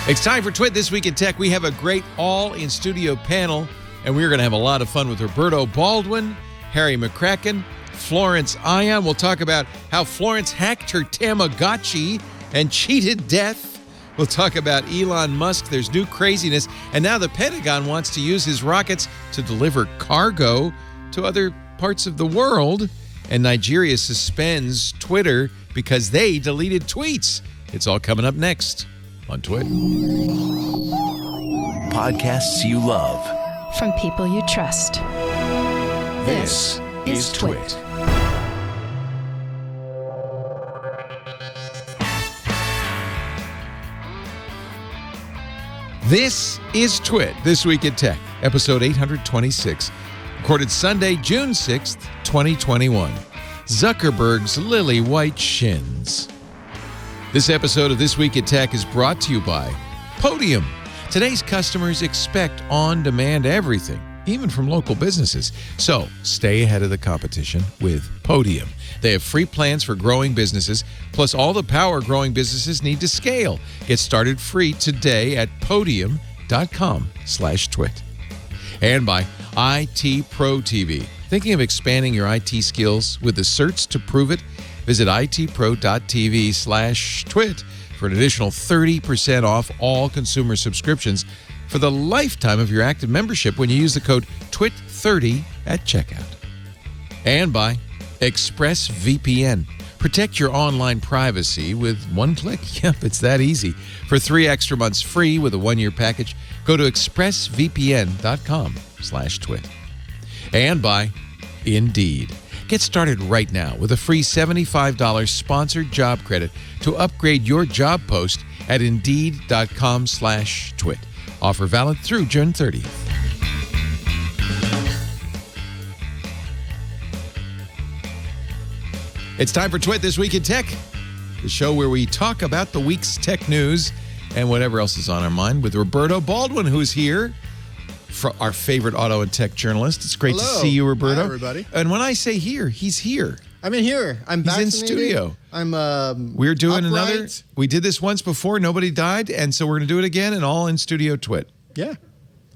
It's time for Twit This Week in Tech. We have a great all-in-studio panel, and we're going to have a lot of fun with Roberto Baldwin, Harry McCracken, Florence Ion. We'll talk about how Florence hacked her Tamagotchi and cheated death. We'll talk about Elon Musk. There's new craziness. And now the Pentagon wants to use his rockets to deliver cargo to other parts of the world. And Nigeria suspends Twitter because they deleted tweets. It's all coming up next on Twit. Podcasts you love. From people you trust. This is Twit. This is Twit, This Week in Tech, episode 826, recorded Sunday, June 6th, 2021. Zuckerberg's lily white shins. This episode of This Week in Tech is brought to you by Podium. Today's customers expect on-demand everything, even from local businesses. So stay ahead of the competition with Podium. They have free plans for growing businesses, plus all the power growing businesses need to scale. Get started free today at podium.com/twit. And by IT Pro TV. Thinking of expanding your IT skills with the certs to prove it? Visit itpro.tv/twit for an additional 30% off all consumer subscriptions for the lifetime of your active membership when you use the code TWIT30 at checkout. And by ExpressVPN. Protect your online privacy with one click. Yep, it's that easy. For 3 extra months free with a 1-year package, go to expressvpn.com/twit. And by Indeed. Get started right now with a free $75 sponsored job credit to upgrade your job post at Indeed.com/twit. Offer valid through June 30th. It's time for Twit This Week in Tech, the show where we talk about the week's tech news and whatever else is on our mind with Roberto Baldwin, who's here, for our favorite auto and tech journalist. It's great to see you, Roberto. Hi, everybody. And when I say here, he's here. I'm in here. I'm He's in vaccinated. studio. I'm We're doing upright. another. We did this once before. Nobody died, and so we're going to do it again, and all in studio Twit. Yeah.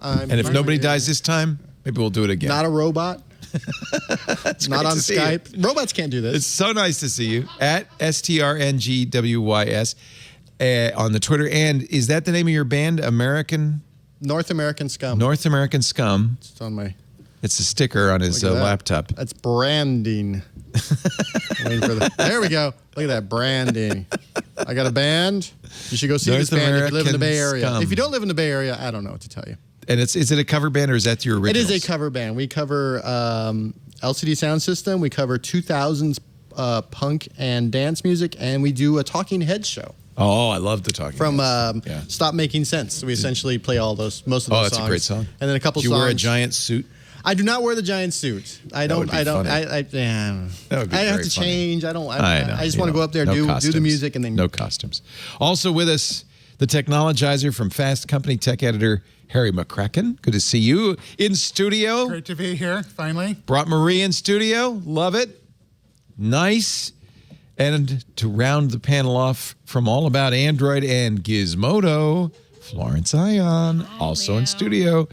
And if nobody dies this time, maybe we'll do it again. Not a robot. It's Not great on to see you. Skype. Robots can't do this. It's so nice to see you at STRNGWYS on the Twitter. And is that the name of your band, North American Scum. North American Scum? It's on my... It's a sticker on his Look at that. laptop. That's branding. There we go. Look at that branding. I got a band. You should go see this band if you live in the Bay Area. Scum. If you don't live in the Bay Area, I don't know what to tell you. And is it a cover band or is that your originals? It is a cover band. We cover LCD Sound System. We cover 2000s punk and dance music, and we do a talking head show. Oh, I love the talking From heads. Stop Making Sense. We essentially play most of those songs. Oh, that's a great song. And then a couple Do you songs. wear a giant suit? I do not wear the giant suit. I don't. would be I don't. funny. I That would be have very to funny. change. I don't. I know. I just you want to know, go up there, no do the costumes. music, and then no costumes. Also with us, the technologizer from Fast Company tech editor Harry McCracken. Good to see you in studio. Great to be here, finally. Brought Marie in studio. Love it. Nice. And to round the panel off from All About Android and Gizmodo, Florence Ion, also in studio,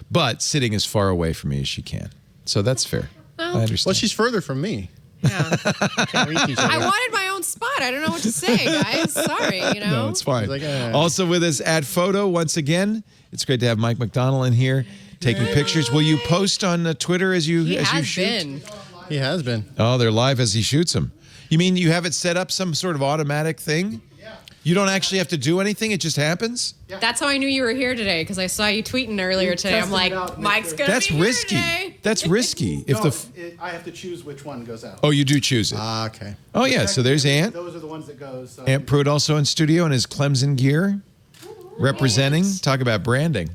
but sitting as far away from me as she can. So that's fair. I understand. Well, she's further from me. Yeah. Can't reach each I other. wanted my own spot. I don't know what to say, guys. Sorry, No, it's fine. Like, Also with us at Photo once again. It's great to have Mike McDonald in here taking pictures. Will you post on Twitter as you He as you has shoot? been. He has been. Oh, they're live as he shoots them. You mean you have it set up some sort of automatic thing? You don't actually have to do anything. It just happens. That's how I knew you were here today, because I saw you tweeting earlier today. I'm like, Mike's gonna That's be here risky. today. That's risky. If I have to choose which one goes out. oh, you do choose it. Ah, okay. Oh yeah. So there's Ant. Those are the ones that goes. So Ant Pruitt also in studio in his Clemson gear, representing. Talk about branding.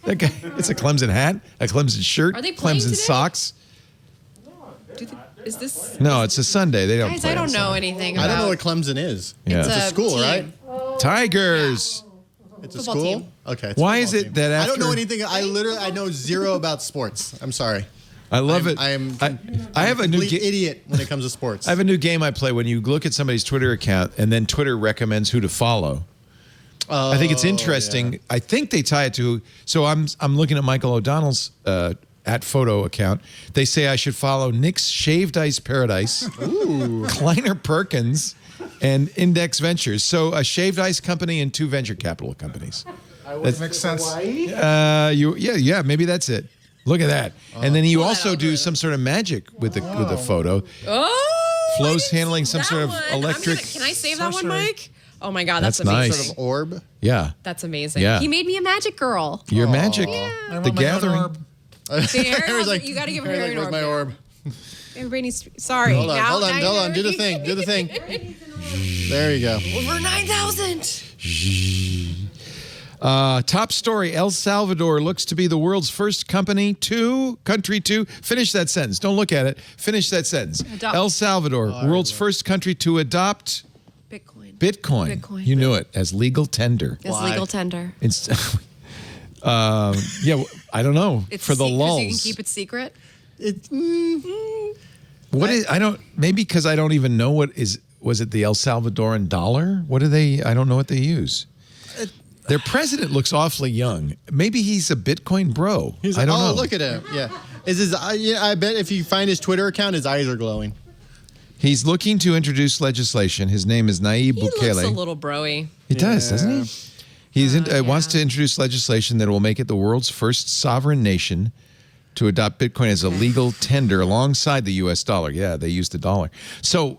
That guy. It's a Clemson hat, a Clemson shirt, Are they playing Clemson today? socks. Is this? No, it's a Sunday. They don't Guys, play I on don't know Sunday. anything I about. don't know what Clemson is. Yeah. It's a school, team. right? Tigers. It's a Football school. team. Okay. It's a Why football is it team. that I don't know after- anything. I know zero about sports. I'm sorry. I love it. I am. I have a new complete idiot when it comes to sports. I have a new game I play when you look at somebody's Twitter account and then Twitter recommends who to follow. I think it's interesting. Yeah. I think they tie it to. So I'm looking at Michael O'Donnell's at photo account. They say I should follow Nick's Shaved Ice Paradise, Kleiner Perkins, and Index Ventures. So a shaved ice company and 2 venture capital companies. That makes sense. Yeah, maybe that's it. Look at that. And then you also do some sort of magic with the photo. Oh, Flo's handling some sort of electric. Can I save that one, Mike? Oh my God, that's That's amazing. nice. Sort of orb. Yeah. That's amazing. Yeah. He made me a magic girl. Your magic. I The want my own gathering. orb. See, Aaron Harry's wants- you got to give Harry's Harry an where's orb. my orb? Everybody needs to, sorry. Hold on, now, hold on, now hold you're on. Do the thing. Do the thing. There you go. Over 9,000. Top story: El Salvador looks to be the world's first country to finish that sentence. Don't look at it. Finish that sentence. Adopt. El Salvador, world's first country to adopt Bitcoin. Bitcoin. You knew it as legal tender. It's legal tender. It's, yeah, I don't know. It's for the lulls. You can keep it secret. What is? I don't. Maybe because I don't even know what is. Was it the El Salvadoran dollar? What do they? I don't know what they use. Their president looks awfully young. Maybe he's a Bitcoin bro. I don't know. Look at him. Yeah. I bet if you find his Twitter account, his eyes are glowing. He's looking to introduce legislation. His name is Nayib He Bukele. looks a little broy. He does, doesn't he? He wants to introduce legislation that will make it the world's first sovereign nation to adopt Bitcoin as a legal tender alongside the U.S. dollar. Yeah, they use the dollar. So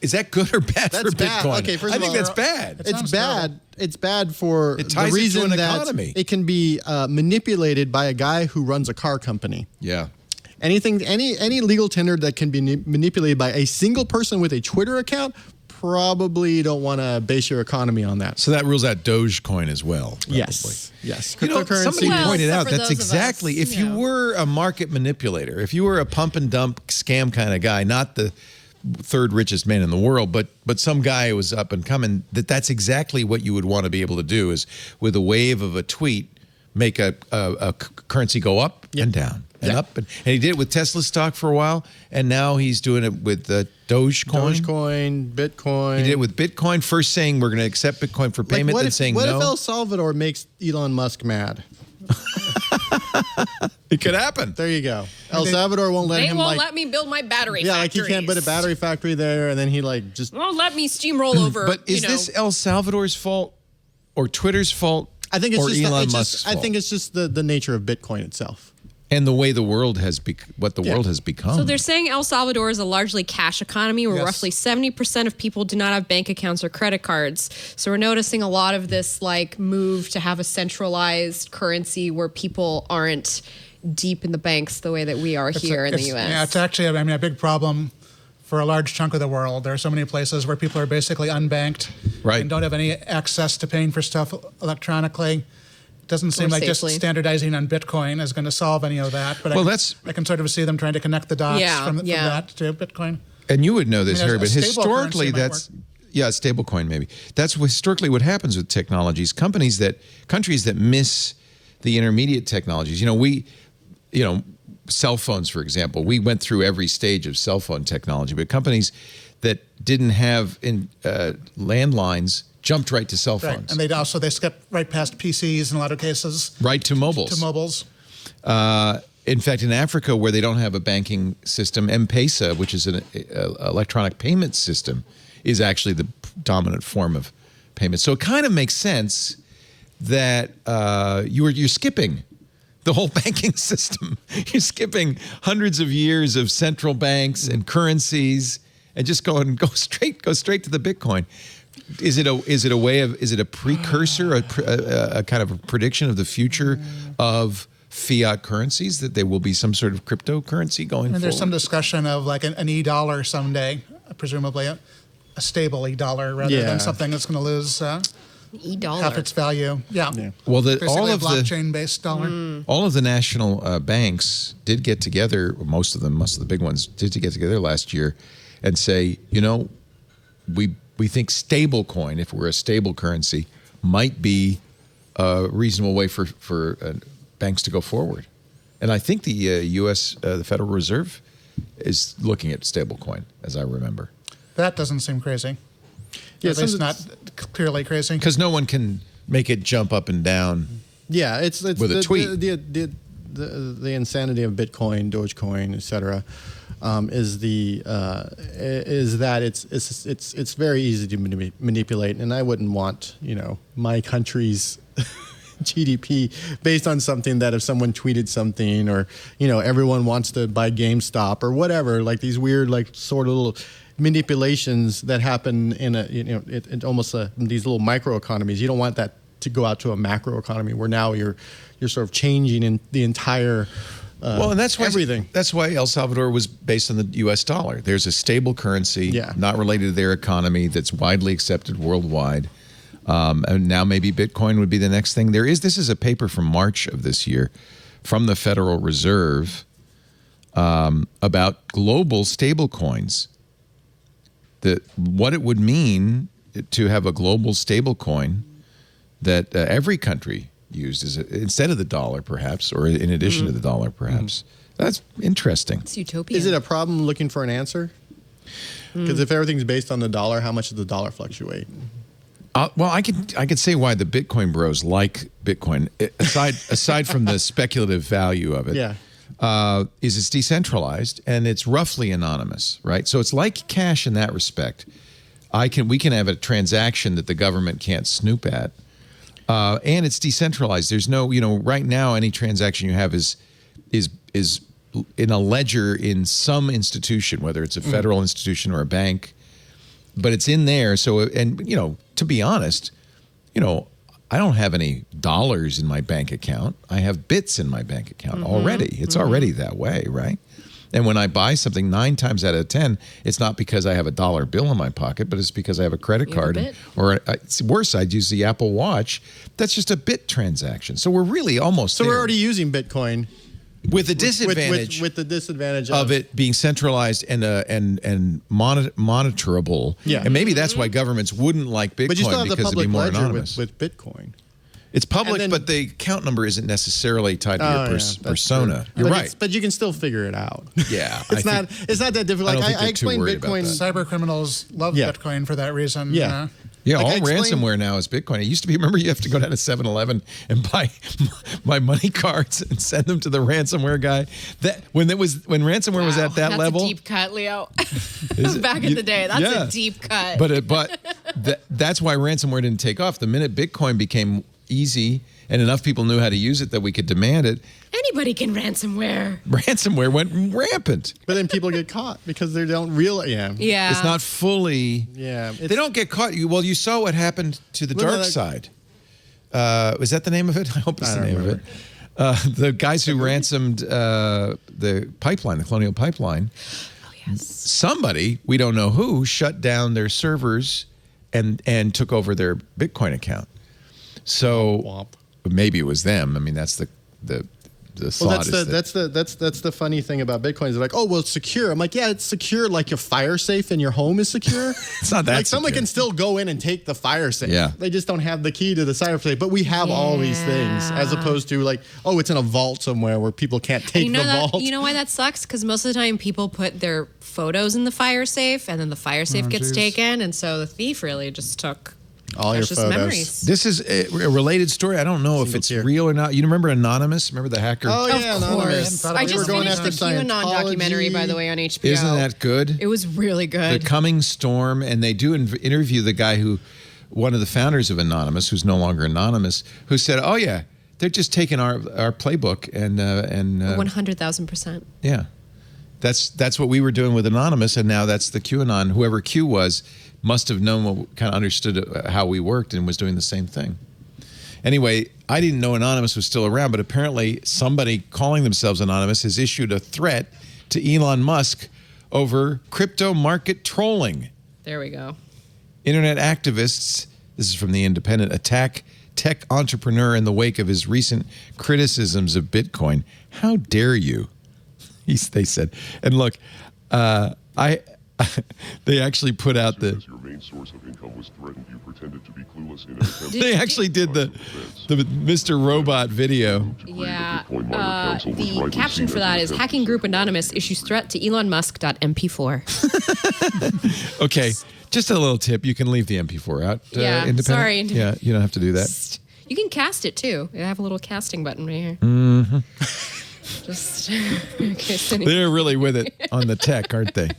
is that good or bad for bad. Bitcoin? Okay, first I of think all, that's bad. It's bad. It's bad for It ties the it to reason an that economy. it can be manipulated by a guy who runs a car company. Yeah. Any legal tender that can be manipulated by a single person with a Twitter account, probably don't want to base your economy on that. So that rules out Dogecoin as well. Probably. Yes. You know, somebody Well, pointed out for that's those of exactly us, if you you know. were a market manipulator, if you were a pump and dump scam kind of guy, not the third richest man in the world, but some guy who was up and coming, that's exactly what you would want to be able to do is with a wave of a tweet, make a currency go up and down and up. And he did it with Tesla stock for a while, and now he's doing it with Dogecoin. Bitcoin. He did it with Bitcoin, first saying we're going to accept Bitcoin for payment, then saying what no. if El Salvador makes Elon Musk mad? It could happen. There you go. El Salvador won't let They him won't let me build my battery Yeah, like he can't put a battery factory there, and then he just. Won't let me steamroll over. But is this El Salvador's fault or Twitter's fault? I think it's or just. Elon Musk's fault? I think it's just the nature of Bitcoin itself. And the way the world has what the world has become. So they're saying El Salvador is a largely cash economy where Yes. roughly 70% of people do not have bank accounts or credit cards. So we're noticing a lot of this move to have a centralized currency where people aren't deep in the banks the way that we are here in the U.S. Yeah, it's actually, a big problem for a large chunk of the world. There are so many places where people are basically unbanked and don't have any access to paying for stuff electronically. It doesn't seem like just standardizing on Bitcoin is going to solve any of that. But I can sort of see them trying to connect the dots from that to Bitcoin. And you would know this, Harry, but stable historically currency might a stable coin maybe. That's historically what happens with technologies. Countries that miss the intermediate technologies. Cell phones, for example. We went through every stage of cell phone technology, but companies that didn't have landlines jumped right to cell phones. Right. And they skipped right past PCs in a lot of cases. Right to mobiles. In fact, in Africa, where they don't have a banking system, M-Pesa, which is an electronic payment system, is actually the dominant form of payment. So it kind of makes sense that you're skipping the whole banking system. You're skipping hundreds of years of central banks and currencies, and just go straight to the Bitcoin. Is it a precursor, a kind of a prediction of the future of fiat currencies, that there will be some sort of cryptocurrency going forward? There's some discussion of an e-dollar someday, presumably a stable e-dollar rather than something that's going to lose e-dollar. half its value. Yeah. Well, basically all a of the blockchain-based dollar. all of the national banks did get together. Most of the big ones did get together last year, and say, we think stable coin, if we're a stable currency, might be a reasonable way for banks to go forward. And I think the U.S. The Federal Reserve is looking at stable coin, as I remember. That doesn't seem crazy. Yeah, at least not clearly crazy. Because no one can make it jump up and down. Yeah, it's with a tweet. The insanity of Bitcoin, Dogecoin, etc. Is that it's very easy to manipulate, and I wouldn't want my country's GDP based on something that if someone tweeted something, or everyone wants to buy GameStop or whatever, like these weird sort of little manipulations that happen in it almost these little micro economies. You don't want that to go out to a macro economy where now you're sort of changing in the entire and that's why everything. That's why El Salvador was based on the U.S. dollar. There's a stable currency, not related to their economy, that's widely accepted worldwide. And now maybe Bitcoin would be the next thing. This is a paper from March of this year from the Federal Reserve about global stable coins. What it would mean to have a global stable coin that every country used instead of the dollar, perhaps, or in addition to the dollar, perhaps. That's interesting. It's utopian. Is it a problem looking for an answer? Because if everything's based on the dollar, how much does the dollar fluctuate? Well, I could say why the Bitcoin bros like Bitcoin, aside from the speculative value of it. Is it's decentralized and it's roughly anonymous, right? So it's like cash in that respect. We can have a transaction that the government can't snoop at, and it's decentralized. There's no, right now any transaction you have is in a ledger in some institution, whether it's a federal institution or a bank, but it's in there. So, and to be honest, I don't have any dollars in my bank account. I have bits in my bank account already. It's already that way, right? And when I buy something, 9 times out of 10, it's not because I have a dollar bill in my pocket, but it's because I have a credit card. Or it's worse, I'd use the Apple Watch. That's just a bit transaction. So we're really almost there. We're already using Bitcoin. With the disadvantage, with the disadvantage of it being centralized and monitorable, and maybe that's why governments wouldn't like Bitcoin, but you still have because the public it'd be more ledger anonymous. with Bitcoin. It's public, but the account number isn't necessarily tied to your persona. You're right, but you can still figure it out. Yeah, it's not that difficult. I explained Bitcoin. Cyber criminals love Bitcoin for that reason. Yeah, all ransomware now is Bitcoin. It used to be, remember, you have to go down to 7-Eleven and buy money cards and send them to the ransomware guy. When ransomware was at that level, that's a deep cut, Leo. Back in the day, that's a deep cut. But that's why ransomware didn't take off. The minute Bitcoin became easy and enough people knew how to use it that we could demand it. Anybody can ransomware. Ransomware went rampant. But then people get caught because they don't realize. Yeah. It's not fully. Yeah. They don't get caught. Well, you saw what happened to the dark side. Was that the name of it? I hope it's the name of it. The guys who ransomed the pipeline, the Colonial Pipeline. Oh, yes. Somebody, we don't know who, shut down their servers and took over their Bitcoin account. So maybe it was them. I mean, that's the thought. Well, that's the funny thing about Bitcoin is they're like, oh, well, it's secure. I'm like, yeah, it's secure. Like your fire safe in your home is secure. It's not that. Like someone can still go in and take the fire safe. Yeah. They just don't have the key to the fire safe. But we have all these things, as opposed to like, oh, it's in a vault somewhere where people can't take the vault. You know why that sucks? Because most of the time people put their photos in the fire safe, and then the fire safe gets taken, and so the thief really just took all your photos. Memories. This is a related story. I don't know if it's real or not. You remember Anonymous? Remember the hacker? Oh, yeah, Anonymous. I just finished the QAnon documentary, by the way, on HBO. Isn't that good? It was really good. The Coming Storm, and they do interview the guy one of the founders of Anonymous, who's no longer anonymous, who said, "Oh yeah, they're just taking our playbook and 100,000%. Yeah, that's what we were doing with Anonymous, and now that's the QAnon. Whoever Q was must have known kind of understood how we worked and was doing the same thing. Anyway, I didn't know Anonymous was still around, but apparently somebody calling themselves Anonymous has issued a threat to Elon Musk over crypto market trolling. There we go. Internet activists, this is from The Independent, attack tech entrepreneur in the wake of his recent criticisms of Bitcoin. How dare you? They said. And look, they actually put out the. Your main source of income was threatened. You pretended to be clueless in an attempt. They actually did the Mr. Robot video. Yeah. The caption for that is Hacking Group Anonymous issues threat to Elon Musk.mp4. Okay. Just a little tip. You can leave the MP4 out. Yeah, independent. sorry. Yeah, you don't have to do that. You can cast it too. I have a little casting button right here. Mm-hmm. Just in case any- They're really with it on the tech, aren't they?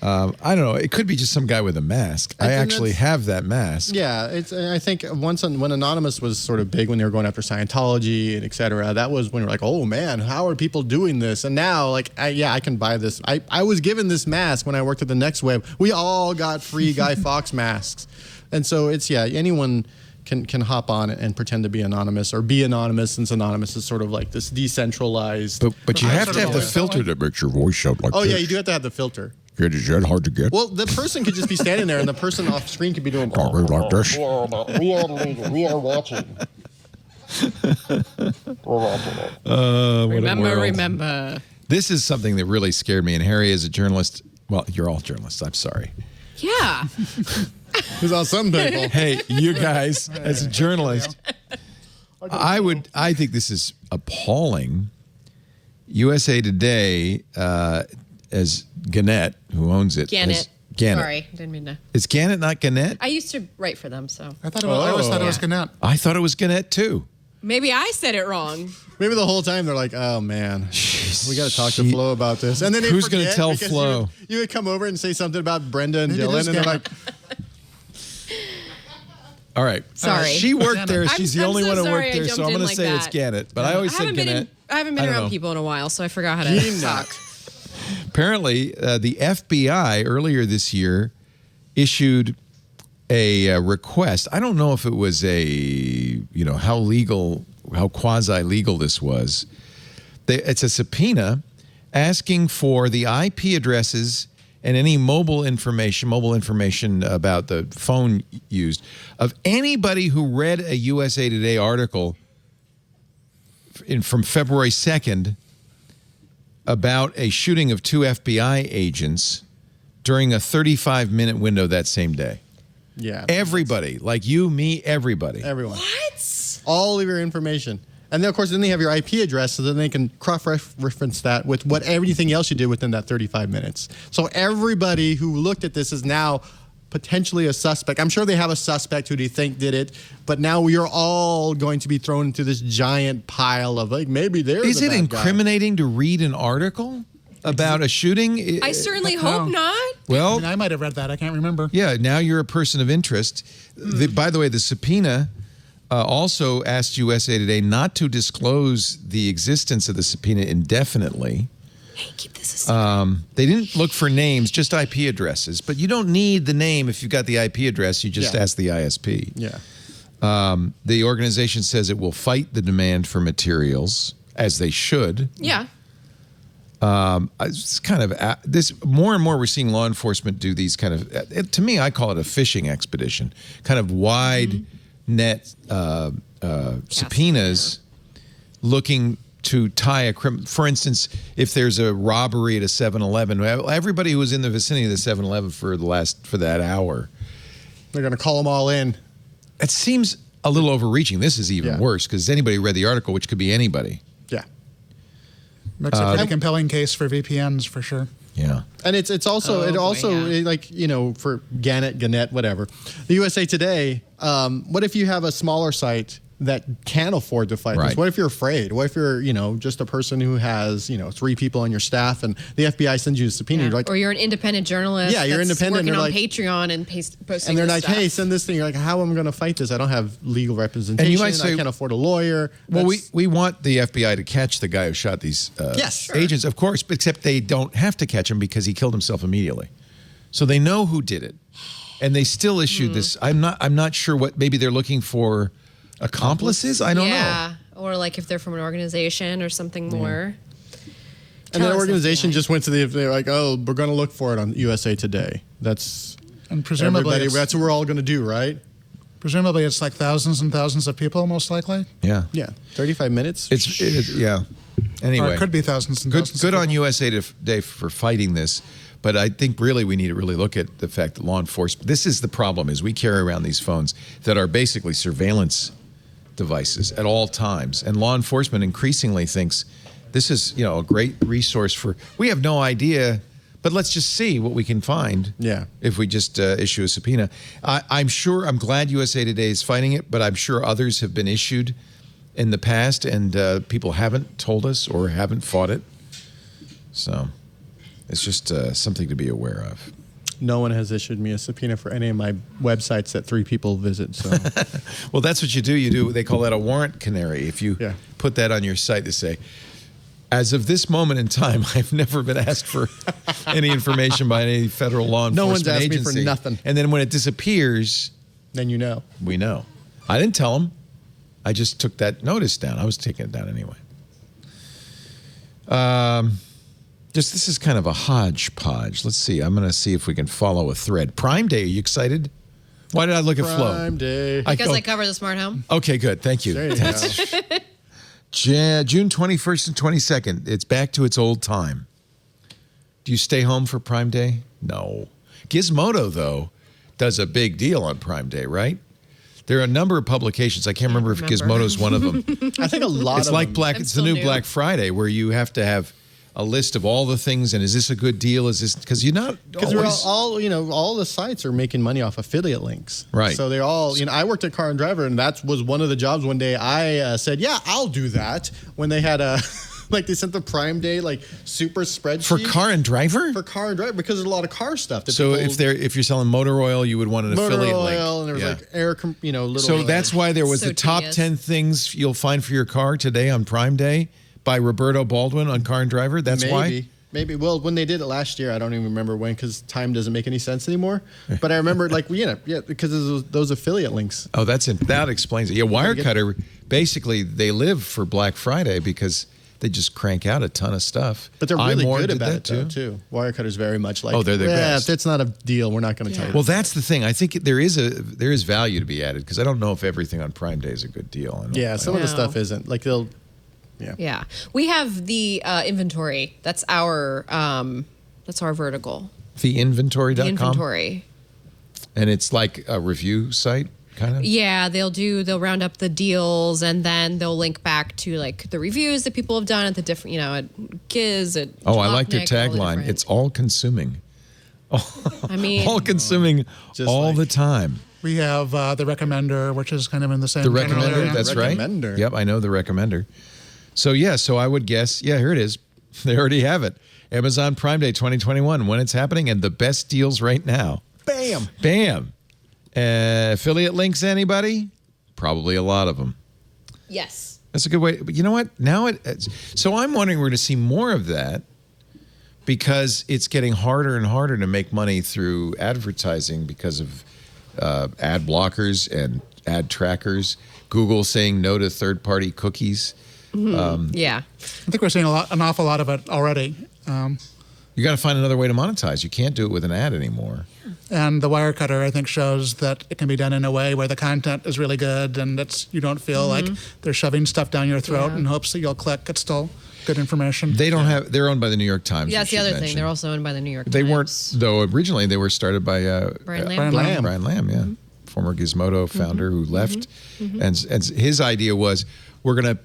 I don't know. It could be just some guy with a mask. I actually have that mask. Yeah, I think when Anonymous was sort of big, when they were going after Scientology and et cetera, that was when you're like, oh man, how are people doing this? And now, like, I can buy this. I was given this mask when I worked at the Next Web. We all got free Guy Fawkes masks, and so anyone can hop on and pretend to be anonymous or be anonymous, since anonymous is sort of like this decentralized. But you have to have the filter that makes your voice sound like. Oh yeah, you do have to have the filter. Is that hard to get? Well, the person could just be standing there, and the person off screen could be doing talking like this. We are watching. Remember. This is something that really scared me. And Harry, as a journalist, well, you're all journalists. I'm sorry. Yeah. Who's on some people? Hey, you guys, as a journalist, I think this is appalling. USA Today, as Gannett, who owns it. Gannett. Gannett. Sorry, didn't mean to. Is Gannett not Gannett? I used to write for them, so. I always thought it was Gannett. I thought it was Gannett too. Maybe I said it wrong. Maybe the whole time they're like, "Oh man, we got to talk to Flo about this." And then who's going to tell because Flo? You would come over and say something about Brenda and Maybe it Dylan, is and they're Gannett. like, All right. Sorry. She worked there. She's the I'm only so one who sorry worked I there, jumped so I'm in going to like say that. it's Gannett. But I always said Gannett. I haven't been I don't around know. people in a while, so I forgot how to talk. Apparently, the FBI earlier this year issued a request. I don't know if it was how quasi-legal this was. It's a subpoena asking for the IP addresses and any mobile information about the phone used of anybody who read a USA Today article from February 2nd about a shooting of 2 FBI agents during a 35-minute window that same day. "Yeah, Everybody, like you, me, everybody. everyone, What? all of your information." And then, of course, they have your IP address, so then they can cross-reference that with everything else you did within that 35 minutes. So everybody who looked at this is now potentially a suspect. I'm sure they have a suspect who they think did it, but now we are all going to be thrown into this giant pile of, like, maybe there's Is a it bad guy. incriminating to read an article about a shooting? I certainly No. hope not. Well, I might have read that. I can't remember. yeah, now you're a person of interest. By the way, the subpoena also asked USA Today not to disclose the existence of the subpoena indefinitely. Hey, keep this a secret. They didn't look for names, just IP addresses. But you don't need the name if you've got the IP address. You just Yeah. ask the ISP. Yeah. The organization says it will fight the demand for materials, as they should. Yeah. It's kind of this more and more we're seeing law enforcement do these kind of, to me, I call it a fishing expedition, kind of wide net subpoenas looking to tie a criminal. For instance, if there's a robbery at a 7-Eleven, everybody who was in the vicinity of the 7-Eleven for that hour, They're going to call them all in. it seems a little overreaching. This is even worse because anybody read the article, which could be anybody. Yeah. Makes a pretty compelling case for VPNs for sure. Yeah. And it's also like, you know, for Gannett, whatever. The USA Today, what if you have a smaller site that can't afford to fight Right. this? What if you're afraid? What if you're, you know, just a person who has, you know, 3 people on your staff and the FBI sends you a subpoena? Yeah. You're like, Or you're an independent journalist. Yeah, you're that's independent, working you're on like- Patreon and posting. and they're this like, stuff. hey, send this thing. You're like, how am I going to fight this? I don't have legal representation. And you might say- I can't afford a lawyer. Well, That's- we want the FBI to catch the guy who shot these Yes. agents, of course, but except they don't have to catch him because he killed himself immediately. So they know who did it, and they still issued this. I'm not sure what. Maybe they're looking for accomplices. I don't know. Yeah. Or like if they're from an organization or something more. And Tell that us, organization FBI. just went to they're like, oh, we're going to look for it on USA Today. That's And presumably, everybody. That's what we're all going to do, right? it's like thousands and thousands of people, most likely. Yeah, Yeah. 35 minutes. yeah. Anyway, Or it could be thousands and good. thousands. Good of on people. USA Today for fighting this. But I think really we need to really look at the fact that law enforcement. This is the problem: is we carry around these phones that are basically surveillance devices at all times, and law enforcement increasingly thinks this is, you know, a great resource for. We have no idea But let's just see what we can find. Yeah. If we just issue a subpoena. I'm glad USA Today is fighting it, but I'm sure others have been issued in the past, and people haven't told us or haven't fought it. So it's just something to be aware of. No one has issued me a subpoena for any of my websites that 3 people visit. So, well, that's what you do. They call that a warrant canary. If you put that on your site to say, as of this moment in time, I've never been asked for any information by any federal law enforcement no one's asked agency. me for nothing. And then when it disappears, then you know. We know. I didn't tell them. I just took that notice down. I was taking it down anyway. This is kind of a hodgepodge. Let's see. I'm going to see if we can follow a thread. Prime Day. Are you excited? Why did I look at Flo? Prime Day. Because I cover the smart home. Okay, good. Thank you. There you go. June 21st and 22nd. It's back to its old time. Do you stay home for Prime Day? No. Gizmodo, though, does a big deal on Prime Day, right? There are a number of publications. I can't remember if Gizmodo's one of them. I think a lot it's of like them. It's the new Black Friday where you have to have a list of all the things, and is this a good deal? Is this because you're not because all the sites are making money off affiliate links, right? So they're all I worked at Car and Driver, and that was one of the jobs. One day I said, "Yeah, I'll do that." When they had a they sent the Prime Day super spreadsheet for Car and Driver because there's a lot of car stuff. So if you're selling motor oil, you would want an affiliate link. And there was air, little. So that's why there was the top 10 things you'll find for your car today on Prime Day by Roberto Baldwin on Car and Driver. That's why. Maybe. Well, when they did it last year, I don't even remember when because time doesn't make any sense anymore. But I remember because of those affiliate links. Oh, that explains it. Yeah, Wirecutter basically they live for Black Friday because they just crank out a ton of stuff. But they're really good about it too. Wirecutter's very much like, they're the best. If it's not a deal, we're not going to tell you. Well, that's the thing. I think there is value to be added because I don't know if everything on Prime Day is a good deal. Some of the stuff isn't. They'll. Yeah. We have the inventory. That's our vertical. Theinventory.com? The inventory. And it's like a review site, kind of? Yeah, they'll round up the deals and then they'll link back to the reviews that people have done at the different, at Giz, at I like their tagline. It's all consuming. I mean, all consuming all the time. We have the Recommender, which is kind of in the same. The Recommender, that's Recommender. Right. Yep, I know the Recommender. So I would guess, here it is. They already have it. Amazon Prime Day 2021, when it's happening, and the best deals right now. Bam. Bam. Affiliate links, anybody? Probably a lot of them. Yes. That's a good way. But you know what? So I'm wondering we're going to see more of that because it's getting harder and harder to make money through advertising because of ad blockers and ad trackers. Google saying no to third-party cookies. Yeah. I think we're seeing an awful lot of it already. You got to find another way to monetize. You can't do it with an ad anymore. And the Wirecutter, I think, shows that it can be done in a way where the content is really good and you don't feel like they're shoving stuff down your throat in hopes that you'll click. It's still good information. They don't have. They're owned by the New York Times. Yeah, that's the other thing. They're also owned by the New York Times. They weren't, though. Originally, they were started by Brian Lamb. Brian Lamb, yeah, former Gizmodo founder who left, and his idea was we're going to.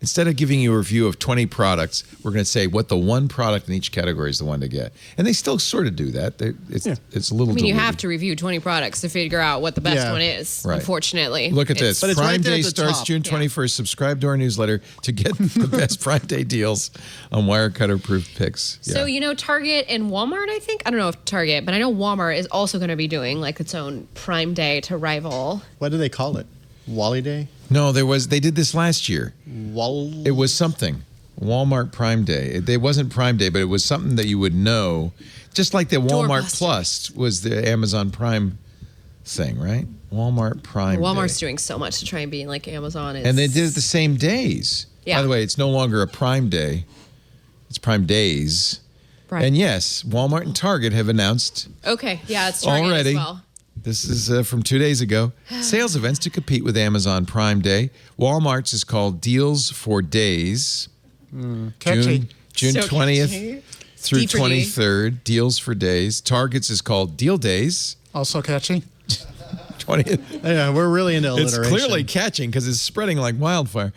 Instead of giving you a review of 20 products, we're going to say what the one product in each category is the one to get. And they still sort of do that. It's a little you have to review 20 products to figure out what the best one is, unfortunately. Look at this. But Prime right Day starts June 21st. Subscribe to our newsletter to get the best Prime Day deals on Wirecutter-proof picks. Yeah. So, Target and Walmart, I think. I don't know if Target, but I know Walmart is also going to be doing its own Prime Day to rival. What do they call it? Wally Day? No, they did this last year. It was something. Walmart Prime Day. It wasn't Prime Day, but it was something that you would know. Just like the Walmart Plus was the Amazon Prime thing, right? Walmart Prime Walmart's Day. doing so much to try and be like Amazon is. And they did it the same days. Yeah. By the way, it's no longer a Prime Day. It's Prime Days. Right. And yes, Walmart and Target have announced Okay, yeah, it's Target already. as well. This is from 2 days ago. Sales events to compete with Amazon Prime Day. Walmart's is called Deals for Days. Catchy. June So 20th catchy. through D for D. 23rd. Deals for Days. Target's is called Deal Days. Also catchy. 20th. Yeah, we're really into It's alliteration. clearly catching because it's spreading like wildfire.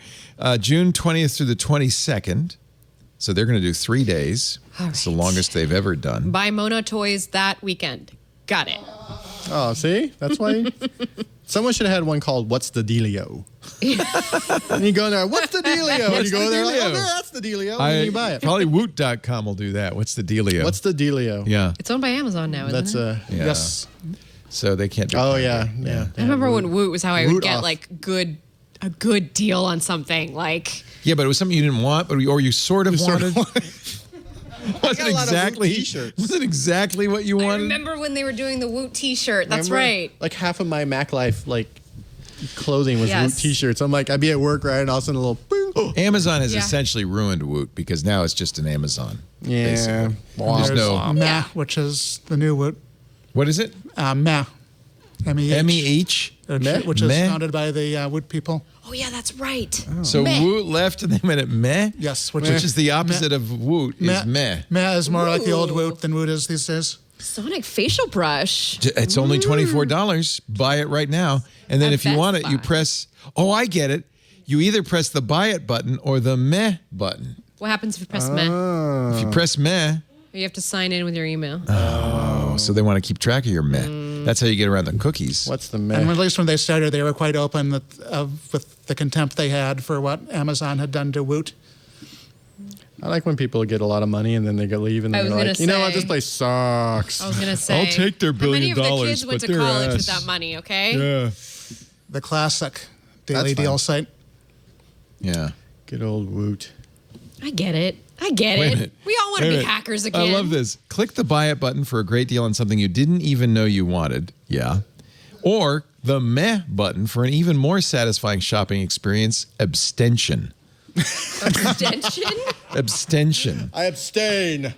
June 20th through the 22nd. So they're going to do 3 days. It's the longest they've ever done. Buy Mono toys that weekend. Got it. Oh, see? That's why. Someone should have had one called What's the Dealio? And you go in there, what's the dealio? And you go there, like, oh, that's the dealio. And you buy it. Probably Woot.com will do that. What's the dealio? What's the dealio? Yeah. It's owned by Amazon now, isn't it? Yeah. Yes. So they can't do Oh, that. yeah. I remember when Woot was how I Woot would get off. like a good deal on something. Like, Yeah, but it was something you didn't want, or you sort of wanted. Wasn't a lot of exactly. Woot t-shirts. Wasn't exactly what you I wanted. remember when they were doing the Woot T-shirt. That's Remember? right. Like half of my Mac Life, clothing was Yes. Woot t-shirts. I'm like, I'd be at work, right? And all of a sudden a little boom. Amazon has Yeah. essentially ruined Woot because now it's just an Amazon. Yeah. basically. Wow. There's There's no. Meh, which is the new Woot. What is it? Meh. MEH. MEH. Meh? Which is Meh? founded by the Woot people. Oh yeah, that's right. So Meh. Woot left and they made it meh. Yes, which is the opposite of Woot is meh. Meh is more like the old Ooh. Woot than Woot is these days. Sonic facial brush. It's only $24. Buy it right now, and then At if you Best want it, you Buy. press. Oh, I get it. You either press the buy it button or the meh button. What happens if you press meh? If you press meh, You have to sign in with your email. so they want to keep track of your meh. That's how you get around the cookies. What's the And meh? at least when they started, they were quite open with the contempt they had for what Amazon had done to Woot. I like when people get a lot of money and then they go leave and I they're was like, gonna you know what, say- this place sucks. I was gonna say. I'll take their $1 How many billion, of the kids went but to their college with ass. that money? Okay. Yeah. The classic daily That's fine. deal site. Yeah. Good old Woot. I get it. I get Wait a it. minute. We all want Wait to a be minute. hackers again. I love this. Click the buy it button for a great deal on something you didn't even know you wanted. Yeah. Or the meh button for an even more satisfying shopping experience, abstention. Extension. Abstention. I abstain.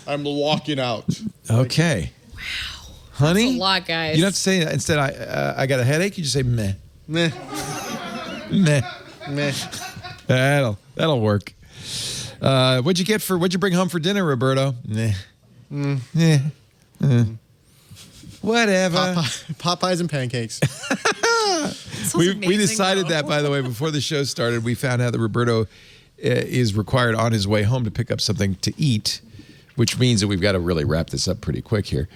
I'm walking out. Okay. Wow. Honey, That's a lot, guys. you don't have to say that. Instead, I got a headache. You just say meh. Meh. Meh. Meh. That'll work. What'd you bring home for dinner, Roberto? Meh. Meh. Whatever. Popeyes and pancakes. We decided that, by the way, before the show started. We found out that Roberto is required on his way home to pick up something to eat, which means that we've got to really wrap this up pretty quick here.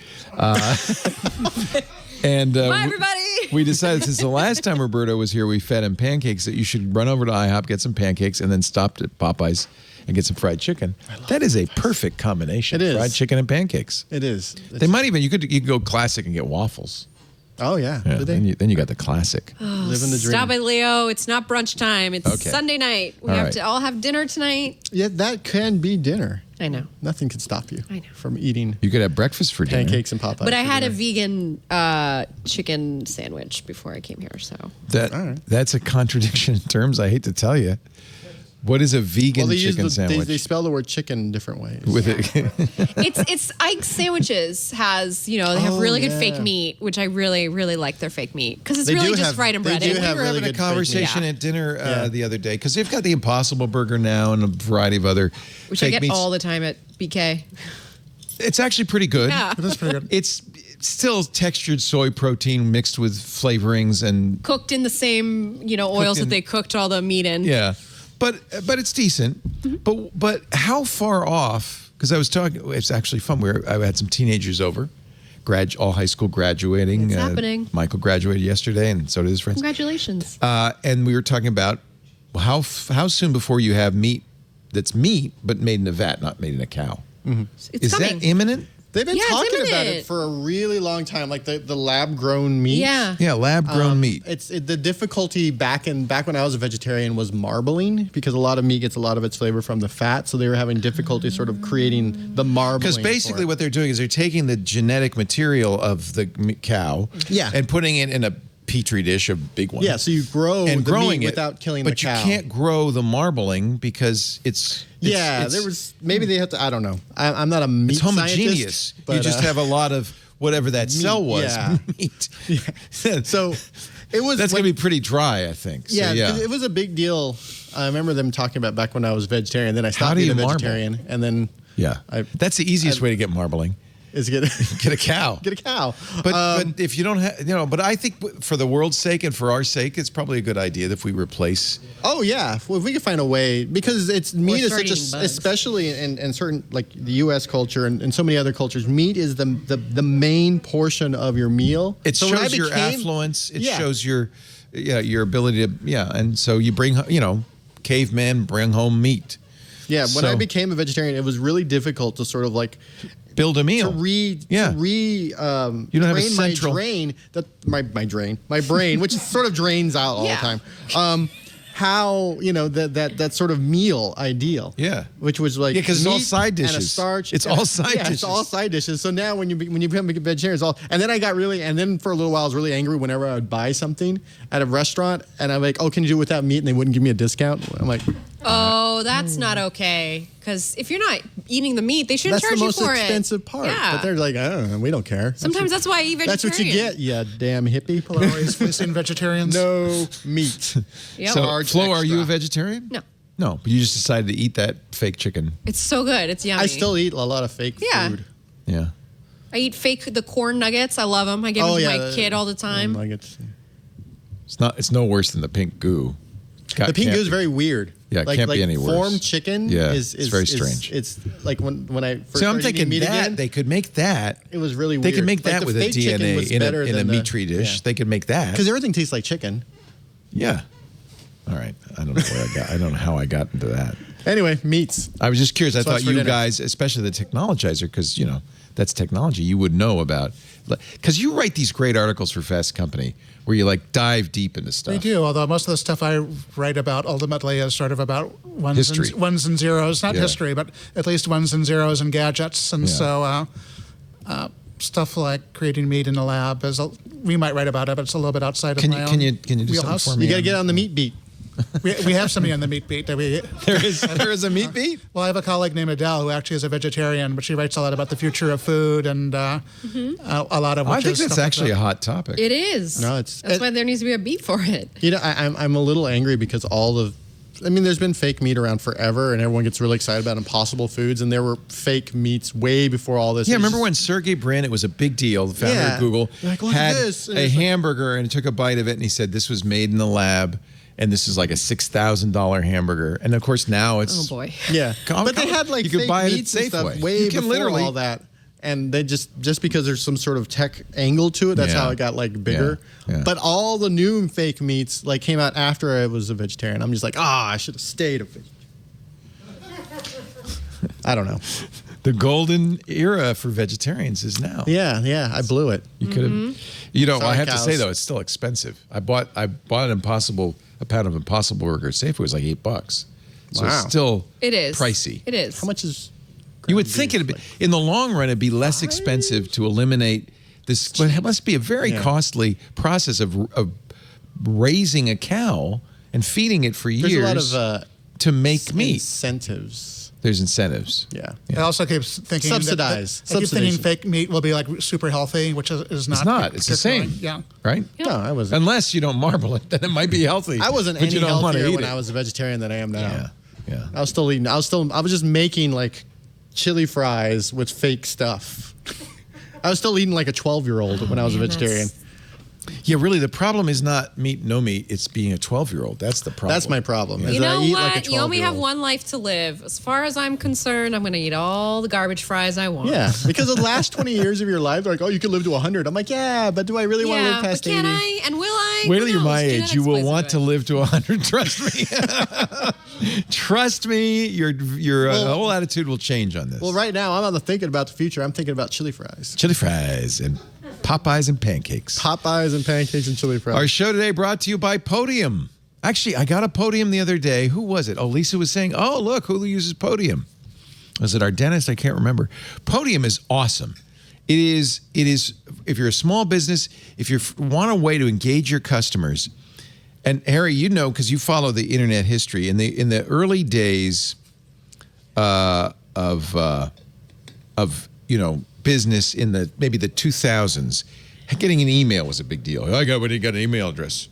And Bye, everybody. we decided since the last time Roberto was here, we fed him pancakes, that you should run over to IHOP, get some pancakes, and then stop at Popeyes and get some fried chicken. That is a perfect combination. It is. Fried chicken and pancakes. It is. They might even, you could go classic and get waffles. Oh, yeah. Yeah, Did they? then you got the classic. Living the dream. Stop it, Leo. It's not brunch time. It's Okay. Sunday night. We All have right. to all have dinner tonight. Yeah, that can be dinner. I know. Nothing can stop you I know. from eating You could have breakfast for dinner. pancakes and Popeyes. But I for had a dinner. vegan chicken sandwich before I came here. So That's a contradiction in terms. I hate to tell you. What is a vegan Well, they use chicken sandwich? They spell the word chicken different ways. with it. it's Ike's Sandwiches has, they have Oh, really good yeah. fake meat, which I really, really like their fake meat because it's They really do just have- fried and they breaded. do have We were really having a good fake conversation meat. at dinner Yeah. the other day because they've got the Impossible Burger now and a variety of other Which fake I get meats. all the time at BK. It's actually pretty good. Yeah. That's pretty good. It's still textured soy protein mixed with flavorings and Cooked in the same, oils in- that they cooked all the meat in. yeah, but it's decent. But how far off? Because I was talking, it's actually fun. I had some teenagers over, all high school graduating. It's happening. Michael graduated yesterday, and so did his friends. Congratulations. And we were talking about how soon before you have meat that's meat but made in a vat, not made in a cow. It's Is coming. that imminent? They've been Yeah, it's talking about imminent. it for a really long time, like the lab grown meat. Yeah. Yeah, lab grown meat. The difficulty back when I was a vegetarian was marbling, because a lot of meat gets a lot of its flavor from the fat, so they were having difficulty sort of creating the marbling. Because basically what they're doing is they're taking the genetic material of the cow Yeah. and putting it in a petri dish, a big one. yeah, so you grow and the growing meat it without killing but the cow. you can't grow the marbling because it's There was maybe they have to. I don't know. I'm not a meat it's homogeneous. scientist, but, You just have a lot of whatever that cell was. yeah. Meat. So it was. That's going to be pretty dry, I think. So, Yeah, yeah. 'cause it was a big deal. I remember them talking about back when I was vegetarian. Then I stopped do being you a marble? vegetarian, and then Yeah. That's the easiest way to get marbling. is get Get a cow. get a cow. But if you don't have, but I think for the world's sake and for our sake, it's probably a good idea that if we replace. Oh yeah, well, if we could find a way, because meat is start such eating bugs. especially in certain like the U.S. culture and so many other cultures, meat is the main portion of your meal. It So when I shows your became- affluence. It Yeah. shows your ability to and so you bring cavemen bring home meat. Yeah, when I So- became a vegetarian, it was really difficult to sort of like Build a to meal. you don't have a train central- my brain, which sort of drains out all Yeah. the time. How that sort of meal ideal, Yeah. which was like 'cause it's all meat side and a dishes. starch. It's and all side It's dishes. all side dishes. So now when you become a vegetarian, it's all. And then I got and then for a little while I was really angry whenever I would buy something at a restaurant and I'm like, oh, can you do it without meat? And they wouldn't give me a discount. I'm like, Oh, that's not okay. Because if you're not eating the meat, they shouldn't that's charge the you most for expensive part. Yeah. But they're like, I don't know, we don't care. Sometimes that's why I eat vegetarian. That's what you get, you damn hippie. People are always fleecing vegetarians. No meat. Yep. So, Large Flo, are you a extra. vegetarian? No. No, but you just decided to eat that fake chicken. It's so good. It's yummy. I still eat a lot of fake Yeah. food. Yeah. I eat the corn nuggets. I love them. I give them to my kid all the time. Nuggets. It's no worse than the pink goo. The pink goo is very weird. Yeah, it can't be any worse. Formed chicken Yeah, is it's very strange. It's like when I first So I'm started eating thinking meat that again, they could make that. it was really They weird. could make Like that the with a fake chicken DNA was in better a than the- Mitri dish. yeah. They could make that. Because everything tastes like chicken. Yeah. All right. I don't know where I don't know how I got into that. Anyway, meats. I was just curious. I So thought it's for you dinner. guys, especially the technologizer, because that's technology. You would know about, because you write these great articles for Fast Company where you like dive deep into stuff. They do, although most of the stuff I write about ultimately is sort of about History. ones and zeros. Not Yeah. history, but at least ones and zeros and gadgets. And Yeah. so stuff like creating meat in the lab we might write about it, but it's a little bit outside of my own Can you do something wheelhouse. for me? You got to get on the meat beat. We have somebody on the meat beat that we. There is a meat beat. Well, I have a colleague named Adele who actually is a vegetarian, but she writes a lot about the future of food and a lot of. I which think is that's stuff like actually that. a hot topic. It is. No, that's why there needs to be a beat for it. I'm a little angry because there's been fake meat around forever, and everyone gets really excited about Impossible Foods, and there were fake meats way before all this. Yeah, It was remember just- when Sergey Brin, it was a big deal, the founder Yeah. of Google, Like, look at had this. And a it's like- hamburger and took a bite of it and he said, this was made in the lab and this is like a $6,000 hamburger. And of course now it's... Oh boy. Yeah, Come- but they come- had like you could fake buy it at meats and stuff Safeway. way You can before literally- all that, and they just because there's some sort of tech angle to it. That's Yeah. how it got like bigger. Yeah. Yeah. But all the new fake meats like came out after I was a vegetarian. I'm just like, I should have stayed a vegetarian. I don't know. The golden era for vegetarians is now. Yeah, I blew it. You could have, Sorry, I have to say cows. though, it's still expensive. I bought a pound of Impossible Burger at Safeway was like $8. So Wow. it's still It is pricey. It is. How much is? You would ground think beef? it'd be in the long run it'd be less expensive to eliminate this, but it must be a very Yeah. costly process of raising a cow and feeding it for There's years a lot of to make meat. incentives. There's incentives. Yeah. I also keep thinking Subsidize. I keep thinking Subsidization. fake meat will be like super healthy, which is not. It's not. It's the particularly- same. Yeah. Right? No, I wasn't. Unless you don't marble it, then it might be healthy. I wasn't but any you don't want to healthier eat when it. I was a vegetarian than I am now. Yeah. Yeah. I was still eating. I was just making like chili fries with fake stuff. I was still eating like a 12-year-old when I was a man, vegetarian. Yeah, really, the problem is not meat, no meat. It's being a 12-year-old. That's the problem. That's my problem. is You that I know eat what? Like a You only have 12-year-old. one life to live. As far as I'm concerned, I'm going to eat all the garbage fries I want. Yeah, because the last 20 years of your life, they're like, oh, you could live to 100. I'm like, yeah, but do I really want to live but past 80? can I? And will I? Wait Who till you're my knows? age. You Genetics will plays want into to it. live to 100. Trust me. Trust me. Your whole attitude will change on this. Well, right now, I'm not thinking about the future. I'm thinking about chili fries. Chili fries and Popeyes and pancakes. Popeyes and pancakes and chili fries. Our show today brought to you by Podium. Actually, I got a Podium the other day. Who was it? Oh, Lisa was saying, oh, look, who uses Podium? Was it our dentist? I can't remember. Podium is awesome. It is. If you're a small business, if you want a way to engage your customers, and Harry, you know, because you follow the internet history in the early days of business in maybe the 2000s, getting an email was a big deal. When you got an email address,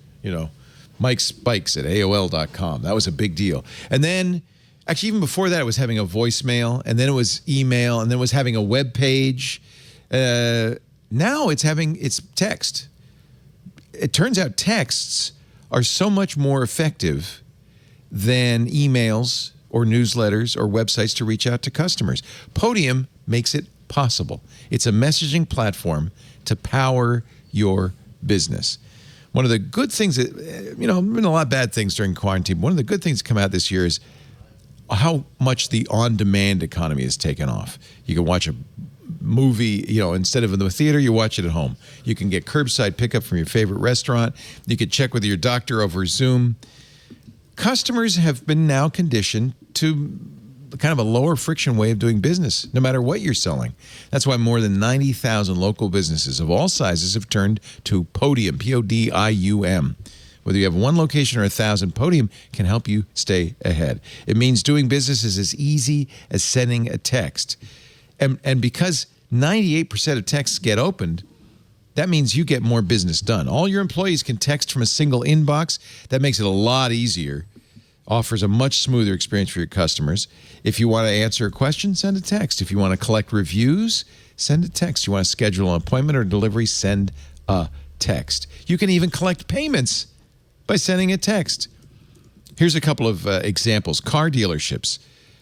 Mike Spikes at AOL.com. That was a big deal. And then, actually, even before that, it was having a voicemail, and then it was email, and then it was having a web page. Now it's text. It turns out texts are so much more effective than emails or newsletters or websites to reach out to customers. Podium makes it possible. It's a messaging platform to power your business. One of the good things that, been a lot of bad things during quarantine. But one of the good things that come out this year is how much the on-demand economy has taken off. You can watch a movie, instead of in the theater, you watch it at home. You can get curbside pickup from your favorite restaurant. You can check with your doctor over Zoom. Customers have been now conditioned to kind of a lower friction way of doing business, no matter what you're selling. That's why more than 90,000 local businesses of all sizes have turned to Podium, Podium. Whether you have one location or 1,000, Podium can help you stay ahead. It means doing business is as easy as sending a text. And because 98% of texts get opened, that means you get more business done. All your employees can text from a single inbox. That makes it a lot easier. Offers a much smoother experience for your customers. If you want to answer a question, send a text. If you want to collect reviews, send a text. You want to schedule an appointment or delivery, send a text. You can even collect payments by sending a text. Here's a couple of examples. Car dealerships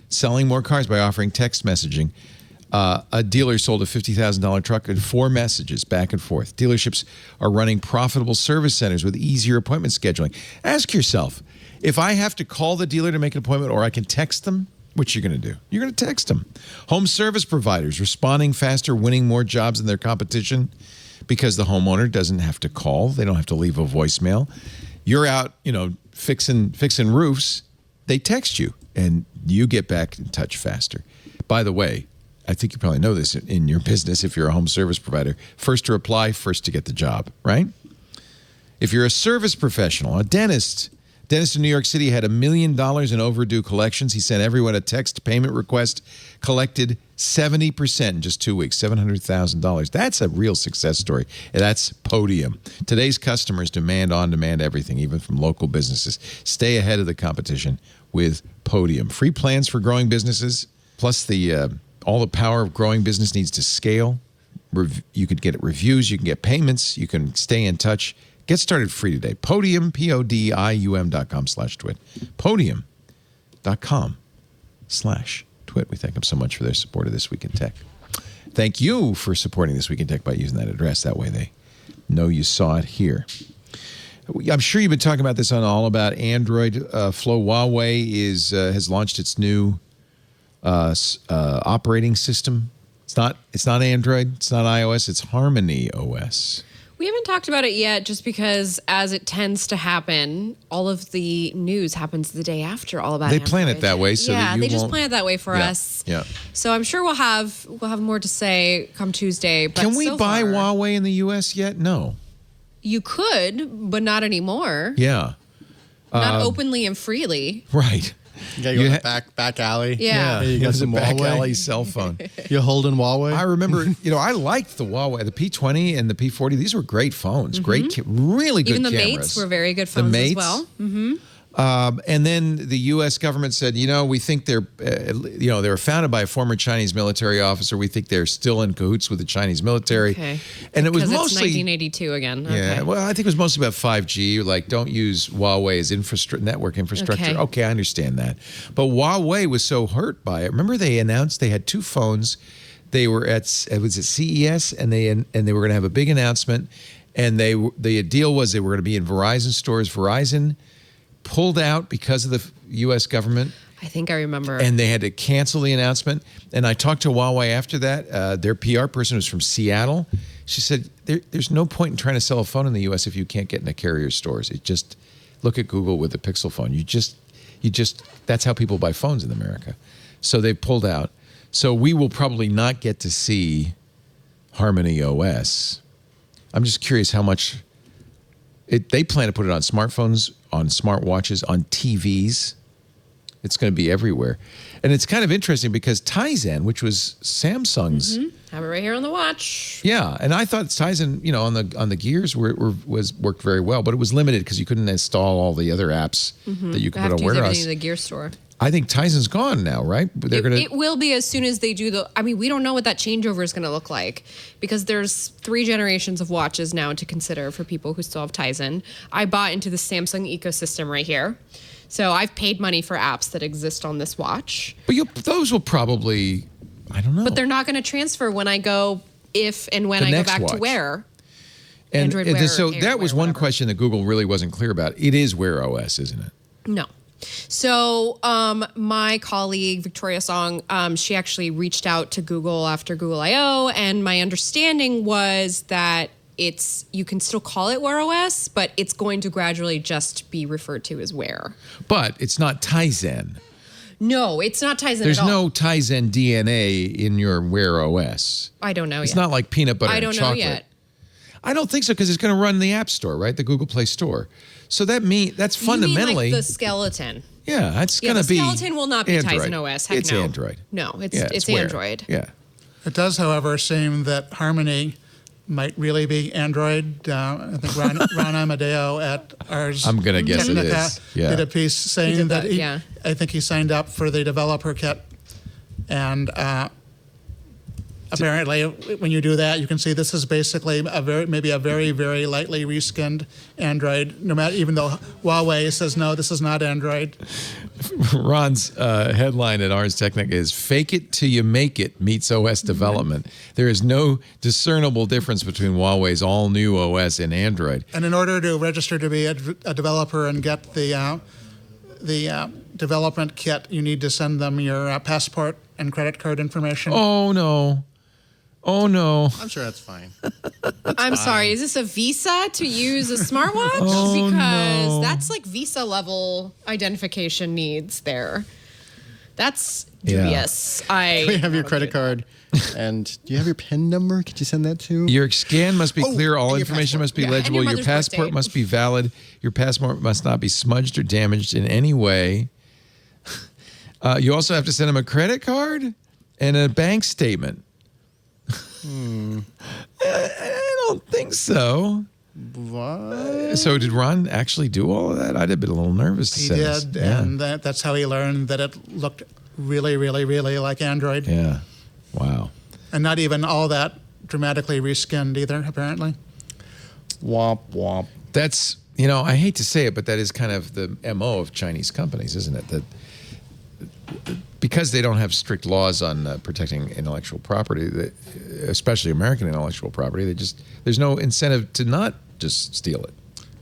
selling more cars by offering text messaging. A dealer sold a $50,000 truck in 4 messages back and forth. Dealerships are running profitable service centers with easier appointment scheduling. Ask yourself, if I have to call the dealer to make an appointment or I can text them, what you're going to do? You're going to text them. Home service providers responding faster, winning more jobs than their competition because the homeowner doesn't have to call. They don't have to leave a voicemail. You're out, fixing roofs. They text you and you get back in touch faster. By the way, I think you probably know this in your business if you're a home service provider. First to reply, first to get the job, right? If you're a service professional, a dentist in New York City had $1 million in overdue collections. He sent everyone a text payment request, collected 70% in just 2 weeks, $700,000. That's a real success story. And that's Podium. Today's customers demand on-demand everything, even from local businesses. Stay ahead of the competition with Podium. Free plans for growing businesses, plus all the power of growing business needs to scale. You could get reviews, you can get payments, you can stay in touch. Get started free today. Podium, Podium.com/twit. Podium.com/twit. We thank them so much for their support of This Week in Tech. Thank you for supporting This Week in Tech by using that address. That way they know you saw it here. I'm sure you've been talking about this on All About Android. Flo, Huawei has launched its new operating system. It's not Android. It's not iOS. It's Harmony OS. We haven't talked about it yet just because, as it tends to happen, all of the news happens the day after All About Android. They plan it that way so that you they won't... just plan it that way for us. Yeah. So I'm sure we'll have more to say come Tuesday. But can we buy far, Huawei in the U.S. yet? No. You could, but not anymore. Yeah. Not openly and freely. Right. You gotta go to the back alley. Yeah. You got some back Huawei. alley cell phone. You're holding Huawei? I remember, I liked the Huawei, the P20 and the P40. These were great phones. Great, really good cameras. Even the Mates were very good phones as well. Mm-hmm. And then the U.S. government said, we think they were founded by a former Chinese military officer. We think they're still in cahoots with the Chinese military. Okay. And it was because mostly... it's 1982 again. Yeah, okay. well, I think it was mostly about 5G. Like, don't use Huawei as network infrastructure. Okay, I understand that. But Huawei was so hurt by it. Remember they announced they had 2 phones. They were at CES, and they were going to have a big announcement. And the deal was they were going to be in Verizon stores. Verizon pulled out because of the U.S. government. I think I remember. And they had to cancel the announcement. And I talked to Huawei after that. Their PR person was from Seattle. She said, there's no point in trying to sell a phone in the U.S. if you can't get in a carrier stores. Look at Google with the Pixel phone. That's how people buy phones in America. So they pulled out. So we will probably not get to see Harmony OS. I'm just curious how much... They plan to put it on smartphones, on smartwatches, on TVs. It's going to be everywhere. And it's kind of interesting because Tizen, which was Samsung's... Have it right here on the watch. Yeah, and I thought Tizen, on the Gears worked very well, but it was limited because you couldn't install all the other apps that you could put on Wear OS. The Gear store. I think Tizen's gone now, right? It will be as soon as they do we don't know what that changeover is going to look like because there's 3 generations of watches now to consider for people who still have Tizen. I bought into the Samsung ecosystem right here. So I've paid money for apps that exist on this watch. But those will probably, I don't know. But they're not going to transfer when I go, if and when I go back to Wear. And Android Wear. So that was one question that Google really wasn't clear about. It is Wear OS, isn't it? No. So my colleague, Victoria Song, she actually reached out to Google after Google I/O, and my understanding was that you can still call it Wear OS, but it's going to gradually just be referred to as Wear. But it's not Tizen. No, it's not Tizen There's at all. no Tizen DNA in your Wear OS. I don't know yet. It's not like peanut butter and chocolate. I don't know yet. I don't think so because it's going to run in the App Store, right? The Google Play Store. So that's fundamentally. You mean like the skeleton? Yeah, that's going to be. The skeleton will not be Android. Tizen OS. Heck it's no. Android. No, it's Wear. Android. Yeah. It does, however, seem that Harmony might really be Android. I think Ron Amadeo at Ars I'm going to guess it Technica is. Yeah. did a piece saying that yeah. I think he signed up for the developer kit. And apparently, when you do that, you can see this is basically maybe a very, very lightly reskinned Android. No matter, even though Huawei says no, this is not Android. Ron's headline at Ars Technica is "Fake it till you make it" meets OS development. There is no discernible difference between Huawei's all-new OS and Android. And in order to register to be a developer and get the development kit, you need to send them your passport and credit card information. Oh no. I'm sure that's fine. I'm sorry. Is this a Visa to use a smartwatch? Oh, because no. that's like Visa level identification needs there. That's Yeah. dubious. We have your credit card. And do you have your PIN number? Could you send that too? Your scan must be clear. All and your information passport. must be Yeah, and legible. your Your mother's passport birthday. must be valid. Your passport must not be smudged or damaged in any way. You also have to send them a credit card and a bank statement. I don't think so. What? So did Ron actually do all of that? I'd have been a little nervous to He say did, this. Yeah. and that's how he learned that it looked really, really, really like Android. Yeah. Wow. And not even all that dramatically reskinned either, apparently. Womp womp. That's, I hate to say it, but that is kind of the MO of Chinese companies, isn't it? That because they don't have strict laws on protecting intellectual property, especially American intellectual property, there's no incentive to not just steal it.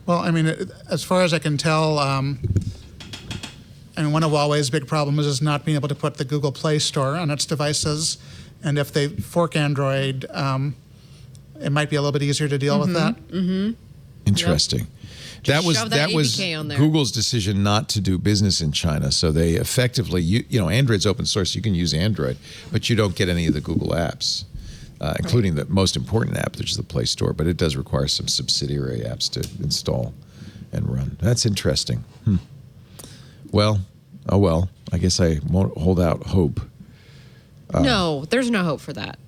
Well, I mean, as far as I can tell, one of Huawei's big problems is not being able to put the Google Play Store on its devices. And if they fork Android, it might be a little bit easier to deal with that. Mm-hmm. Interesting. Shove That was APK on there. Google's decision not to do business in China. So they effectively, Android's open source. You can use Android, but you don't get any of the Google apps, including the most important app, which is the Play Store. But it does require some subsidiary apps to install and run. That's interesting. Well, I guess I won't hold out hope. No, there's no hope for that.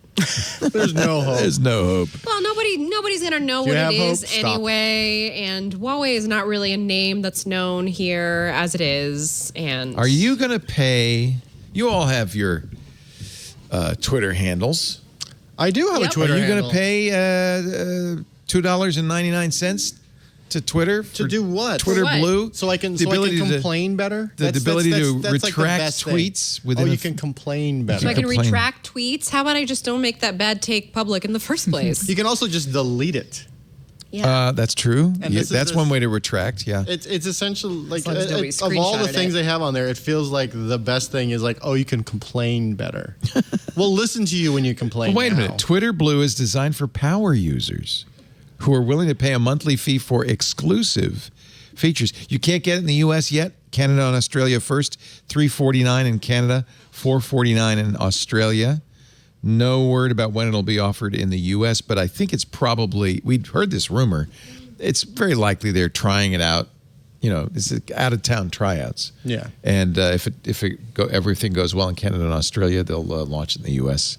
There's no hope. There's no hope. Well, nobody's gonna know Do what you it have is hope? Stop. anyway, and Huawei is not really a name that's known here as it is. And Are you going to pay? You all have your Twitter handles. I do have a Yep. Twitter Are you going handle. to pay $2.99 to Twitter To do what? Twitter For what? Blue, So I can the ability to complain better? the ability to that's like the retract best thing. tweets within Oh, a you f- can complain better. so I can complain. retract tweets? How about I just don't make that bad take public in the first place? You can also just delete it. Yeah. That's true. And Yeah, this is that's this- one way to retract. Yeah. It's essential. Like long as nobody of all the screenshotted things it. they have on there, it feels like the best thing is like, oh, you can complain better. We'll listen to you when you complain. Wait a now. minute. Twitter Blue is designed for power users who are willing to pay a monthly fee for exclusive features. You can't get it in the U.S. yet. Canada and Australia first. $3.49 in Canada, $4.49 in Australia. No word about when it'll be offered in the U.S., but I think it's probably, we'd heard this rumor. It's very likely they're trying it out. It's out-of-town tryouts. Yeah. And if everything goes well in Canada and Australia, they'll launch it in the U.S.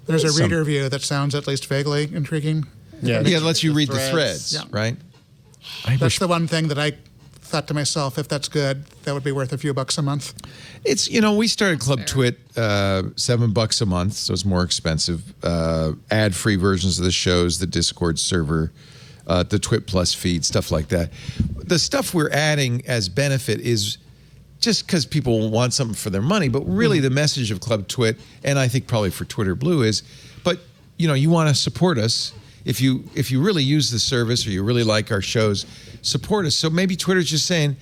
There's a Some- reader view that sounds at least vaguely intriguing. Yeah, Yeah, it lets you read the threads. threads, Yeah. right? I That's wish the one thing that I thought to myself, if that's good, that would be worth a few bucks a month. It's, we started Club Twit, $7 a month, so it's more expensive. Ad-free versions of the shows, the Discord server, the Twit Plus feed, stuff like that. The stuff we're adding as benefit is just because people want something for their money, but really the message of Club Twit, and I think probably for Twitter Blue is, but you want to support us. If you really use the service or you really like our shows, support us. So maybe Twitter's just saying,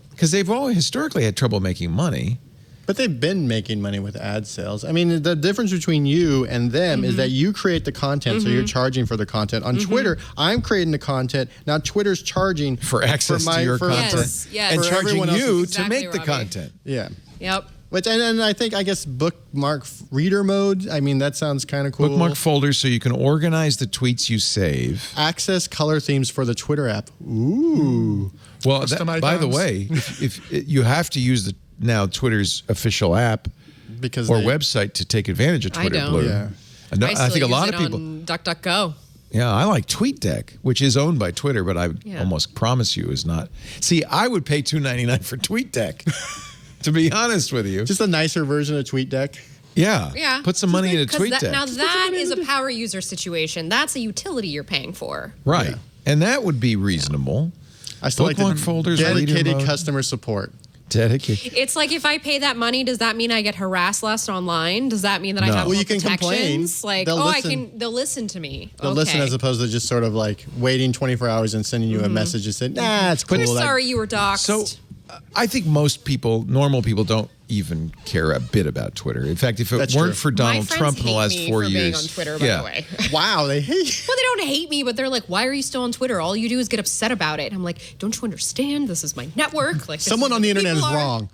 because they've always historically had trouble making money. But they've been making money with ad sales. I mean, the difference between you and them is that you create the content, so you're charging for the content. On Twitter, I'm creating the content. Now Twitter's charging for access to your content and charging you to make the content. Yeah. Yep. And I guess bookmark reader mode. I mean, that sounds kind of cool. Bookmark folders so you can organize the tweets you save. Access color themes for the Twitter app. Ooh. Well, by the way, if you have to use now Twitter's official app or website to take advantage of Twitter Blue. Yeah. I think a lot of people. DuckDuckGo. Yeah, I like TweetDeck, which is owned by Twitter, but I almost promise you is not. See, I would pay $2.99 for TweetDeck. To be honest with you. Just a nicer version of TweetDeck. Yeah. Yeah. Put some money into TweetDeck. Now that is a power user situation. That's a utility you're paying for. Right. Yeah. And that would be reasonable. I still like Bookmark folders, dedicated customer support. Dedicated. It's like if I pay that money, does that mean I get harassed less online? Does that mean that I have more you can complain. protections? Like, they'll listen to me. They'll listen as opposed to just sort of like waiting 24 hours and sending you a message and saying, nah, it's cool. We're sorry you were doxxed. So I think most people, normal people, don't even care a bit about Twitter. In fact, if it weren't for Donald Trump in the last 4 years. Being on Twitter, by the way. Wow, they hate you. Well, they don't hate me, but they're like, why are you still on Twitter? All you do is get upset about it. I'm like, don't you understand? This is my network. Like, someone on the internet is wrong.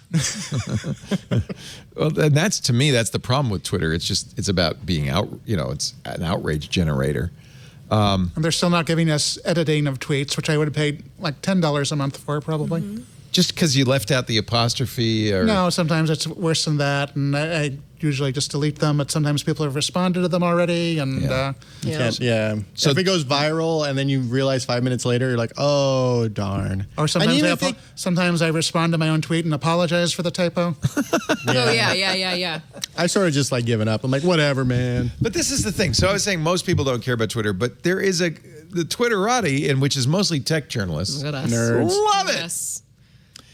Well, and that's, to me, that's the problem with Twitter. It's about being it's an outrage generator. And they're still not giving us editing of tweets, which I would have paid like $10 a month for, probably. Just because you left out the apostrophe? Or No, sometimes it's worse than that, and I usually just delete them, but sometimes people have responded to them already, and So if it goes viral and then you realize 5 minutes later, you're like, oh, darn. Or sometimes I respond to my own tweet and apologize for the typo. Oh, yeah. I sort of just like given up. I'm like, whatever, man. But this is the thing. So I was saying most people don't care about Twitter, but there is the Twitterati, in which is mostly tech journalists. Look at us. Nerds. Love it. Yes.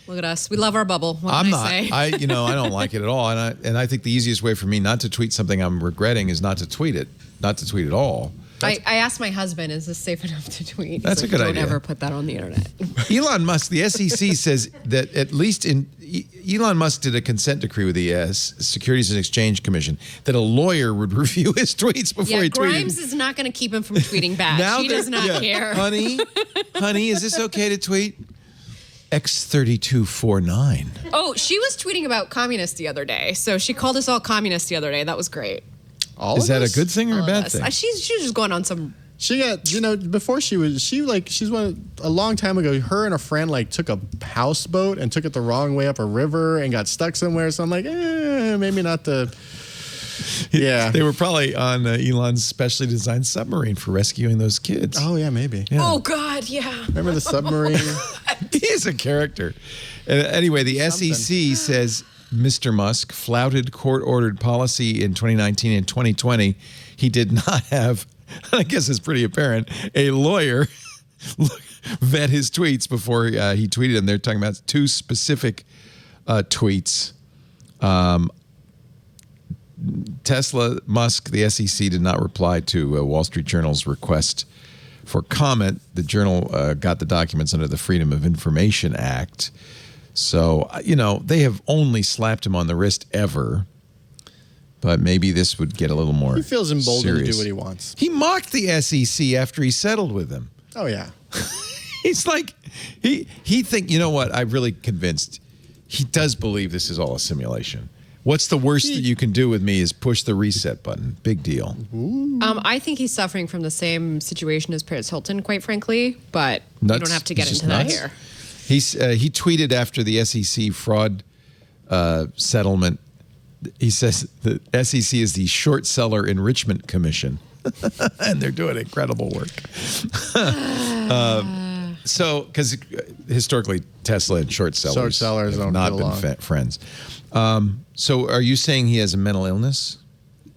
Look at us. We love our bubble. What I'm can not. I say? I don't like it at all. And I think the easiest way for me not to tweet something I'm regretting is not to tweet it, not to tweet at all. I asked my husband, is this safe enough to tweet? That's a good idea. Don't ever put that on the internet. Elon Musk, the SEC says that at least Elon Musk did a consent decree with the Securities and Exchange Commission that a lawyer would review his tweets before he tweeted. Grimes is not going to keep him from tweeting back. She does not care. Honey, is this okay to tweet? X3249. Oh, she was tweeting about communists the other day. So she called us all communists the other day. That was great. Is that a good thing or a bad thing? She was just going on some. She got, before she's a long time ago, her and a friend like took a houseboat and took it the wrong way up a river and got stuck somewhere. So I'm like, maybe not the. Yeah. They were probably on Elon's specially designed submarine for rescuing those kids. Oh, yeah, maybe. Yeah. Oh, God, yeah. Remember the submarine? He is a character. Anyway, the SEC says Mr. Musk flouted court-ordered policy in 2019 and 2020. He did not have, I guess it's pretty apparent, a lawyer vet his tweets before he tweeted them. They're talking about two specific tweets. Tesla, Musk, the SEC did not reply to Wall Street Journal's request for comment. The journal got the documents under the Freedom of Information Act. So, they have only slapped him on the wrist ever. But maybe this would get a little more He feels emboldened serious. to do what he wants. He mocked the SEC after he settled with them. Oh, yeah. He's like, he think, I'm really convinced he does believe this is all a simulation. What's the worst that you can do with me is push the reset button. Big deal. I think he's suffering from the same situation as Paris Hilton, quite frankly, but we don't have to get into that here. He tweeted after the SEC fraud settlement. He says the SEC is the short seller enrichment commission, and they're doing incredible work. So, because historically Tesla and short sellers. Short sellers have don't not get been along. friends. So are you saying he has a mental illness?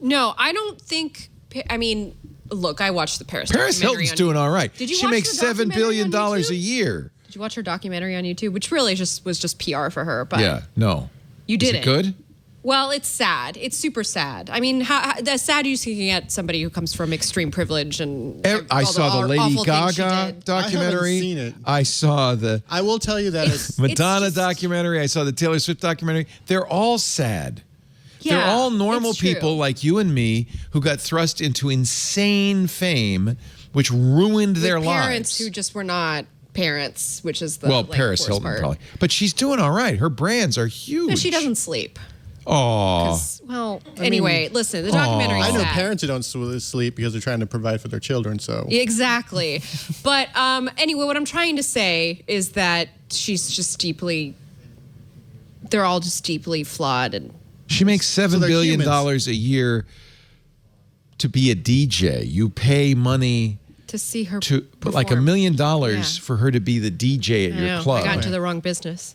No, I don't think. I mean, look, I watched the Paris Paris documentary Hilton's on doing all right. Did you She watch makes her $7 billion documentary on a YouTube? year. Did you watch her documentary on YouTube, which really was just PR for her? But Yeah, no. you Is did it good? Well, it's sad. It's super sad. I mean, that's sad you can get somebody who comes from extreme privilege and I saw the Lady awful things she Gaga did. documentary. I haven't seen it. I saw the I will tell you that it's Madonna just- documentary. I saw the Taylor Swift documentary. They're all sad. They're Yeah, all normal it's true. people like you and me who got thrust into insane fame, which ruined their parents lives. who just were not parents, which is the Paris worst Hilton part. probably, but she's doing all right. Her brands are huge. No, she doesn't sleep. Oh, Well, anyway, listen, the documentary is I know sad. parents who don't sleep because they're trying to provide for their children. So Exactly. But anyway, what I'm trying to say is that she's just they're all just deeply flawed. And she makes $7 they're billion humans. a year to be a DJ. You pay money to see her to put like $1 perform. million Yeah. for her to be the DJ at I your know. club, I got into the wrong business.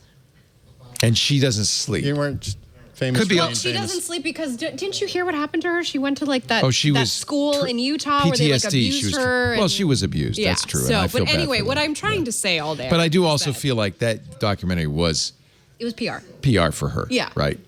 and she doesn't sleep. you weren't famous. Could be for Well, being She famous. doesn't sleep because didn't you hear what happened to her? She went to like that, Oh, she that was school in Utah where they like PTSD. abused She was her. well, and- she was abused. Yeah, That's true. So, and I feel but bad anyway, for what that. I'm trying to say all day. But I do is also that feel like that documentary was it was PR. PR for her. Yeah. Right.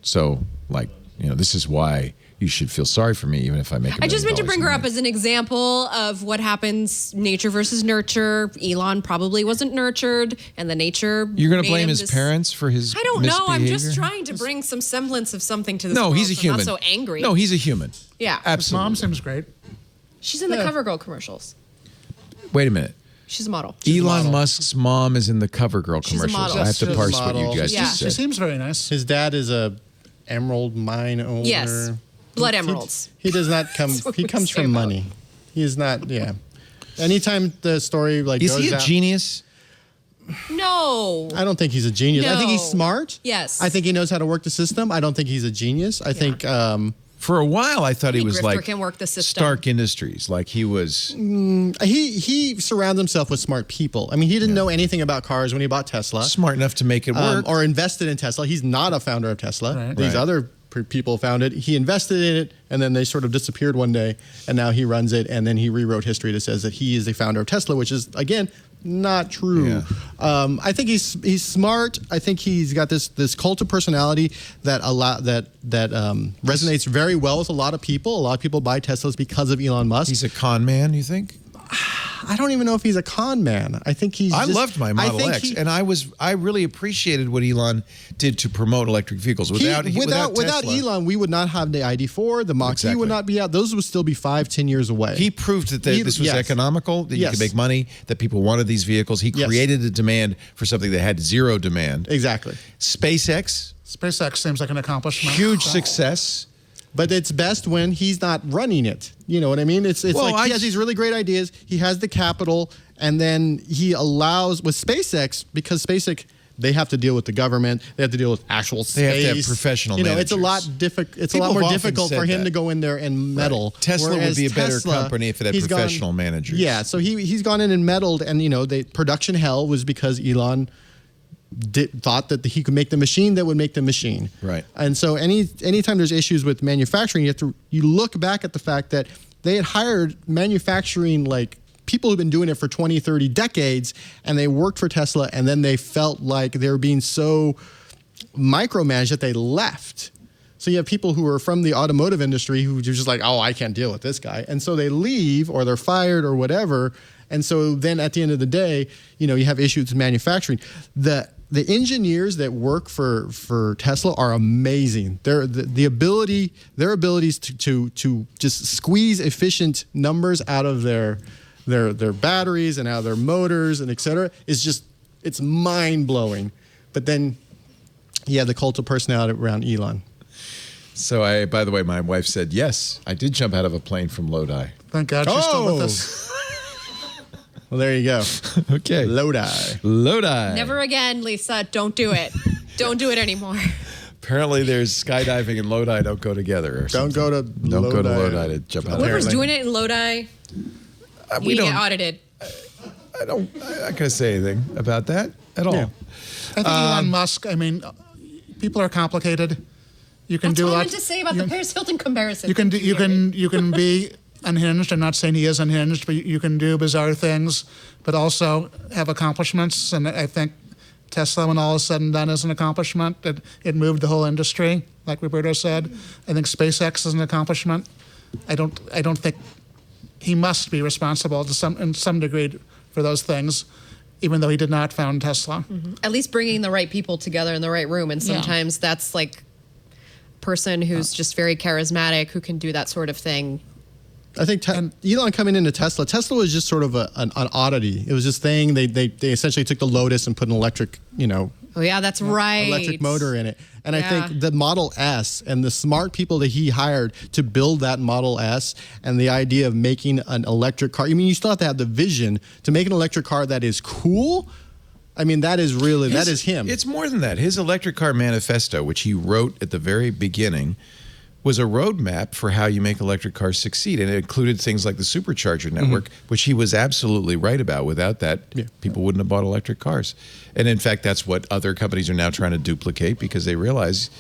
So, like, this is why you should feel sorry for me, even if I make. I just meant to $1 bring million her a up year. as an example of what happens: nature versus nurture. Elon probably wasn't nurtured, and the nature. You're going made to blame him his this- parents for his. I don't know. I'm just misbehavior? trying to bring some semblance of something to this. No, world, he's a so human. I'm not so angry. No, he's a human. Yeah. His Absolutely. mom seems great. She's in the CoverGirl commercials. Wait a minute. She's a model. Elon Musk's mom is in the CoverGirl She's a commercials. model. I have to She's a parse what you model. guys Yeah. just She said. seems very nice. His dad is a emerald mine owner. Yes. Blood emeralds. He does not come. That's what He we comes say from about money. He is not. Yeah. Anytime the story like Is goes he a out, genius? No. I don't think he's a genius. I think he's No. smart. Yes. I think he knows how to work the system. I don't think he's a genius. I think For a while, I thought he Any was grifter like can work the system. Stark Industries. Like he was. he surrounds himself with smart people. I mean, he didn't know anything about cars when he bought Tesla. Smart enough to make it work. Or invested in Tesla. He's not a founder of Tesla. Right. These Right. other people founded. He invested in it, and then they sort of disappeared one day, and now he runs it. And then he rewrote history that says that he is the founder of Tesla, which is again not true. Yeah. I think he's smart. I think he's got this cult of personality that resonates very well with a lot of people. A lot of people buy Teslas because of Elon Musk. He's a con man, you think? I don't even know if he's a con man. I think he's. I just- loved my Model think X, and I really appreciated what Elon did to promote electric vehicles. Without Tesla, Elon, we would not have the ID4, the Mach-E Exactly. would not be out. Those would still be 5-10 years away. he proved that this was Yes. economical, that you Yes. could make money, that people wanted these vehicles. He Yes. created a demand for something that had zero demand. Exactly. SpaceX, SpaceX seems like an accomplishment. huge success. But it's best when he's not running it. You know what I mean? It's Well, like I he has these really great ideas. He has the capital, and then he allows with SpaceX because SpaceX they have to deal with the government. They have to deal with actual space. They have to have professional You know, it's a managers. lot difficult. It's People a lot more have often difficult said for him that. to go in there and meddle. Right. Tesla would Whereas be a better Tesla, company if it had he's gone- professional managers. Yeah, so he's gone in and meddled, and production hell was because Elon thought that he could make the machine that would make the machine. Right. And so anytime there's issues with manufacturing, you look back at the fact that they had hired manufacturing like people who've been doing it for 20, 30 decades, and they worked for Tesla, and then they felt like they were being so micromanaged that they left. So you have people who are from the automotive industry who are just like, oh, I can't deal with this guy. And so they leave or they're fired or whatever. And so then at the end of the day, you have issues with manufacturing. The engineers that work for Tesla are amazing. Their abilities to just squeeze efficient numbers out of their batteries and out of their motors and et cetera it's mind blowing. But then you have the cult of personality around Elon. So by the way, my wife said, yes, I did jump out of a plane from Lodi. Thank God she's still with us. Well, there you go. Okay. Lodi. Never again, Lisa. Don't do it. Don't do it anymore. Apparently there's skydiving and Lodi don't go together. Or Don't something. go to Don't go to Lodi to jump out of a Whoever's plane. doing it in Lodi, We you don't. get audited. I'm not going to say anything about that. at all. Yeah. I think Elon Musk, I mean, people are complicated. You can That's do what a I lot. meant to say about the Paris Hilton comparison. You can be unhinged. I'm not saying he is unhinged, but you can do bizarre things, but also have accomplishments. And I think Tesla, when all is said and done, is an accomplishment. It moved the whole industry, like Roberto said. I think SpaceX is an accomplishment. I don't think he must be responsible in some degree for those things, even though he did not found Tesla. Mm-hmm. At least bringing the right people together in the right room, and sometimes that's like a person who's just very charismatic who can do that sort of thing. I think Elon coming into Tesla was just sort of an oddity. It was this thing, they essentially took the Lotus and put an electric, Oh yeah, that's right. electric motor in it. And I think the Model S and the smart people that he hired to build that Model S and the idea of making an electric car. I mean, you still have to have the vision to make an electric car that is cool. I mean, that is him. It's more than that. His electric car manifesto, which he wrote at the very beginning, was a roadmap for how you make electric cars succeed. And it included things like the supercharger network, which he was absolutely right about. Without that, people wouldn't have bought electric cars. And in fact, that's what other companies are now trying to duplicate because they realize,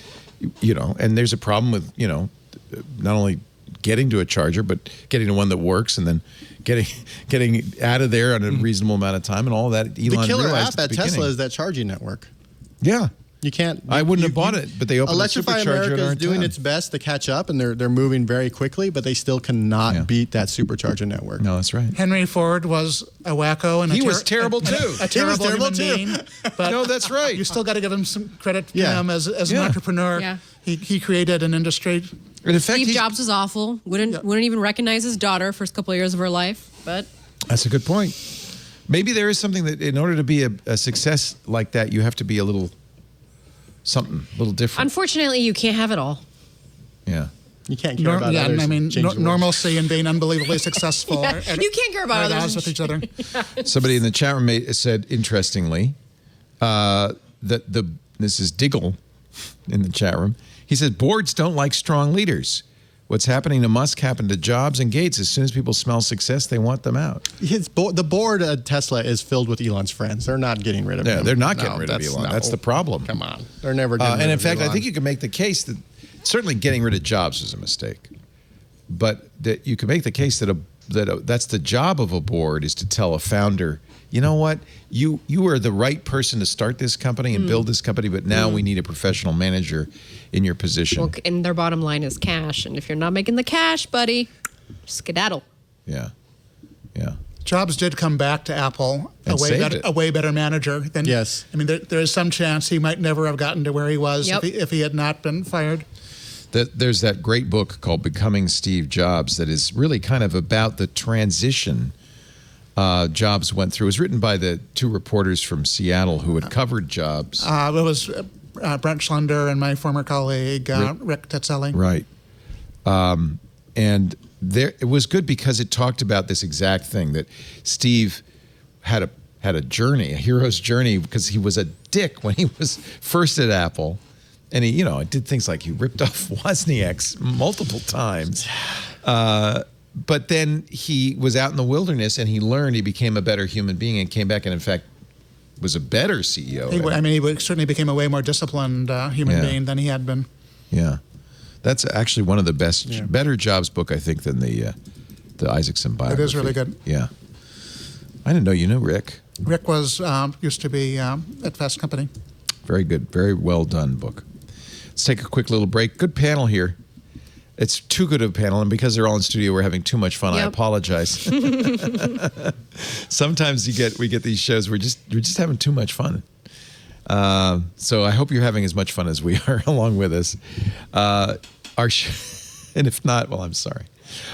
and there's a problem with, not only getting to a charger, but getting to one that works and then getting out of there in a reasonable amount of time and all that. Elon the killer realized app at Tesla is that charging network. Yeah. You can't. I wouldn't have bought it, but they opened Electrify a supercharger America is doing its best to catch up, and they're moving very quickly, but they still cannot beat that supercharger network. No, that's right. Henry Ford was a wacko, and he was terrible too. A terrible human being. But no, that's right. You still got to give him some credit to him as an entrepreneur. Yeah. He created an industry. And in fact, Steve Jobs was awful. Wouldn't even recognize his daughter first couple of years of her life. But that's a good point. Maybe there is something that, in order to be a success like that, you have to be a little different. Unfortunately, you can't have it all. Yeah. You can't care about others. I mean, normalcy and being unbelievably successful. You can't care about others with each other. Somebody in the chat room said, interestingly, that this is Diggle in the chat room. He says, boards don't like strong leaders. What's happening to Musk happened to Jobs and Gates. As soon as people smell success, they want them out. The board at Tesla is filled with Elon's friends. They're not getting rid of him. They're not getting rid of Elon. That's the problem. Come on. They're never getting rid of And in fact, Elon. I think you can make the case that certainly getting rid of Jobs was a mistake. But that you can make the case that that's the job of a board, is to tell a founder, you know what, you are the right person to start this company and build this company, but now we need a professional manager in your position. Well, and their bottom line is cash. And if you're not making the cash, buddy, skedaddle. Yeah. Jobs did come back to Apple a way better manager than. Yes. I mean, there is some chance he might never have gotten to where he was if he had not been fired. There's that great book called Becoming Steve Jobs that is really kind of about the transition Jobs went through. It was written by the two reporters from Seattle who had covered Jobs. It was Brent Schlender and my former colleague, Rick Tetzelli. Right. And it was good because it talked about this exact thing, that Steve had a journey, a hero's journey, because he was a dick when he was first at Apple. And he, did things like he ripped off Wozniak's multiple times. But then he was out in the wilderness and he learned, he became a better human being and came back and, in fact, was a better CEO. He certainly became a way more disciplined human being than he had been. Yeah. That's actually one of the better Jobs book, I think, than the Isaacson biography. It is really good. Yeah. I didn't know you knew Rick. Rick used to be at Fast Company. Very good. Very well done book. Let's take a quick little break. Good panel here. It's too good of a panel, and because they're all in studio, we're having too much fun. I apologize. Sometimes we get these shows where we're just having too much fun. So I hope you're having as much fun as we are along with us. And if not, well, I'm sorry.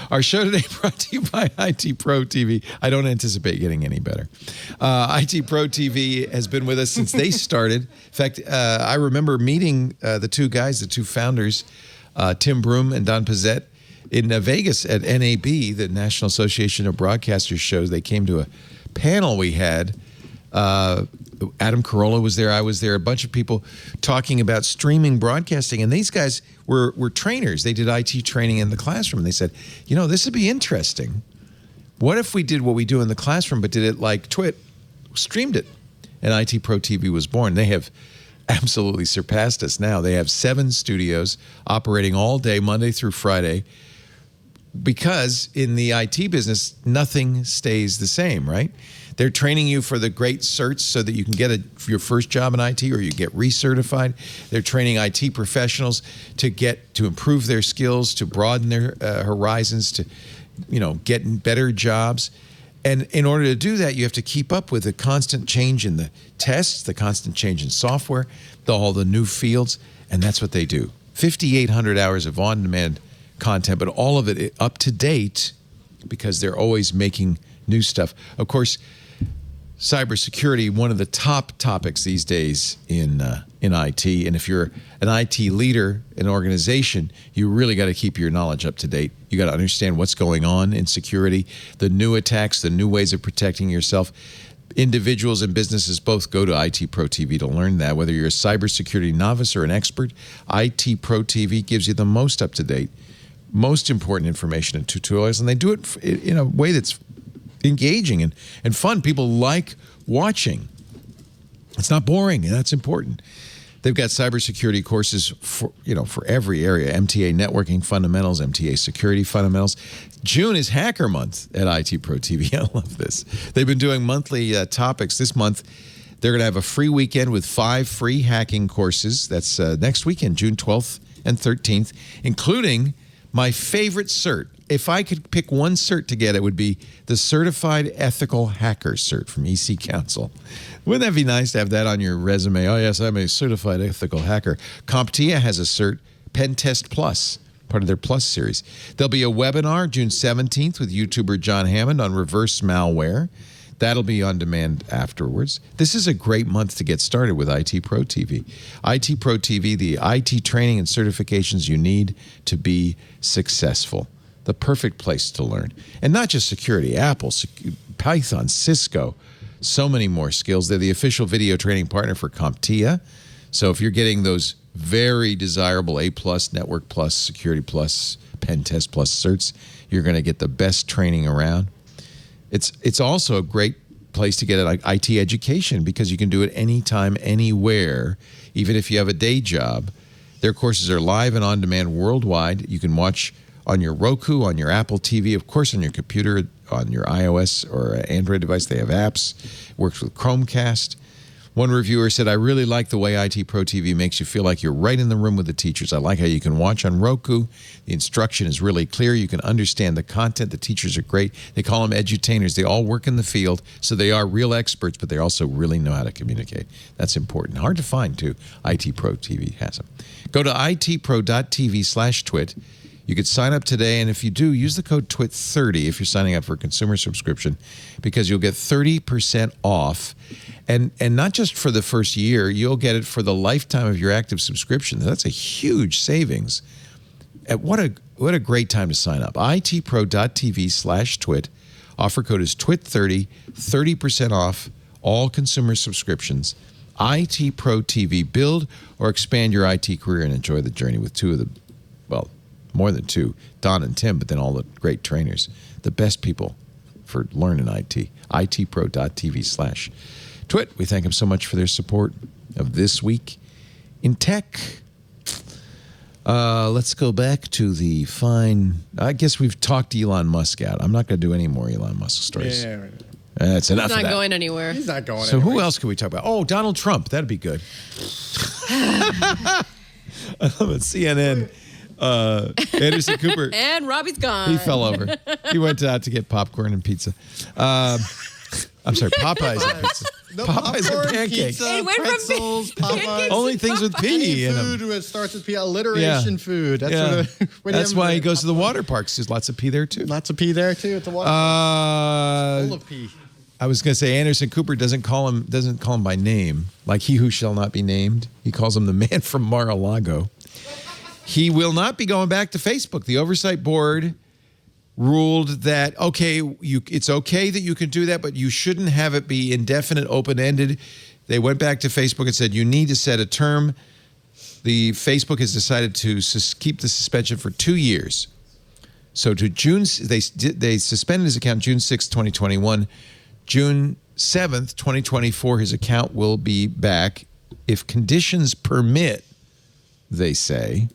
Our show today brought to you by IT Pro TV. I don't anticipate getting any better. IT Pro TV has been with us since they started. In fact, I remember meeting the two founders, Tim Broom and Don Pizzette, in Vegas at NAB, the National Association of Broadcasters shows. They came to a panel we had. Adam Carolla was there. I was there. A bunch of people talking about streaming broadcasting. And these guys were trainers. They did IT training in the classroom. They said, this would be interesting. What if we did what we do in the classroom, but did it like Twit, streamed it? and IT Pro TV was born. They have absolutely surpassed us now. They have 7 studios operating all day, Monday through Friday, because in the IT business, nothing stays the same, right? They're training you for the great certs so that you can get your first job in IT or you get recertified. They're training IT professionals to improve their skills, to broaden their horizons, to get better jobs. And in order to do that, you have to keep up with the constant change in the tests, the constant change in software, all the new fields, and that's what they do. 5,800 hours of on-demand content, but all of it up to date because they're always making new stuff. Of course, cybersecurity, one of the top topics these days in IT. And if you're an IT leader, an organization, you really got to keep your knowledge up to date. You got to understand what's going on in security, the new attacks, the new ways of protecting yourself. Individuals and businesses both go to IT Pro TV to learn that. Whether you're a cybersecurity novice or an expert, IT Pro TV gives you the most up-to-date, most important information and tutorials, and they do it in a way that's engaging and fun. People like watching. It's not boring, and that's important. They've got cybersecurity courses for every area. MTA networking fundamentals, MTA security fundamentals. June is Hacker Month at IT Pro TV. I love this. They've been doing monthly topics. This month, they're going to have a free weekend with 5 free hacking courses. That's next weekend, June 12th and 13th, including my favorite cert. If I could pick one cert to get, it would be the Certified Ethical Hacker cert from EC Council. Wouldn't that be nice to have that on your resume? Oh, yes, I'm a certified ethical hacker. CompTIA has a cert, Pen Test Plus, part of their Plus series. There'll be a webinar June 17th with YouTuber John Hammond on reverse malware. That'll be on demand afterwards. This is a great month to get started with IT Pro TV. IT Pro TV, the IT training and certifications you need to be successful. The perfect place to learn. And not just security, Apple, Python, Cisco, so many more skills. They're the official video training partner for CompTIA. So if you're getting those very desirable A+, Network Plus, Security Plus, Pen Test Plus certs, you're going to get the best training around. It's also a great place to get an IT education because you can do it anytime, anywhere, even if you have a day job. Their courses are live and on demand worldwide. You can watch on your Roku, on your Apple TV, of course on your computer, on your iOS or Android device. They have apps. Works with Chromecast. One reviewer said, I really like the way IT Pro TV makes you feel like you're right in the room with the teachers. I like how you can watch on Roku. The instruction is really clear. You can understand the content. The teachers are great. They call them edutainers. They all work in the field, so they are real experts, but they also really know how to communicate. That's important. Hard to find, too. IT Pro TV has them. Go to itpro.tv/twit. You could sign up today, and if you do, use the code TWIT30 if you're signing up for a consumer subscription, because you'll get 30% off. And not just for the first year, you'll get it for the lifetime of your active subscription. That's a huge savings. What a great time to sign up. itpro.tv/twit. Offer code is TWIT30, 30% off all consumer subscriptions. IT Pro TV. Build or expand your IT career and enjoy the journey with two of the, well, more than two, Don and Tim, but then all the great trainers, the best people for learning IT. itpro.tv/twit. We thank them so much for their support of This Week in Tech. Let's go back to the fine. I guess we've talked Elon Musk out. I'm not going to do any more Elon Musk stories. Yeah, right. That's enough of that. He's not going anywhere. He's not going So anywhere. who else can we talk about? Oh, Donald Trump. That'd be good. I love it. CNN. Anderson Cooper. And Robbie's gone. He fell over. He went out to get popcorn and pizza. I'm sorry, Popeyes and pizza. No, Popeyes popcorn, and pancakes. pizza, It went from pretzels, Popeyes. Only things with P in Food them. that starts with P. Alliteration food. That's, Yeah. that's why he goes to the water parks. There's lots of P there, too. Lots of P there, too. At the water. Full of P. I was going to say Anderson Cooper doesn't call him by name, like he who shall not be named. He calls him the man from Mar-a-Lago. He will not be going back to Facebook. The Oversight Board ruled that, it's okay that you can do that, but you shouldn't have it be indefinite, open-ended. They went back to Facebook and said, you need to set a term. The Facebook has decided to keep the suspension for 2 years. So to June, they suspended his account June 6, 2021. June 7th, 2024, his account will be back if conditions permit, they say.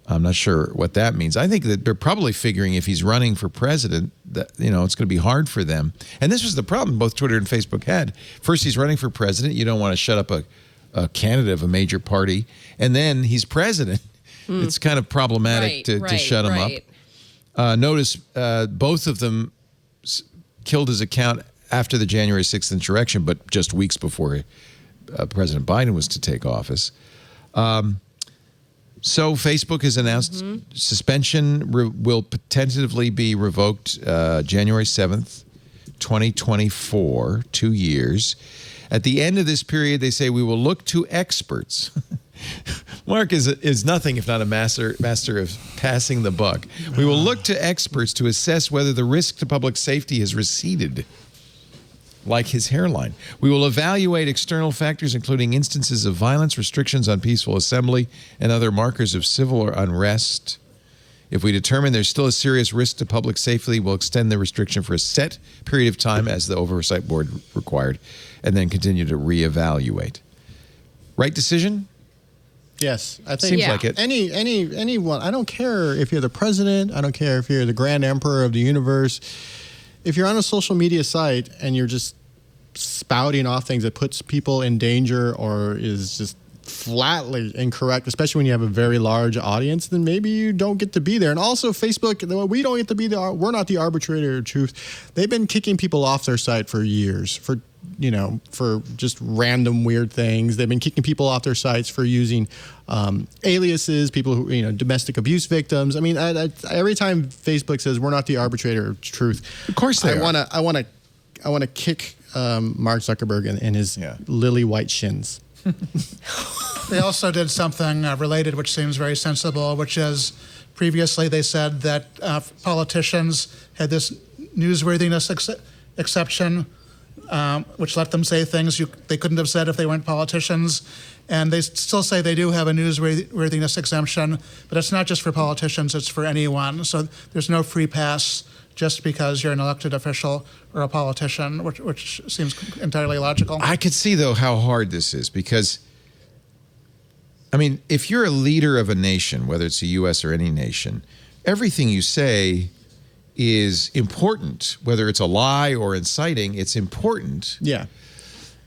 I'm not sure what that means. I think that they're probably figuring if he's running for president, that, it's going to be hard for them. And this was the problem both Twitter and Facebook had. First, he's running for president. You don't want to shut up a candidate of a major party. And then he's president. It's kind of problematic to shut him up. Notice both of them killed his account after the January 6th insurrection, but just weeks before President Biden was to take office. So Facebook has announced suspension will tentatively be revoked January 7th, 2024, 2 years. At the end of this period, they say we will look to experts. Mark is nothing if not a master of passing the buck. We will look to experts to assess whether the risk to public safety has receded, like his hairline. We will evaluate external factors, including instances of violence, restrictions on peaceful assembly, and other markers of civil or unrest. If we determine there's still a serious risk to public safety, we'll extend the restriction for a set period of time as the Oversight Board required, and then continue to reevaluate. Right decision? Yes, I think seems like it. Anyone. I don't care if you're the president. I don't care if you're the grand emperor of the universe. If you're on a social media site and you're just spouting off things that puts people in danger or is just flatly incorrect, especially when you have a very large audience, then maybe you don't get to be there. And also Facebook, we don't get to be there. We're not the arbitrator of truth. They've been kicking people off their site for years, for just random weird things. They've been kicking people off their sites for using aliases, people who, domestic abuse victims. I mean, every time Facebook says we're not the arbitrator of truth, of course they are. I want to kick Mark Zuckerberg in his lily white shins. They also did something related, which seems very sensible, which is previously they said that politicians had this newsworthiness exception, which let them say things they couldn't have said if they weren't politicians. And they still say they do have a newsworthiness exemption, but it's not just for politicians, it's for anyone. So there's no free pass just because you're an elected official or a politician, which seems entirely logical. I could see, though, how hard this is because, I mean, if you're a leader of a nation, whether it's the U.S. or any nation, everything you say is important, whether it's a lie or inciting, it's important. Yeah.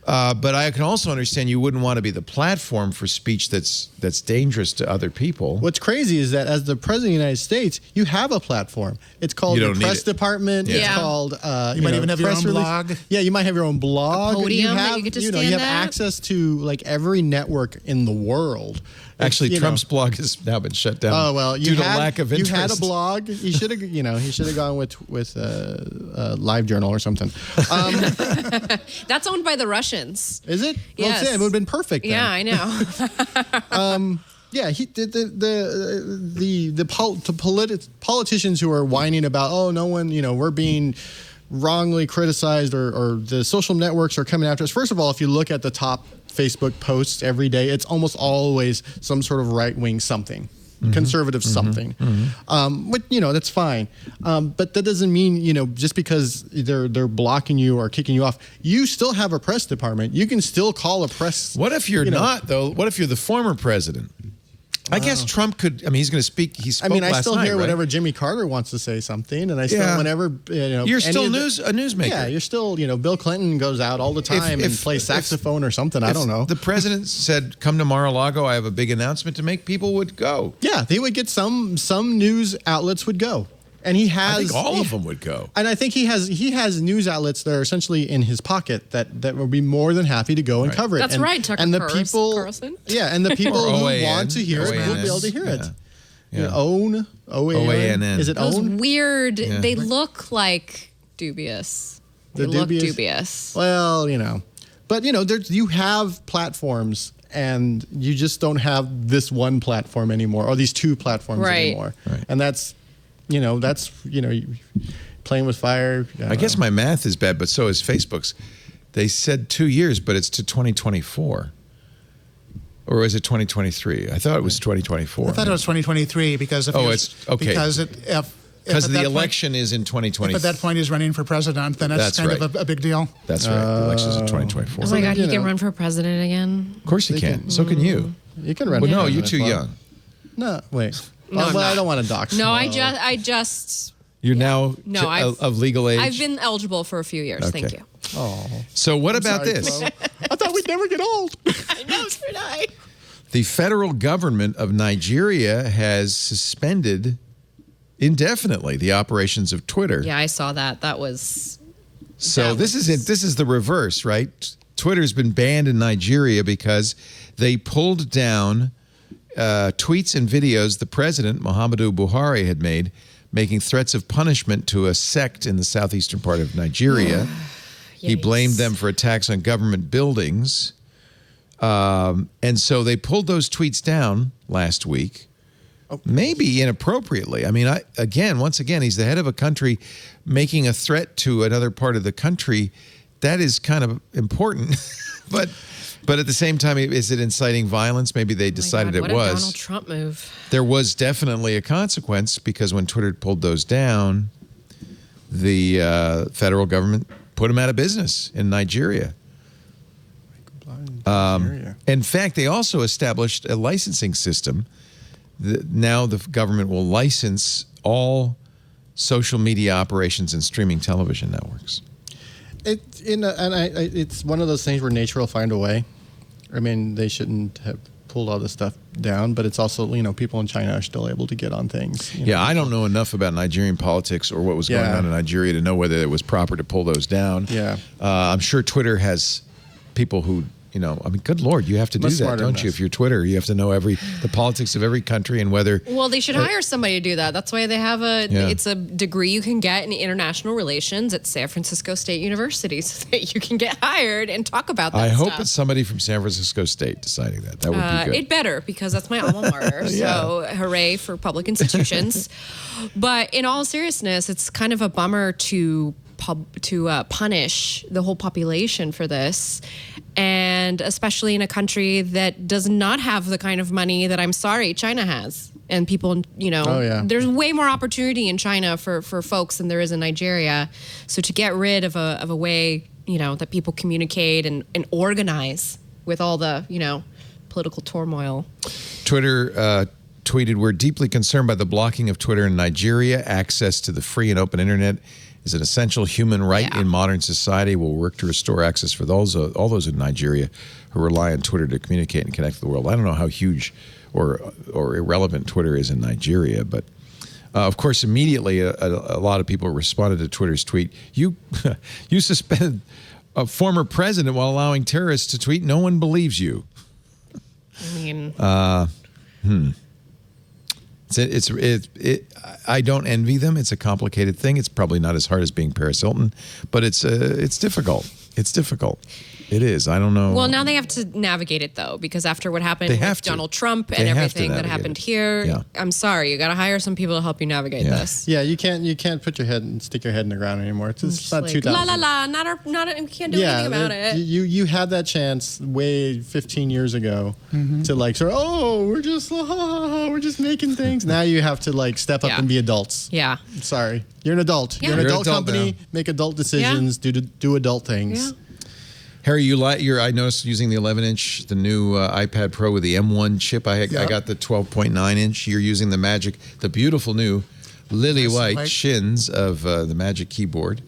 But I can also understand you wouldn't want to be the platform for speech that's dangerous to other people. What's crazy is that as the president of the United States, you have a platform. It's called the press department. Yeah. It's called you might even have your own blog. Yeah, you might have your own blog. A podium that you get to stand you have at. access to like every network in the world. Actually, Trump's blog has now been shut down. Oh well, due to lack of interest. You had a blog. You should have, he should have gone with Live Journal or something. That's owned by the Russians. Is it? Yes. Well, it would have been perfect. Then. Yeah, I know. Yeah, politicians who are whining about, no one, we're being wrongly criticized or the social networks are coming after us. First of all, if you look at the top Facebook posts every day, it's almost always some sort of right-wing something, conservative something. But, that's fine. But that doesn't mean, just because they're blocking you or kicking you off, you still have a press department. You can still call a press. What if you're not, though? What if you're the former president? I guess Trump could. I mean, he's going to speak. He spoke last night. I still hear whenever Jimmy Carter wants to say something, and I still whenever you're still a newsmaker. Yeah, you're still. Bill Clinton goes out all the time and plays saxophone or something. I don't know. The president said, "Come to Mar-a-Lago. I have a big announcement to make." People would go. Yeah, they would get some news outlets would go. And he has. I think all of them would go. And I think he has news outlets that are essentially in his pocket that would be more than happy to go and cover it. That's right, Tucker Carlson. Yeah, and the people who want to hear it will be able to hear it. Yeah. OANN. Is it Those OWN? weird. Yeah. They look like dubious. They look dubious. Well, but you have platforms. And you just don't have this one platform anymore, or these two platforms anymore. Right. And that's playing with fire. I guess my math is bad, but so is Facebook's. They said 2 years, but it's to 2024. Or is it 2023? I thought it was 2024. I thought it was 2023 because if Because the election is in 2020. If at that point he's running for president, then that's kind of a big deal. That's right. The election is in 2024. Oh my God, he can run for president again? Of course he can. So can you. You can run. Well, no, you're too young. No, wait. No, well, I don't want to dox. No, I just. You're now of legal age? I've been eligible for a few years. Okay. Thank you. Oh. So what about this? I thought we'd never get old. I know, so did I. The federal government of Nigeria has suspended indefinitely the operations of Twitter. Yeah, I saw that. That was. So this is the reverse, right? Twitter's been banned in Nigeria because they pulled down tweets and videos the president, Muhammadu Buhari, had made, making threats of punishment to a sect in the southeastern part of Nigeria. He blamed them for attacks on government buildings. And so they pulled those tweets down last week, maybe inappropriately. I mean, once again, he's the head of a country making a threat to another part of the country. That is kind of important. But at the same time, is it inciting violence? Maybe they decided what it was. What a Donald Trump move. There was definitely a consequence because when Twitter pulled those down, the federal government put them out of business in Nigeria. In fact, they also established a licensing system. Now the government will license all social media operations and streaming television networks. It's one of those things where nature will find a way. I mean, they shouldn't have pulled all this stuff down, but it's also, people in China are still able to get on things. I don't know enough about Nigerian politics or what was going on in Nigeria to know whether it was proper to pull those down. Yeah. I'm sure Twitter has people who, good Lord, you have to do that, don't you? If you're Twitter, you have to know the politics of every country and whether... Well, they should hire somebody to do that. That's why they have it's a degree you can get in international relations at San Francisco State University so that you can get hired and talk about that I stuff. hope it's somebody from San Francisco State deciding that. That would be good. It better, because that's my alma mater. So hooray for public institutions. But in all seriousness, it's kind of a bummer to punish the whole population for this, and especially in a country that does not have the kind of money that, I'm sorry, China has. And people, there's way more opportunity in China for folks than there is in Nigeria. So to get rid of a way, that people communicate and organize with all the, political turmoil. Twitter tweeted, "We're deeply concerned by the blocking of Twitter in Nigeria. Access to the free and open internet is an essential human right in modern society. We'll work to restore access for all those in Nigeria who rely on Twitter to communicate and connect with the world." I don't know how huge or irrelevant Twitter is in Nigeria, but of course, immediately a lot of people responded to Twitter's tweet. You suspended a former president while allowing terrorists to tweet. No one believes you. I mean, I don't envy them. It's a complicated thing. It's probably not as hard as being Paris Hilton, but it's difficult. It's difficult. It is. I don't know. Well, now they have to navigate it, though, because after what happened with Donald Trump and everything that happened here, I'm sorry, you got to hire some people to help you navigate this. Yeah, you can't put your head and stick your head in the ground anymore. It's not 2000. We can't do anything about it. You had that chance way 15 years ago to we're just making things. Now you have to step up and be adults. Yeah. I'm sorry. You're an adult. Yeah. You're an You're adult company. now. Make adult decisions. Do adult things. Yeah. Harry, I noticed using the 11-inch, the new iPad Pro with the M1 chip. I got the 12.9-inch. You're using the beautiful new lily white shins of the Magic Keyboard.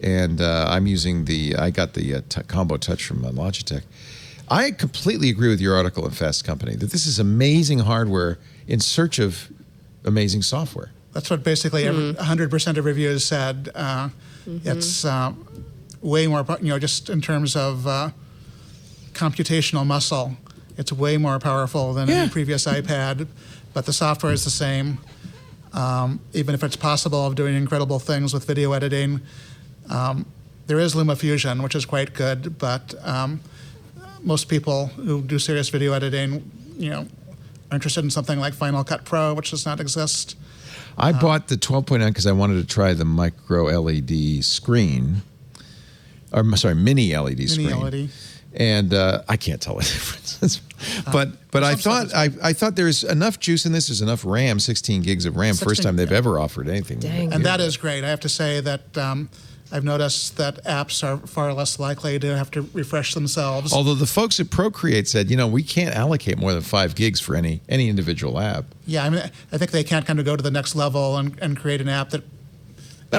And I'm using I got the Combo Touch from Logitech. I completely agree with your article in Fast Company that this is amazing hardware in search of amazing software. That's what basically 100% of reviews said. It's way more, just in terms of computational muscle, it's way more powerful than any previous iPad, but the software is the same. Even if it's possible of doing incredible things with video editing, there is LumaFusion, which is quite good, but most people who do serious video editing, are interested in something like Final Cut Pro, which does not exist. I bought the 12.9 because I wanted to try the micro LED screen. Mini LED screen. LED. And I can't tell the difference. but I thought there's enough juice in this. There's enough RAM, 16 gigs of RAM. First time they've ever offered anything. Dang. And that is great. I have to say that I've noticed that apps are far less likely to have to refresh themselves. Although the folks at Procreate said, we can't allocate more than 5 gigs for any individual app. Yeah, I mean, I think they can't kind of go to the next level and create an app that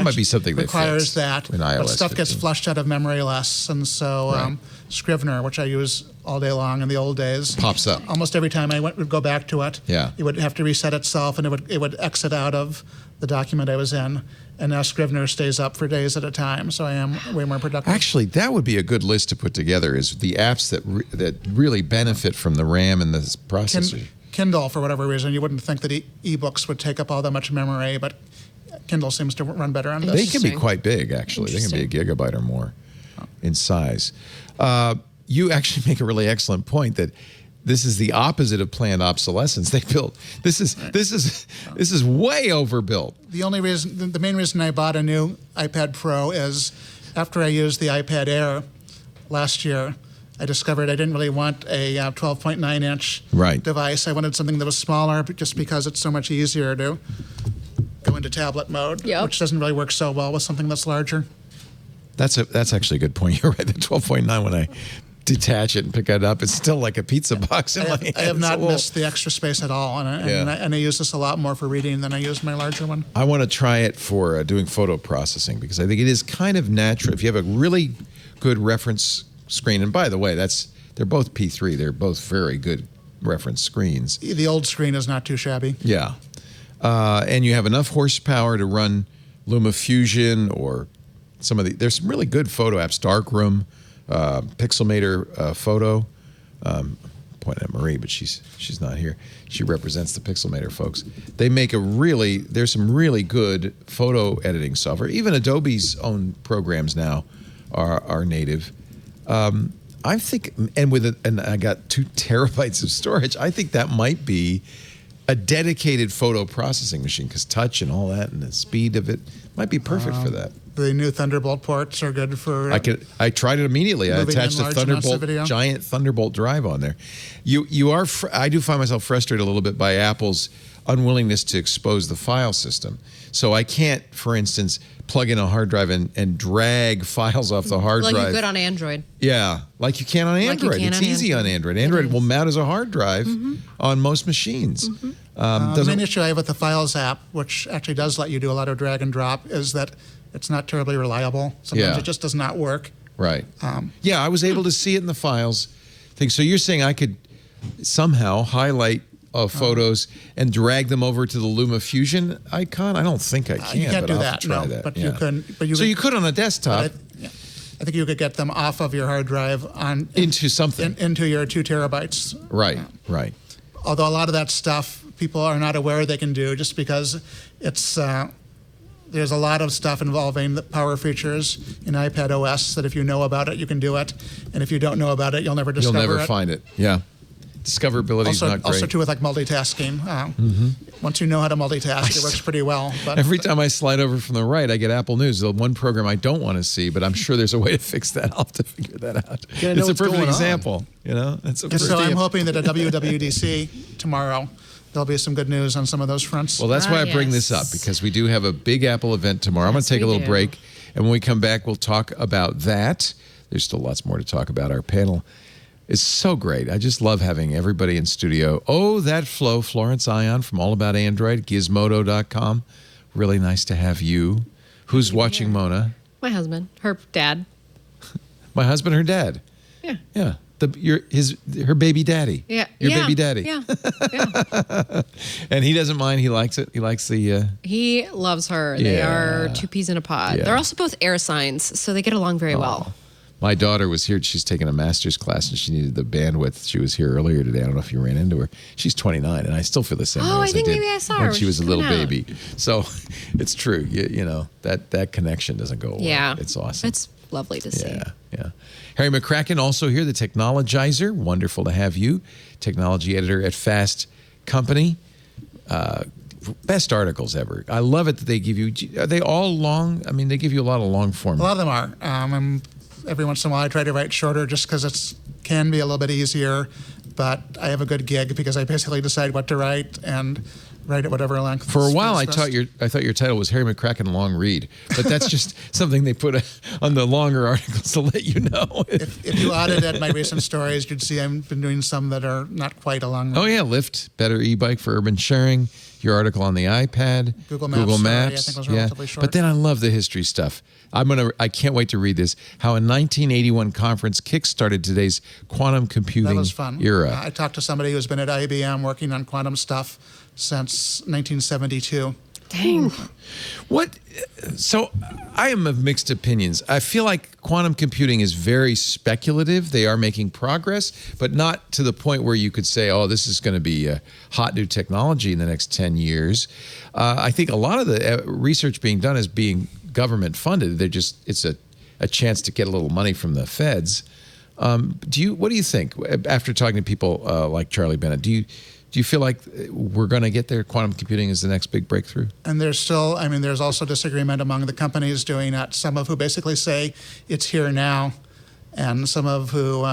might be something that requires that. in iOS but stuff 15. gets flushed out of memory less, and so Scrivener, which I use all day long in the old days, pops up almost every time I would go back to it. Yeah, it would have to reset itself, and it would exit out of the document I was in. And now Scrivener stays up for days at a time, so I am way more productive. Actually, that would be a good list to put together. Is the apps that really benefit from the RAM and the processor. Kindle, for whatever reason, you wouldn't think that e-books would take up all that much memory, but Kindle seems to run better on this. They can be quite big, actually. They can be a gigabyte or more in size. You actually make a really excellent point that this is the opposite of planned obsolescence. They built this is way overbuilt. The main reason I bought a new iPad Pro is after I used the iPad Air last year, I discovered I didn't really want a 12.9-inch device. I wanted something that was smaller, just because it's so much easier to go into tablet mode, which doesn't really work so well with something that's larger. That's actually a good point. You're right. The 12.9, when I detach it and pick it up, it's still like a pizza box in my hand. I have not missed the extra space at all, and I use this a lot more for reading than I use my larger one. I want to try it for doing photo processing, because I think it is kind of natural. If you have a really good reference screen, and by the way, they're both P3. They're both very good reference screens. The old screen is not too shabby. Yeah. And you have enough horsepower to run LumaFusion or there's some really good photo apps, Darkroom, Pixelmator Photo. Pointing at Marie, but she's not here. She represents the Pixelmator folks. They make there's some really good photo editing software. Even Adobe's own programs now are native. I think, and I got 2 terabytes of storage. I think that might be a dedicated photo processing machine, because touch and all that and the speed of it might be perfect for that. The new Thunderbolt ports are good for. I tried it immediately. I attached a giant Thunderbolt drive on there. I do find myself frustrated a little bit by Apple's unwillingness to expose the file system. So I can't, for instance, plug in a hard drive and drag files off the hard drive. Like you could on Android. Yeah, like you can on Android. It's easy on Android. Android will mount as a hard drive on most machines. The main issue I have with the Files app, which actually does let you do a lot of drag and drop, is that it's not terribly reliable. Sometimes it just does not work. Right. I was able to see it in the Files thing. So you're saying I could somehow highlight photos and drag them over to the LumaFusion icon? I don't think I can. You can't but do I'll that. have to try that. But you can. You could on a desktop. I think you could get them off of your hard drive into something into your 2 terabytes. Right. Right. Although a lot of that stuff people are not aware they can do, just because it's. There's a lot of stuff involving the power features in iPad OS that if you know about it, you can do it. And if you don't know about it, you'll never discover it. You'll never find it. Yeah. Discoverability is not great. Also, too, with like multitasking. Once you know how to multitask, it works pretty well. But every time I slide over from the right, I get Apple News. The one program I don't want to see, but I'm sure there's a way to fix that. I'll have to figure that out. It's a perfect example. So I'm hoping that at WWDC tomorrow, there'll be some good news on some of those fronts. Well, that's why I bring this up, because we do have a big Apple event tomorrow. I'm going to take a little break, and when we come back, we'll talk about that. There's still lots more to talk about. Our panel is so great. I just love having everybody in studio. Oh, that flow, Florence Ion from All About Android, Gizmodo.com. Really nice to have you. Who's watching Mona? My husband, her dad. My husband, her dad. Yeah. Yeah. Her baby daddy. Yeah. Your baby daddy. Yeah. And he doesn't mind. He likes it. He likes the. He loves her. They are 2 peas in a pod. Yeah. They're also both air signs, so they get along very well. My daughter was here. She's taking a master's class, and she needed the bandwidth. She was here earlier today. I don't know if you ran into her. She's 29, and I still feel the same way as I think maybe I saw her when she was a little baby. So it's true. You know, that connection doesn't go away. Yeah. It's awesome. It's lovely to see. Yeah. Harry McCracken also here, the Technologizer. Wonderful to have you. Technology editor at Fast Company. Best articles ever. I love it that they give you. Are they all long? I mean, they give you a lot of long form. A lot of them are. every once in a while I try to write shorter just because it can be a little bit easier. But I have a good gig because I basically decide what to write and write at whatever length. For a while, I thought your title was Harry McCracken Long Read, but that's just something they put on the longer articles to let you know. If you audited my recent stories, you'd see I've been doing some that are not quite a long read. Oh yeah, Lyft, better e-bike for urban sharing. Your article on the iPad, Google Maps. I think was relatively short. But then I love the history stuff. I can't wait to read this. How a 1981 conference kickstarted today's quantum computing that was fun. era. I talked to somebody who's been at IBM working on quantum stuff since 1972. Dang. So I am of mixed opinions. I feel like quantum computing is very speculative. They are making progress, but not to the point where you could say, oh, this is going to be a hot new technology in the next 10 years. I think a lot of the research being done is being government funded. It's a chance to get a little money from the feds. What do you think after talking to people like Charlie Bennett? Do you feel like we're going to get there? Quantum computing is the next big breakthrough? And there's also disagreement among the companies doing that. Some of who basically say it's here now, and some of who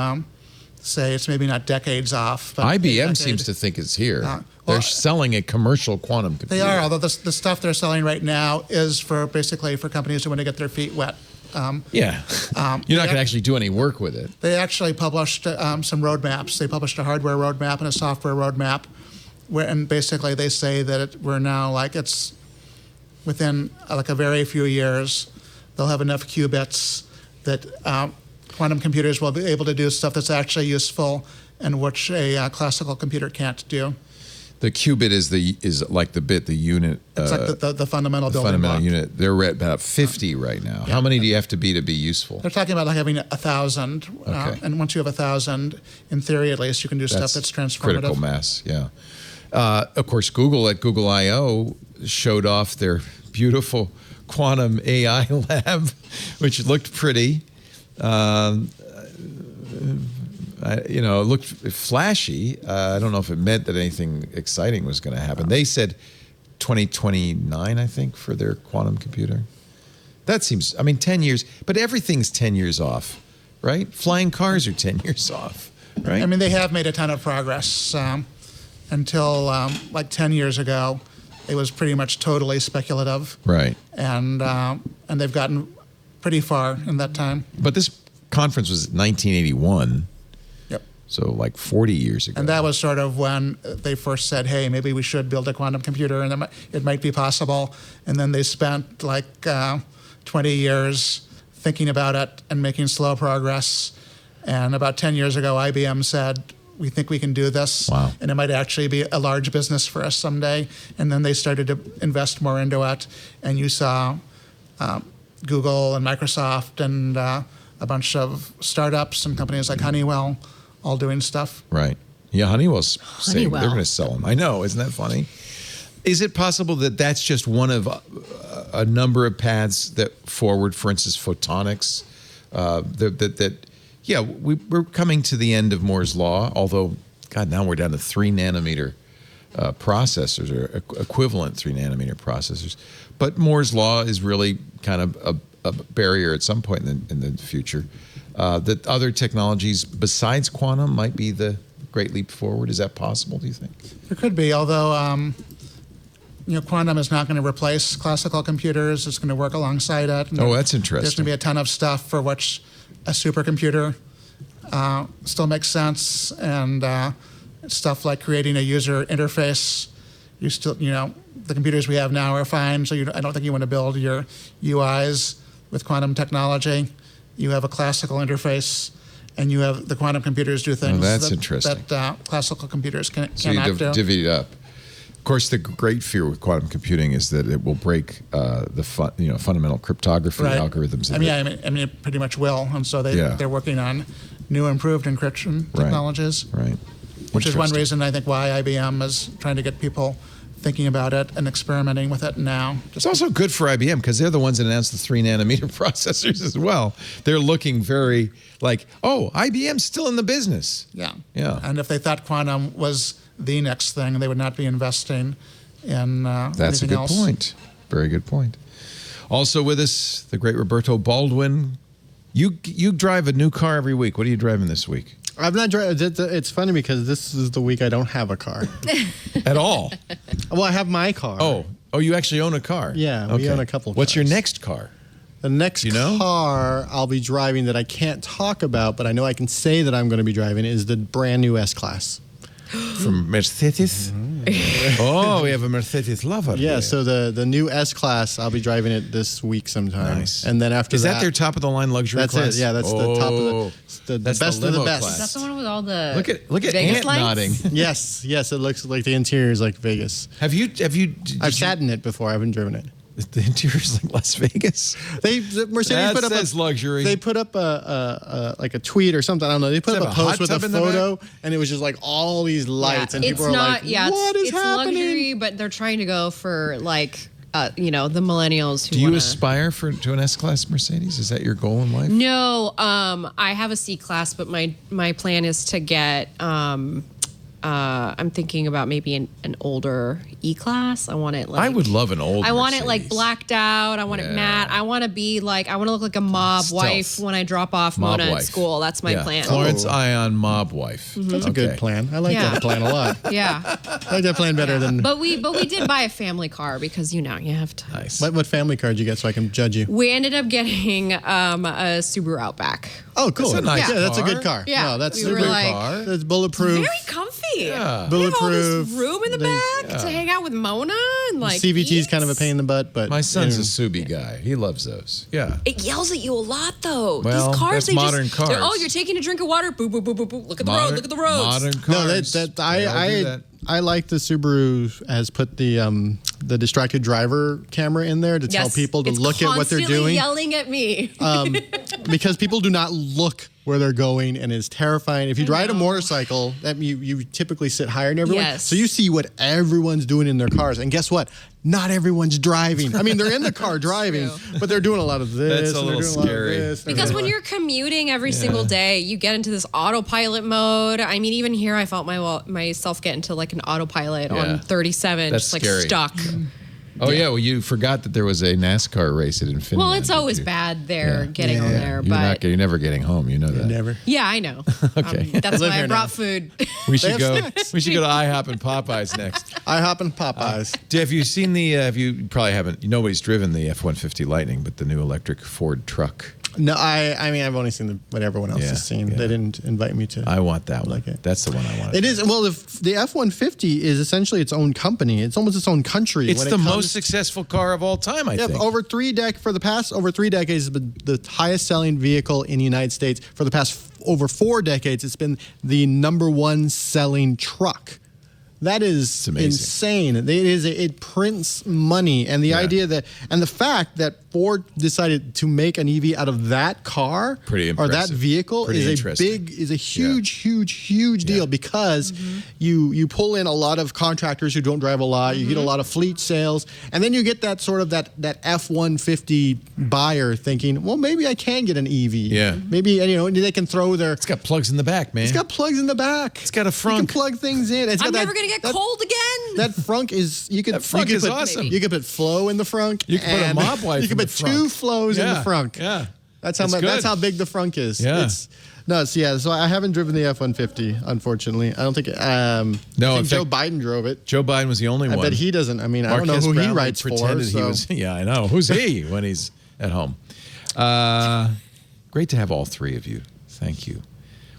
say it's maybe not decades off. But IBM seems to think it's here. They're selling a commercial quantum computer. They are, although the stuff they're selling right now is basically for companies who want to get their feet wet. You're not going to actually do any work with it. They actually published some roadmaps. They published a hardware roadmap and a software roadmap, and basically they say that we're now it's within a very few years, they'll have enough qubits that quantum computers will be able to do stuff that's actually useful and which a classical computer can't do. The qubit is like the bit, the unit. It's like the fundamental building block. Unit. They're at about 50 right now. Yeah. How many do you have to be useful? They're talking about having 1,000. Okay. And once you have 1,000, in theory at least, you can do stuff that's transformative. Critical mass, yeah. Of course, Google at Google I/O showed off their beautiful quantum AI lab, which looked pretty. It looked flashy. I don't know if it meant that anything exciting was going to happen. They said 2029, I think, for their quantum computer. That seems, 10 years, but everything's 10 years off, right? Flying cars are 10 years off, right? They have made a ton of progress. Until 10 years ago, it was pretty much totally speculative. Right. And they've gotten pretty far in that time. But this conference was 1981. So 40 years ago. And that was sort of when they first said, hey, maybe we should build a quantum computer and it might be possible. And then they spent 20 years thinking about it and making slow progress. And about 10 years ago, IBM said, we think we can do this. Wow. And it might actually be a large business for us someday. And then they started to invest more into it. And you saw Google and Microsoft and a bunch of startups and companies like Honeywell all doing stuff. Right. Yeah, Honeywell's saying they're going to sell them. I know. Isn't that funny? Is it possible that that's just one of a number of paths that forward, for instance, photonics, we're coming to the end of Moore's Law, although, God, now we're down to 3 nanometer processors or equivalent 3 nanometer processors. But Moore's Law is really kind of a barrier at some point in the future. That other technologies besides quantum might be the great leap forward. Is that possible, do you think? There could be, although quantum is not going to replace classical computers. It's going to work alongside it. Oh, that's interesting. There's going to be a ton of stuff for which a supercomputer still makes sense, and stuff like creating a user interface. You still, the computers we have now are fine, so I don't think you want to build your UIs with quantum technology. You have a classical interface, and you have the quantum computers do things that classical computers cannot do. So you divvy it up. Of course, the great fear with quantum computing is that it will break the fundamental cryptography algorithms. It pretty much will, and so they're working on new improved encryption technologies. Right. Which is one reason I think why IBM is trying to get people thinking about it and experimenting with it now. It's also good for IBM because they're the ones that announced the 3 nanometer processors as well. They're looking very IBM's still in the business. Yeah. Yeah. And if they thought quantum was the next thing, they would not be investing in That's a good point. Very good point. Also with us, the great Roberto Baldwin, You drive a new car every week. What are you driving this week? I've not driving. It's funny because this is the week I don't have a car. At all? Well, I have my car. Oh, you actually own a car? Yeah, we own a couple of What's your cars. next car? The next car I'll be driving that I can't talk about, but I know I can say that I'm going to be driving is the brand new S-Class. From Mercedes? Oh, we have a Mercedes lover. Yeah, there. so the new S-Class, I'll be driving it this week sometime. Nice. And then after Is that their top of the line luxury that's class? it. Yeah, that's the top of the that's best the of the limo best. class. Is that the one with all the Look at Vegas Ant lights? nodding. Yes, it looks like the interior is like Vegas. I've sat in it before. I haven't driven it. The interior is like Las Vegas. Mercedes That put up says luxury. They put up like a tweet or something. I don't know. They put Does it up a have a hot post with a tub in the photo, and it was just like all these lights, and people it's are not, like, yeah, "What is it's happening?" luxury, but they're trying to go for like, the millennials who Do you wanna... aspire to an S-Class Mercedes? Is that your goal in life? No, I have a C-Class, but my plan is to get. I'm thinking about maybe an older E-Class. I want it like. I would love an old I want it Mercedes. like blacked out. I want it matte. I want to look like a mob Stealth. wife when I drop off Mob Mona wife. at school. That's my plan. Florence Ion mob wife. That's a good plan. I like Yeah. that plan a lot. Yeah, I like that plan better than. but we did buy a family car because you have to. Nice. What family car did you get so I can judge you? We ended up getting a Subaru Outback. Oh, cool. That's a nice yeah, that's a car. good car. Yeah, No, that's we super were like- car. That's bulletproof. Very comfy. Yeah. We have all Bulletproof. this room in the back to hang out with Mona and like. CVT is eat. kind of a pain in the butt, but My son's a Subi guy. He loves those. Yeah. It yells at you a lot, though. Well, These cars, that's they modern just. cars. Oh, you're taking a drink of water. Boop, boop, boop, boop, boop. Look at the road. Look at the roads. Modern cars. No, They all do that. I like the Subaru has put the distracted driver camera in there to tell people to It's look at what they're constantly doing. Yelling at me. Because people do not look where they're going, and it's terrifying. If you ride a motorcycle, that you typically sit higher than everyone, Yes. so you see what everyone's doing in their cars. And guess what? Not everyone's driving. I mean, they're in the car driving, but they're doing a lot of this. That's a and they're little doing a lot of scary. this, and Because they're when doing- you're commuting every single day, you get into this autopilot mode. I mean, even here, I felt myself get into like an autopilot Yeah. on 37, That's just like scary. stuck. Oh, yeah. Well, you forgot that there was a NASCAR race at Infinity. Well, it's always bad there getting on there, You're never getting home. You know that. never. yeah, I know. Okay. That's live why I here brought now. food. We should have go. snacks. We should go to IHOP and Popeyes next. I hop in Popeyes. Have you seen the? You probably haven't. Nobody's driven the F-150 Lightning, but the new electric Ford truck. No, I mean, I've only seen what everyone else Yeah, has seen. yeah. They didn't invite me to. I want that one. like it. That's the one I want. It is well. The F-150 is essentially its own company. It's almost its own country. It's when the it comes- most successful car of all time. I Yeah, think. over the past over 3 decades, it's been the highest selling vehicle in the United States. For the past over 4 decades, it's been the number 1 selling truck. That is amazing. insane. It prints money, and the idea that and the fact that Ford decided to make an EV out of that car Pretty or that impressive. vehicle Pretty is a huge deal because you pull in a lot of contractors who don't drive a lot. You get a lot of fleet sales, and then you get that sort of that F-150 buyer thinking, well, maybe I can get an EV. Yeah. Maybe they can throw their. It's got plugs in the back, man. It's got plugs in the back. It's got a frunk. You can plug things in. It's I'm got never going to get cold again. That frunk is you could That frunk you could is put, awesome. You could put flow in the frunk. You could put a and mob wife You could in put the 2 frunk. flows in the frunk. Yeah. That's how It's much. That's good. how big the frunk is. Yeah. So I haven't driven the F-150, unfortunately. I don't think. I in think Joe fact, Biden drove it. Joe Biden was the only one. I bet he doesn't. I mean, I don't know Marquez who he Brownlee writes for. pretended he So. was. Yeah, I know. Who's he when he's at home? Great to have all 3 of you. Thank you.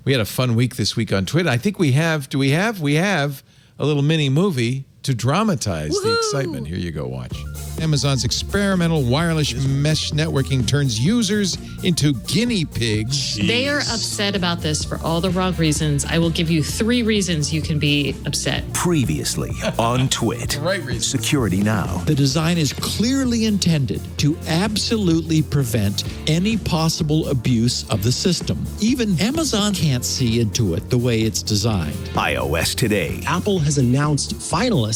We had a fun week this week on Twitter. I think we have. Do we have? We have a little mini movie to dramatize the excitement. Here you go. Watch. Amazon's experimental wireless mesh networking turns users into guinea pigs. They are upset about this for all the wrong reasons. I will give you 3 reasons you can be upset. Previously on Twit. Right reason. Security Now. The design is clearly intended to absolutely prevent any possible abuse of the system. Even Amazon can't see into it the way it's designed. iOS Today. Apple has announced finalists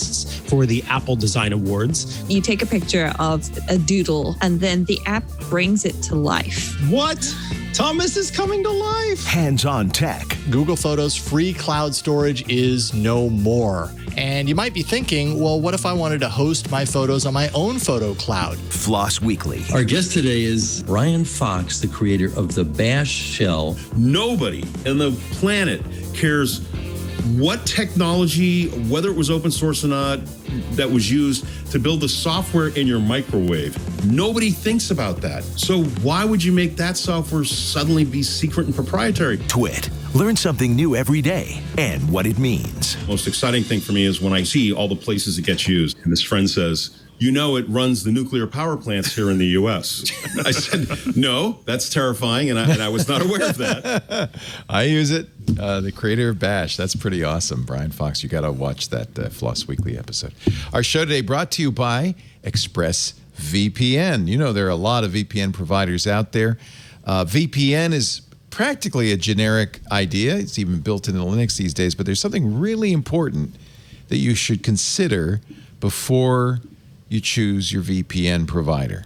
for the Apple Design Awards. You take a picture of a doodle, and then the app brings it to life. What? Thomas is coming to life. Hands-on tech. Google Photos free cloud storage is no more. And you might be thinking, well, what if I wanted to host my photos on my own photo cloud? Floss Weekly. Our guest today is Brian Fox, the creator of the Bash shell. Nobody on the planet cares what technology, whether it was open source or not, that was used to build the software in your microwave. Nobody thinks about that. So why would you make that software suddenly be secret and proprietary? Twit. Learn something new every day and what it means. Most exciting thing for me is when I see all the places it gets used. And this friend says, you know, it runs the nuclear power plants here in the U.S. I said, no, that's terrifying, and I was not aware of that. I use it. The creator of Bash. That's pretty awesome. Brian Fox, you got to watch that Floss Weekly episode. Our show today brought to you by ExpressVPN. You know, there are a lot of VPN providers out there. VPN is practically a generic idea. It's even built into Linux these days, but there's something really important that you should consider before you choose your VPN provider.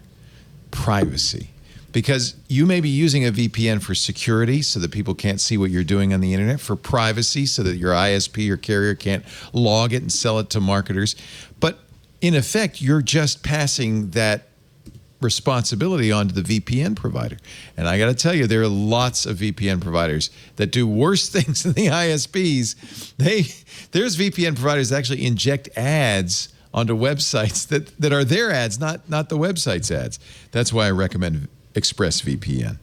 Privacy. Because you may be using a VPN for security so that people can't see what you're doing on the internet, for privacy so that your ISP or carrier can't log it and sell it to marketers. But in effect, you're just passing that responsibility onto the VPN provider. And I got to tell you, there are lots of VPN providers that do worse things than the ISPs. There's VPN providers that actually inject ads onto websites that are their ads, not the website's ads. That's why I recommend ExpressVPN.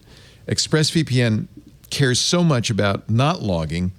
ExpressVPN cares so much about not logging.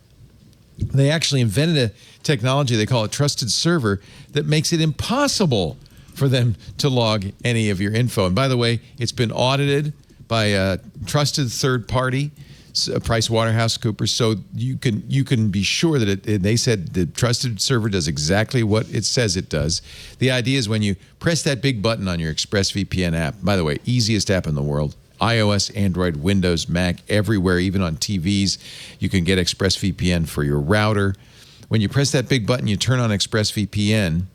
They actually invented a technology, they call it trusted server, that makes it impossible for them to log any of your info. And by the way, it's been audited by a trusted third party, PricewaterhouseCoopers, so you can be sure that they said the trusted server does exactly what it says it does. The idea is when you press that big button on your ExpressVPN app, by the way, easiest app in the world, iOS, Android, Windows, Mac, everywhere, even on TVs, you can get ExpressVPN for your router. When you press that big button, you turn on ExpressVPN,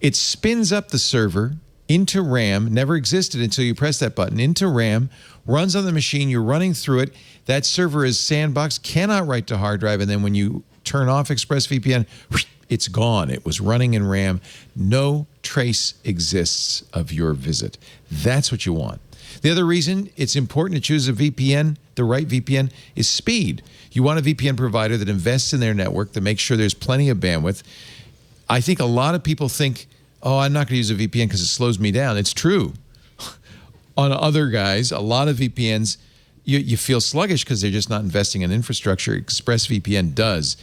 it spins up the server into RAM, never existed until you press that button, into RAM, runs on the machine, you're running through it. That server is sandboxed, cannot write to hard drive, and then when you turn off ExpressVPN, it's gone. It was running in RAM. No trace exists of your visit. That's what you want. The other reason it's important to choose a VPN, the right VPN, is speed. You want a VPN provider that invests in their network, that makes sure there's plenty of bandwidth. I think a lot of people think, oh, I'm not going to use a VPN because it slows me down. It's true. On other guys, a lot of VPNs, you feel sluggish because they're just not investing in infrastructure. ExpressVPN does.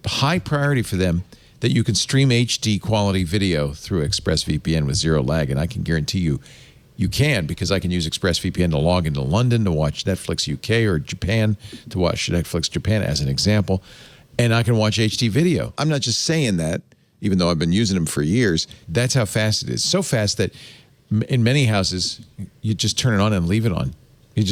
High priority for them that you can stream HD quality video through ExpressVPN with zero lag. And I can guarantee you, you can, because I can use ExpressVPN to log into London to watch Netflix UK or Japan to watch Netflix Japan as an example. And I can watch HD video. I'm not just saying that, even though I've been using them for years. That's how fast it is. So fast that in many houses, you just turn it on and leave it on. You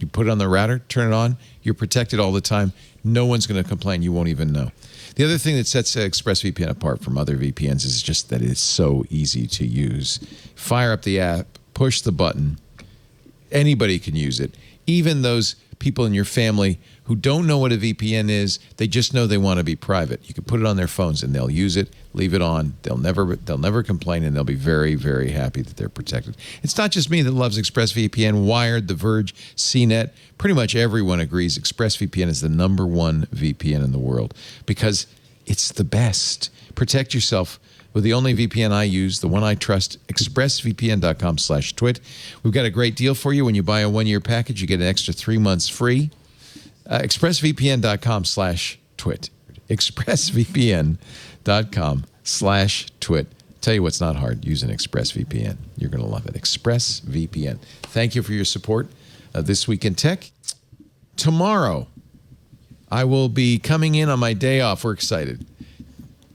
put it on the router, turn it on, you're protected all the time. No one's going to complain. You won't even know. The other thing that sets ExpressVPN apart from other VPNs is just that it's so easy to use. Fire up the app, push the button. Anybody can use it. Even those people in your family who don't know what a VPN is, they just know they want to be private. You can put it on their phones and they'll use it, leave it on. They'll never complain, and they'll be very, very happy that they're protected. It's not just me that loves ExpressVPN. Wired, The Verge, CNET, pretty much everyone agrees ExpressVPN is the #1 VPN in the world because it's the best. Protect yourself with the only VPN I use, the one I trust, expressvpn.com/twit. We've got a great deal for you. When you buy a 1-year package, you get an extra 3 months free. expressvpn.com/twit. expressvpn.com/twit. Tell you what's not hard, using ExpressVPN. You're going to love it. ExpressVPN. Thank you for your support This Week in Tech. Tomorrow, I will be coming in on my day off. We're excited.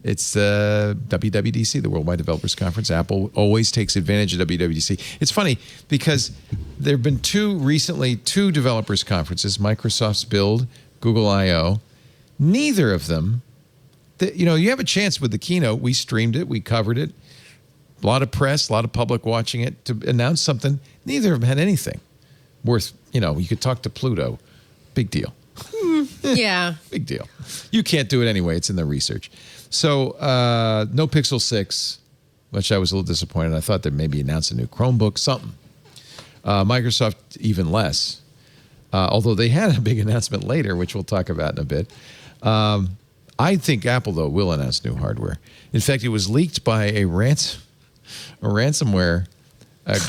It's WWDC, the Worldwide Developers Conference. Apple always takes advantage of WWDC. It's funny because there have been two developers conferences, Microsoft's Build, Google I/O. Neither of them, you have a chance with the keynote. We streamed it. We covered it. a lot of press, a lot of public watching it to announce something. Neither of them had anything worth, you could talk to Pluto. Big deal. Yeah. Big deal. You can't do it anyway. It's in the research. So no Pixel 6, which I was a little disappointed. I thought they'd maybe announce a new Chromebook, something. Microsoft, even less. Although they had a big announcement later, which we'll talk about in a bit. I think Apple, though, will announce new hardware. In fact, it was leaked by a ransomware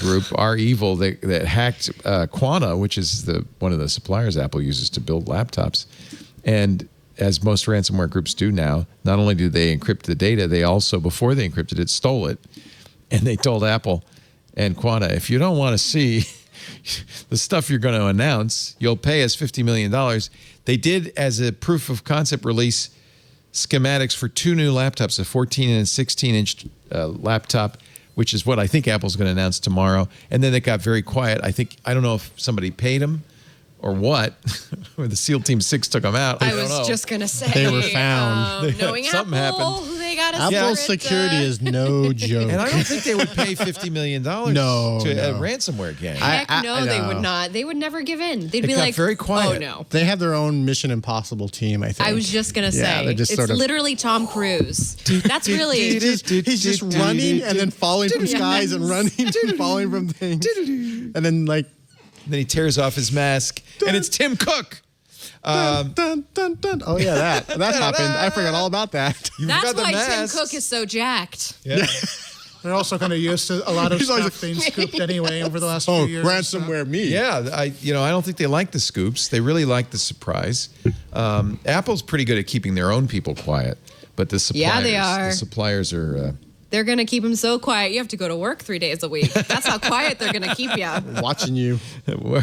group, REvil, that hacked Quanta, which is one of the suppliers Apple uses to build laptops. And as most ransomware groups do now, not only do they encrypt the data, they also, before they encrypted it, stole it. And they told Apple and Quanta, if you don't want to see the stuff you're going to announce, you'll pay us $50 million. They did, as a proof of concept, release schematics for 2 new laptops, a 14 and a 16-inch laptop, which is what I think Apple's going to announce tomorrow. And then it got very quiet. I don't know if somebody paid them or what, or the SEAL Team 6 took them out. I was just going to say. They were found. Knowing Something Apple, happened. they got Apple's security is no joke. And I don't think they would pay $50 million to a ransomware gang. Heck no, they would not. They would never give in. They'd be got like, very quiet. oh no. They have their own Mission Impossible team, I think. I was just going to say. they're just it's literally Tom Cruise. That's really. He's just running and then falling from skies and running and falling from things. And then Then he tears off his mask, and it's Tim Cook. Dun, dun, dun, dun. Oh, yeah, that happened. I forgot all about that. That's why Tim Cook is so jacked. Yeah. They're also kind of used to a lot of stuff being scooped anyway over the last few years. Ransomware me. Yeah, I don't think they like the scoops. They really like the surprise. Apple's pretty good at keeping their own people quiet, but the suppliers, they are. The suppliers are. They're going to keep him so quiet. You have to go to work 3 days a week. That's how quiet they're going to keep you. Watching you. Got my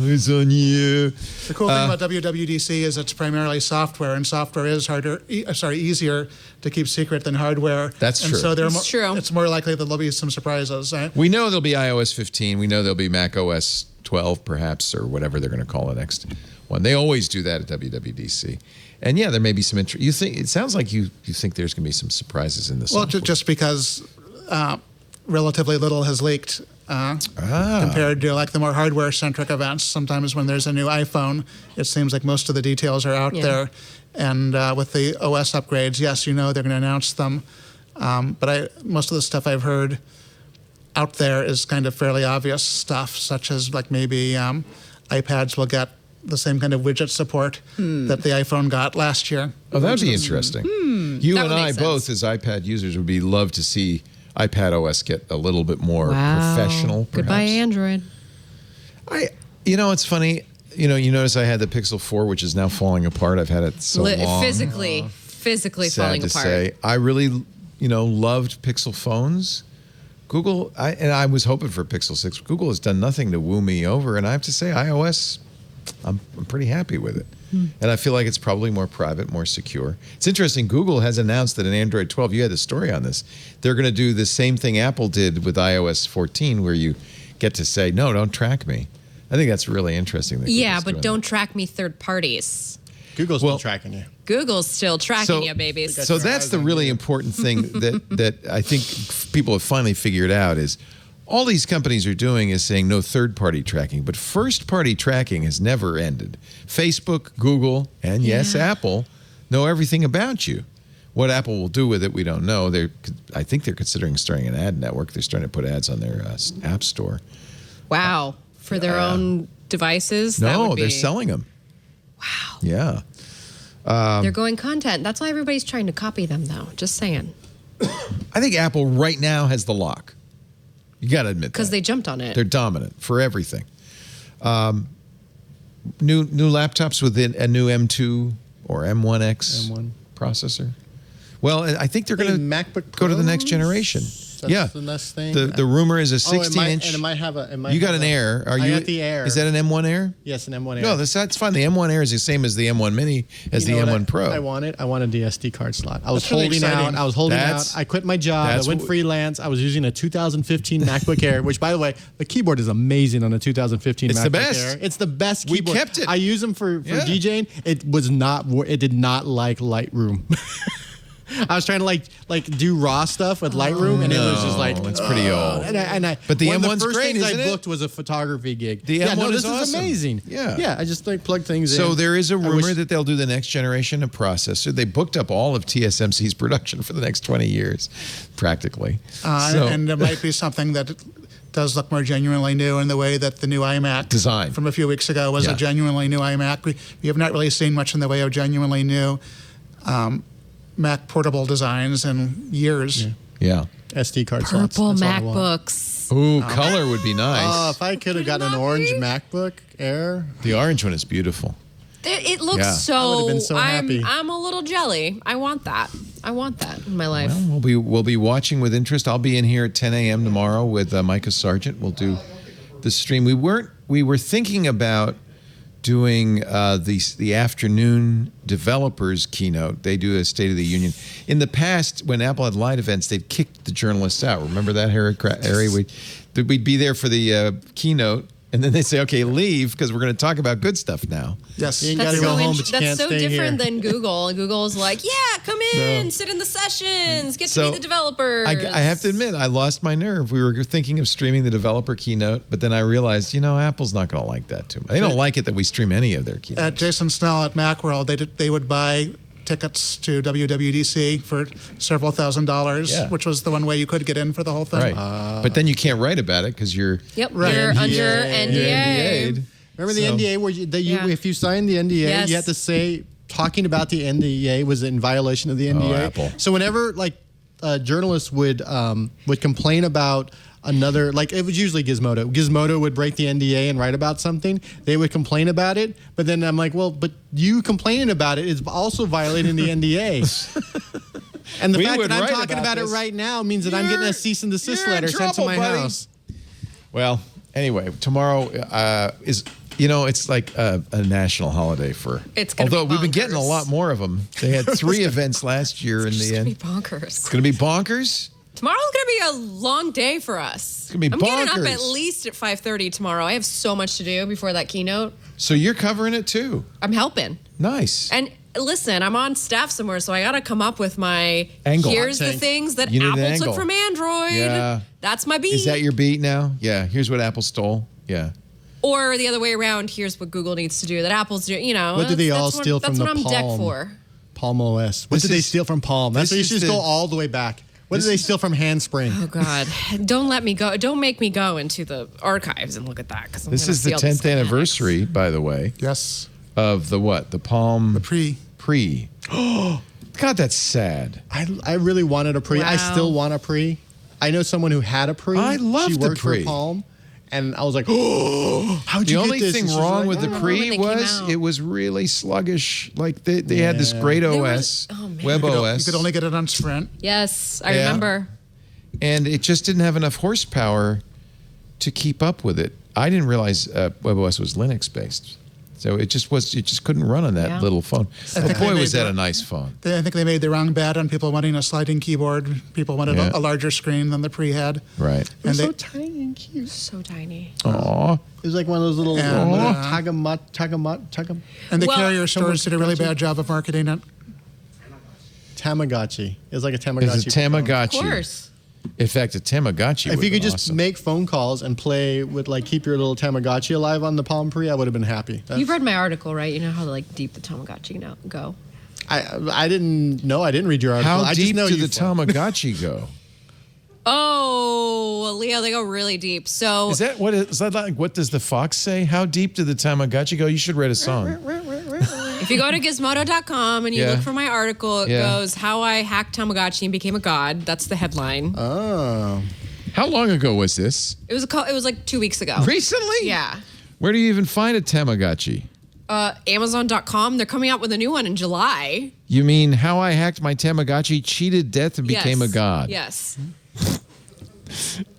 eyes on you. The cool thing about WWDC is it's primarily software, and software is easier to keep secret than hardware. That's true. And so That's true. It's more likely that there'll be some surprises. Right? We know there'll be iOS 15. We know there'll be macOS 12, perhaps, or whatever they're going to call the next one. They always do that at WWDC. And yeah, there may be some interest. You think it sounds like you think there's going to be some surprises in this. Well, just because relatively little has leaked compared to like the more hardware-centric events. Sometimes when there's a new iPhone, it seems like most of the details are out there. And with the OS upgrades, yes, they're going to announce them. But most of the stuff I've heard out there is kind of fairly obvious stuff, such as like maybe iPads will get the same kind of widget support that the iPhone got last year. Oh, that would be interesting. You and I both, as iPad users, would love to see iPad OS get a little bit more professional. Perhaps. Goodbye, Android. It's funny. You notice I had the Pixel 4, which is now falling apart. I've had it so long. Physically falling apart. Sad to say. I really, loved Pixel phones. Google, I was hoping for Pixel 6. Google has done nothing to woo me over, and I have to say, iOS, I'm pretty happy with it. And I feel like it's probably more private, more secure. It's interesting. Google has announced that in Android 12, you had the story on this, they're going to do the same thing Apple did with iOS 14, where you get to say, no, don't track me. I think that's really interesting. That but don't track me third parties. Google's still tracking you. Google's still tracking you, babies. So that's the really important thing that I think people have finally figured out is all these companies are doing is saying no third-party tracking, but first-party tracking has never ended. Facebook, Google, and yes, Apple know everything about you. What Apple will do with it, we don't know. I think they're considering starting an ad network. They're starting to put ads on their app store. Wow. For their own devices? No, they're selling them. Wow. Yeah. They're going content. That's why everybody's trying to copy them, though. Just saying. I think Apple right now has the lock. You got to admit that. Because they jumped on it. They're dominant for everything. New laptops with a new M2 or M1X processor. Well, I think they're going to go to the next generation. That's the next thing. The rumor is a 16-inch. And it might have a. You got an Air. I got the Air. Is that an M1 Air? Yes, an M1 Air. No, that's fine. The M1 Air is the same as the M1 Mini as the M1 Pro. I wanted a SD card slot. I was holding out. I quit my job. I went freelance. I was using a 2015 MacBook Air, which, by the way, the keyboard is amazing on a 2015 MacBook Air. It's the best. It's the best keyboard. We kept it. I use them for DJing. It did not like Lightroom. I was trying to like do raw stuff with Lightroom, and it was just like it's pretty old. But the one M1's of the first great, things isn't I it? booked was a photography gig. The M1 this is awesome. amazing. Yeah. I just like plug things in. So there is a rumor that they'll do the next generation of processor. They booked up all of TSMC's production for the next 20 years, practically. And it might be something that does look more genuinely new in the way that the new iMac design from a few weeks ago was a genuinely new iMac. We have not really seen much in the way of genuinely new Mac portable designs in years. Yeah. SD card slots. Purple MacBooks. Ooh, color would be nice. Oh, if I could have gotten an orange MacBook Air. The orange one is beautiful. It looks so. I would have been so happy. I'm a little jelly. I want that in my life. Well, we'll be watching with interest. I'll be in here at 10 a.m. tomorrow with Micah Sargent. We'll do the stream. We were thinking about doing the afternoon developers keynote. They do a State of the Union. In the past, when Apple had live events, they'd kicked the journalists out. Remember that, Harry? We'd be there for the keynote. And then they say, okay, leave, because we're going to talk about good stuff now. Yes. You got to go home, but you That's can't so stay different here. than Google. Google's like, yeah, come in, sit in the sessions, get to meet the developers. I have to admit, I lost my nerve. We were thinking of streaming the developer keynote, but then I realized, Apple's not going to like that too much. They don't like it that we stream any of their keynotes. At Jason Snell at Macworld, they would buy tickets to WWDC for several $1,000s, which was the one way you could get in for the whole thing. Right. But then you can't write about it because you're you're under NDA. Remember the NDA where if you sign the NDA, you have to say talking about the NDA was in violation of the NDA. Oh, Apple. So whenever journalists would complain about another, it was usually Gizmodo. Gizmodo would break the NDA and write about something. They would complain about it, but then I'm like, well, but you complaining about it is also violating the NDA. And the fact that I'm talking about it right now means that I'm getting a cease and desist letter sent to my house. Well, anyway, tomorrow is, it's like a national holiday for. It's gonna although be we've been getting a lot more of them. They had 3 events last year in the end. It's going to be bonkers. It's going to be bonkers. Tomorrow's going to be a long day for us. It's going to be I'm bonkers. getting up at least at 5:30 tomorrow. I have so much to do before that keynote. So you're covering it too? I'm helping. Nice. And listen, I'm on staff somewhere, so I got to come up with my angle. Here's the things that You need an Apple took angle. from Android. Yeah. That's my beat. Is that your beat now? Yeah. Here's what Apple stole. Yeah. Or the other way around, here's what Google needs to do that Apple's doing, What did they all steal from the That's what I'm decked for. Palm OS. What did they steal from Palm? That's what you should just go all the way back. What did they steal from Handspring? Oh, God. Don't let me go. Don't make me go into the archives and look at that. This is the 10th anniversary, by the way. Yes. Of the what? The Palm. The Pre. Oh, God, that's sad. I really wanted a Pre. Wow. I still want a Pre. I know someone who had a Pre. I love She the worked Pre. for Palm. And I was like, oh, how'd you The get only this? thing wrong with the Pre was it was really sluggish. Like they had this great OS, Web OS. You could only get it on Sprint. Yes, I remember. And it just didn't have enough horsepower to keep up with it. I didn't realize WebOS was Linux based. So it just couldn't run on that little phone. But boy, was that a nice phone. I think they made the wrong bet on people wanting a sliding keyboard. People wanted a larger screen than the Pre had. Right. It was so tiny and cute. So tiny. Aw. It was like one of those little Tagamot. And the carrier stores did a really bad job of marketing it. Tamagotchi. It was like a Tamagotchi. It's a Tamagotchi. Of course. In fact, a Tamagotchi. If you could just awesome. make phone calls and play with keep your little Tamagotchi alive on the Palm Pre, I would have been happy. You've read my article, right? You know how deep the Tamagotchi go. I didn't know. I didn't read your article. How I deep just know do the Tamagotchi go? Oh, Leo, they go really deep. So Is that like what does the fox say? How deep did the Tamagotchi go? You should write a song. if you go to gizmodo.com and you look for my article, it goes How I Hacked Tamagotchi and Became a God. That's the headline. Oh. How long ago was this? It was like 2 weeks ago. Recently? Yeah. Where do you even find a Tamagotchi? Amazon.com. They're coming out with a new one in July. You mean How I Hacked My Tamagotchi, Cheated Death, and Became a God? Yes.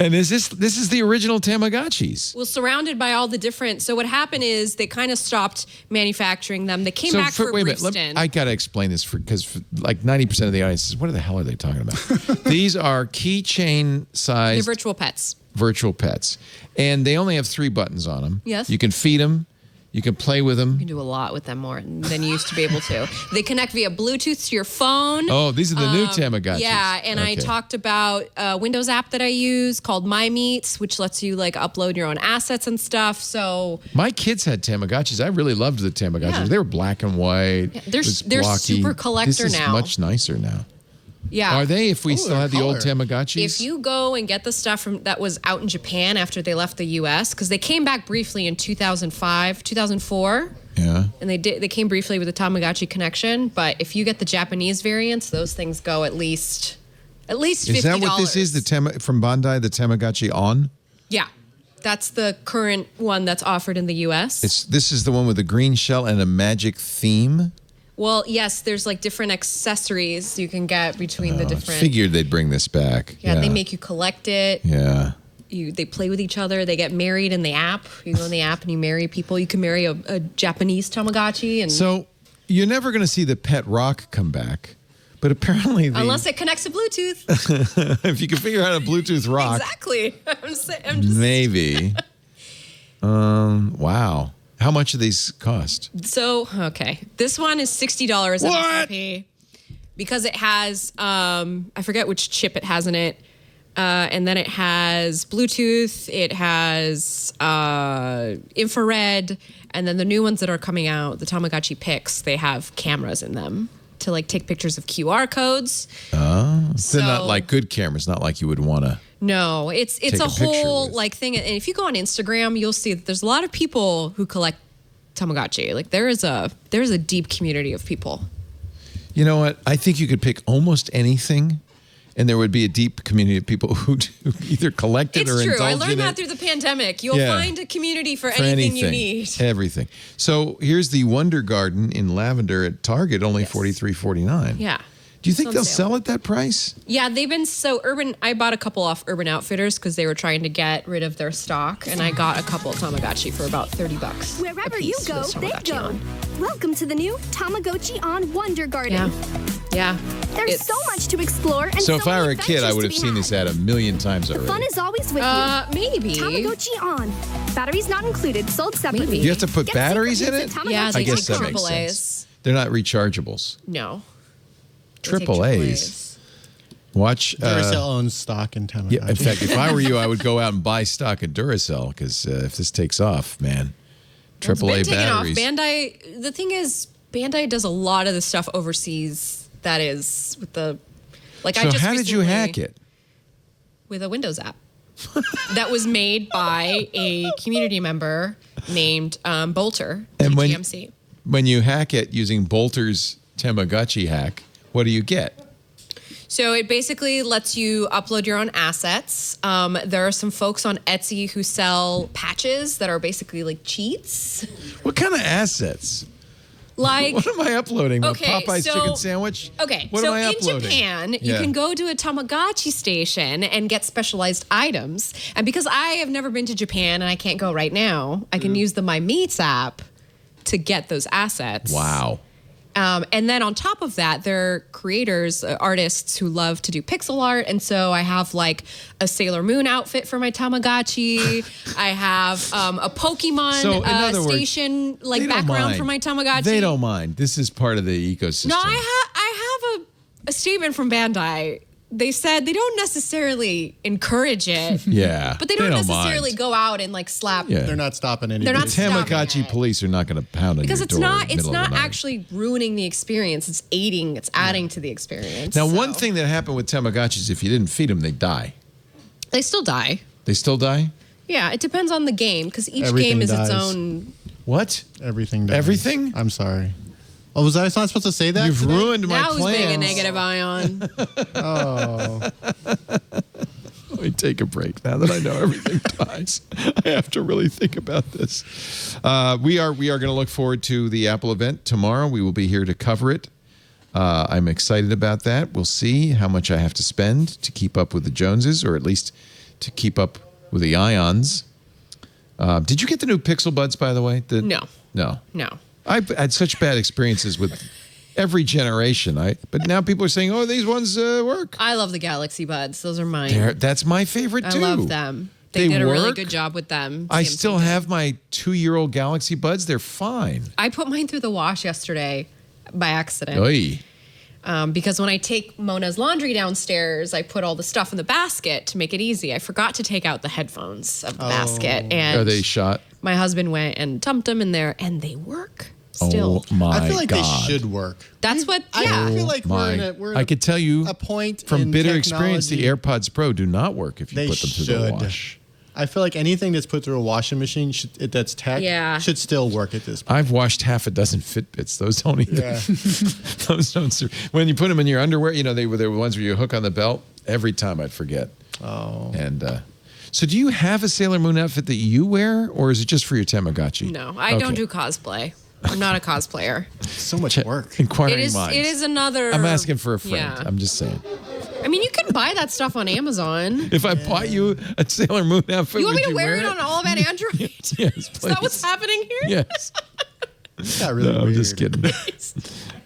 And this is the original Tamagotchis? Well, surrounded by all the different. So what happened is they kind of stopped manufacturing them. They came back for a brief stint. I got to explain this because like 90% of the audience says, what the hell are they talking about? These are keychain sized. They're virtual pets. Virtual pets. And they only have 3 buttons on them. Yes. You can feed them. You can play with them. You can do a lot with them more than you used to be able to. They connect via Bluetooth to your phone. Oh, these are the new Tamagotchis. Yeah, and I talked about a Windows app that I use called My Meets, which lets you like upload your own assets and stuff. So my kids had Tamagotchis. I really loved the Tamagotchis. Yeah. They were black and white. Yeah, they're super collector this is now. Much nicer now. Yeah. Are they? If we still had the old Tamagotchis? If you go and get the stuff that was out in Japan after they left the U.S., because they came back briefly in 2005, 2004. Yeah. And they came briefly with the Tamagotchi connection. But if you get the Japanese variants, those things go at least $50. Is that what this is? From Bandai, the Tamagotchi On? Yeah. That's the current one that's offered in the U.S. This is the one with the green shell and a magic theme? Well, yes, there's like different accessories you can get between the different. I figured they'd bring this back. Yeah, they make you collect it. Yeah. They play with each other. They get married in the app. You go in the app and you marry people. You can marry a Japanese Tamagotchi. And so you're never going to see the pet rock come back, but apparently unless it connects to Bluetooth. If you can figure out a Bluetooth rock. Exactly. I'm just maybe. Wow. How much do these cost? So, okay. This one is $60 MSRP because it has, I forget which chip it has in it. And then it has Bluetooth, it has infrared, and then the new ones that are coming out, the Tamagotchi Pix, they have cameras in them to like take pictures of QR codes. Oh, so they're not like good cameras, not like you would want to. No, it's a whole like thing. And if you go on Instagram, you'll see that there's a lot of people who collect Tamagotchi. Like there's a deep community of people. You know what? I think you could pick almost anything, and there would be a deep community of people who either collect it or indulge in it. It's true. I learned that through the pandemic. You'll find a community for anything you need. Everything. So here's the Wonder Garden in lavender at Target, only $43.49. Yeah. Do you think they'll sell at that price? Yeah, they've been so Urban. I bought a couple off Urban Outfitters because they were trying to get rid of their stock, and I got a couple of Tamagotchi for about $30. Wherever you go, they go. Welcome to the new Tamagotchi on Wonder Garden. Yeah. There's so much to explore, and so if I were a kid, I would have seen this ad a million times already. The fun is always with you. Maybe. Tamagotchi on. Batteries not included. Sold separately. You have to put batteries in it? Yeah, I guess that makes sense. They're not rechargeables. No. Triple A's. Watch. Duracell owns stock in Tamagotchi. Yeah, in fact, if I were you, I would go out and buy stock in Duracell because if this takes off, man, Triple A batteries. Bandai. The thing is, Bandai does a lot of the stuff overseas. That is with the like. So how did you hack it? With a Windows app that was made by a community member named Bolter, and GMC. When you hack it using Bolter's Tamagotchi hack, what do you get? So it basically lets you upload your own assets. There are some folks on Etsy who sell patches that are basically like cheats. What kind of assets? Like, what am I uploading? Okay, Popeyes chicken sandwich? Okay, what so am I in uploading? Japan, you can go to a Tamagotchi station and get specialized items. And because I have never been to Japan and I can't go right now, I can use the My Meets app to get those assets. Wow. And then on top of that, there are creators, artists who love to do pixel art. And so I have like a Sailor Moon outfit for my Tamagotchi. I have a Pokemon station like background for my Tamagotchi. They don't mind. This is part of the ecosystem. No, I have a statement from Bandai. They said they don't necessarily encourage it. Yeah. But they don't necessarily go out and like slap. Yeah. They're not stopping anybody. They're not Tamagotchi police are not going to pound on because your it's door not in the middle of the night. actually ruining the experience. It's adding to the experience. Now, one thing that happened with Tamagotchis, if you didn't feed them, they die. They still die. They still die? Yeah, it depends on the game because each Everything game is dies. its own. What? Everything dies. Everything? I'm sorry. Oh, was I not supposed to say that? You've ruined my Now plans. who's being a negative ion? Oh. Let me take a break now that I know everything dies. I have to really think about this. We are going to look forward to the Apple event tomorrow. We will be here to cover it. I'm excited about that. We'll see how much I have to spend to keep up with the Joneses, or at least to keep up with the Ions. Did you get the new Pixel Buds, by the way? No. I've had such bad experiences with every generation. But now people are saying, "Oh, these ones work." I love the Galaxy Buds. Those are mine. That's my favorite too. I love them. They did a really work? good job with them. I Samsung still did. have my 2-year-old Galaxy Buds. They're fine. I put mine through the wash yesterday by accident. Oy. Because when I take Mona's laundry downstairs, I put all the stuff in the basket to make it easy. I forgot to take out the headphones of the basket. And Are they shot? my husband went and dumped them in there, and they work still. Oh, my God. I feel like they should work. That's what, I yeah. feel like we're in I could tell you a point from in bitter experience, the technology- AirPods Pro do not work if you They put them through the should. wash. I feel like anything that's put through a washing machine that's tech should still work at this point. I've washed half a dozen Fitbits. Those don't even. Yeah. Those don't. When you put them in your underwear, you know they were the ones where you hook on the belt. Every time I'd forget. Oh. And so, do you have a Sailor Moon outfit that you wear, or is it just for your Tamagotchi? No, I don't do cosplay. I'm not a cosplayer. So much work. Inquiring minds. It is another. I'm asking for a friend. Yeah. I'm just saying. I mean, you can buy that stuff on Amazon. If I bought you a Sailor Moon outfit, You want would me to wear it on all of Android? Yes, please. Is that what's happening here? Yes. Got really No, I'm weird. just kidding.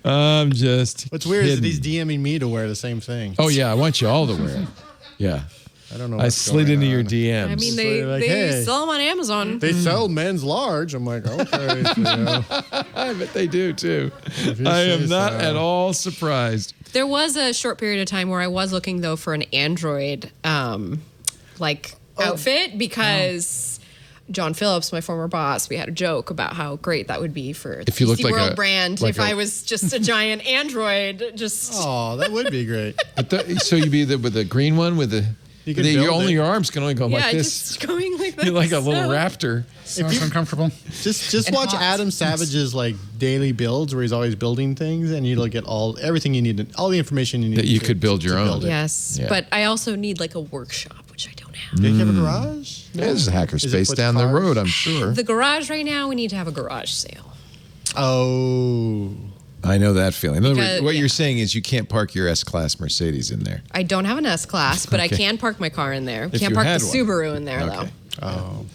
I'm just. What's weird is that kidding. he's DMing me to wear the same thing. Oh yeah, I want you all to wear it. Yeah. I don't know. I what's slid going into on. your DMs. I mean, So they you're like, hey. sell them on Amazon. They sell men's large. I'm like, okay. I bet they do too. If you I say am not so. at all surprised. There was a short period of time where I was looking though for an Android outfit because John Phillips, my former boss, we had a joke about how great that would be for the If you looked PC like World a- brand like if a- I was just a giant Android. Just Oh, that would be great. But so you'd be with the green one with the. You can build it. Your arms can only go yeah, like this. just going like this. You're like a little raptor. Sounds uncomfortable. Just And watch hot. Adam Savage's like daily builds where he's always building things, and you'll get everything you need, all the information you need That you to- could build to your own. build it. Yes, Yeah. but I also need like a workshop, which I don't have. Do you have a garage? Yeah, there's a hacker Is it space with down the cars? road, I'm sure. The garage right now, we need to have a garage sale. Oh. I know that feeling. In other words, Because- what yeah. you're saying is you can't park your S-Class Mercedes in there. I don't have an S class, but I Okay. can park my car in there. If Can't you park the had one. Subaru in there Okay. though. Oh.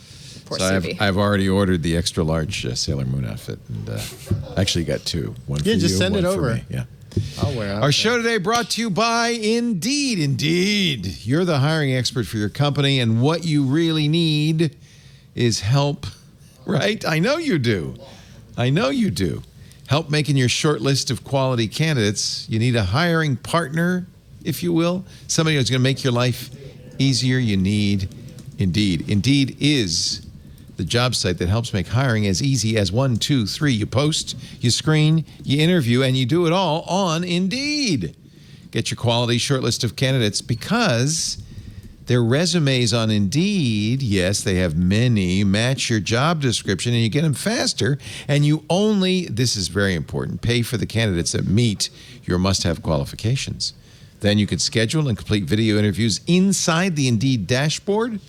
Poor So Subi. I've already ordered the extra large Sailor Moon outfit, and actually got two. One for Yeah, you, just send one it for over. me. Yeah. I'll wear it. Our show today brought to you by Indeed. Indeed. You're the hiring expert for your company, and what you really need is help, right? I know you do. I know you do. Help making your short list of quality candidates. You need a hiring partner, if you will, somebody who's going to make your life easier. You need Indeed. Indeed is the job site that helps make hiring as easy as 1, 2, 3. You post, you screen, you interview, and you do it all on Indeed. Get your quality short list of candidates because their resumes on Indeed, yes, they have many, match your job description, and you get them faster. And you only, this is very important, pay for the candidates that meet your must-have qualifications. Then you can schedule and complete video interviews inside the Indeed dashboard.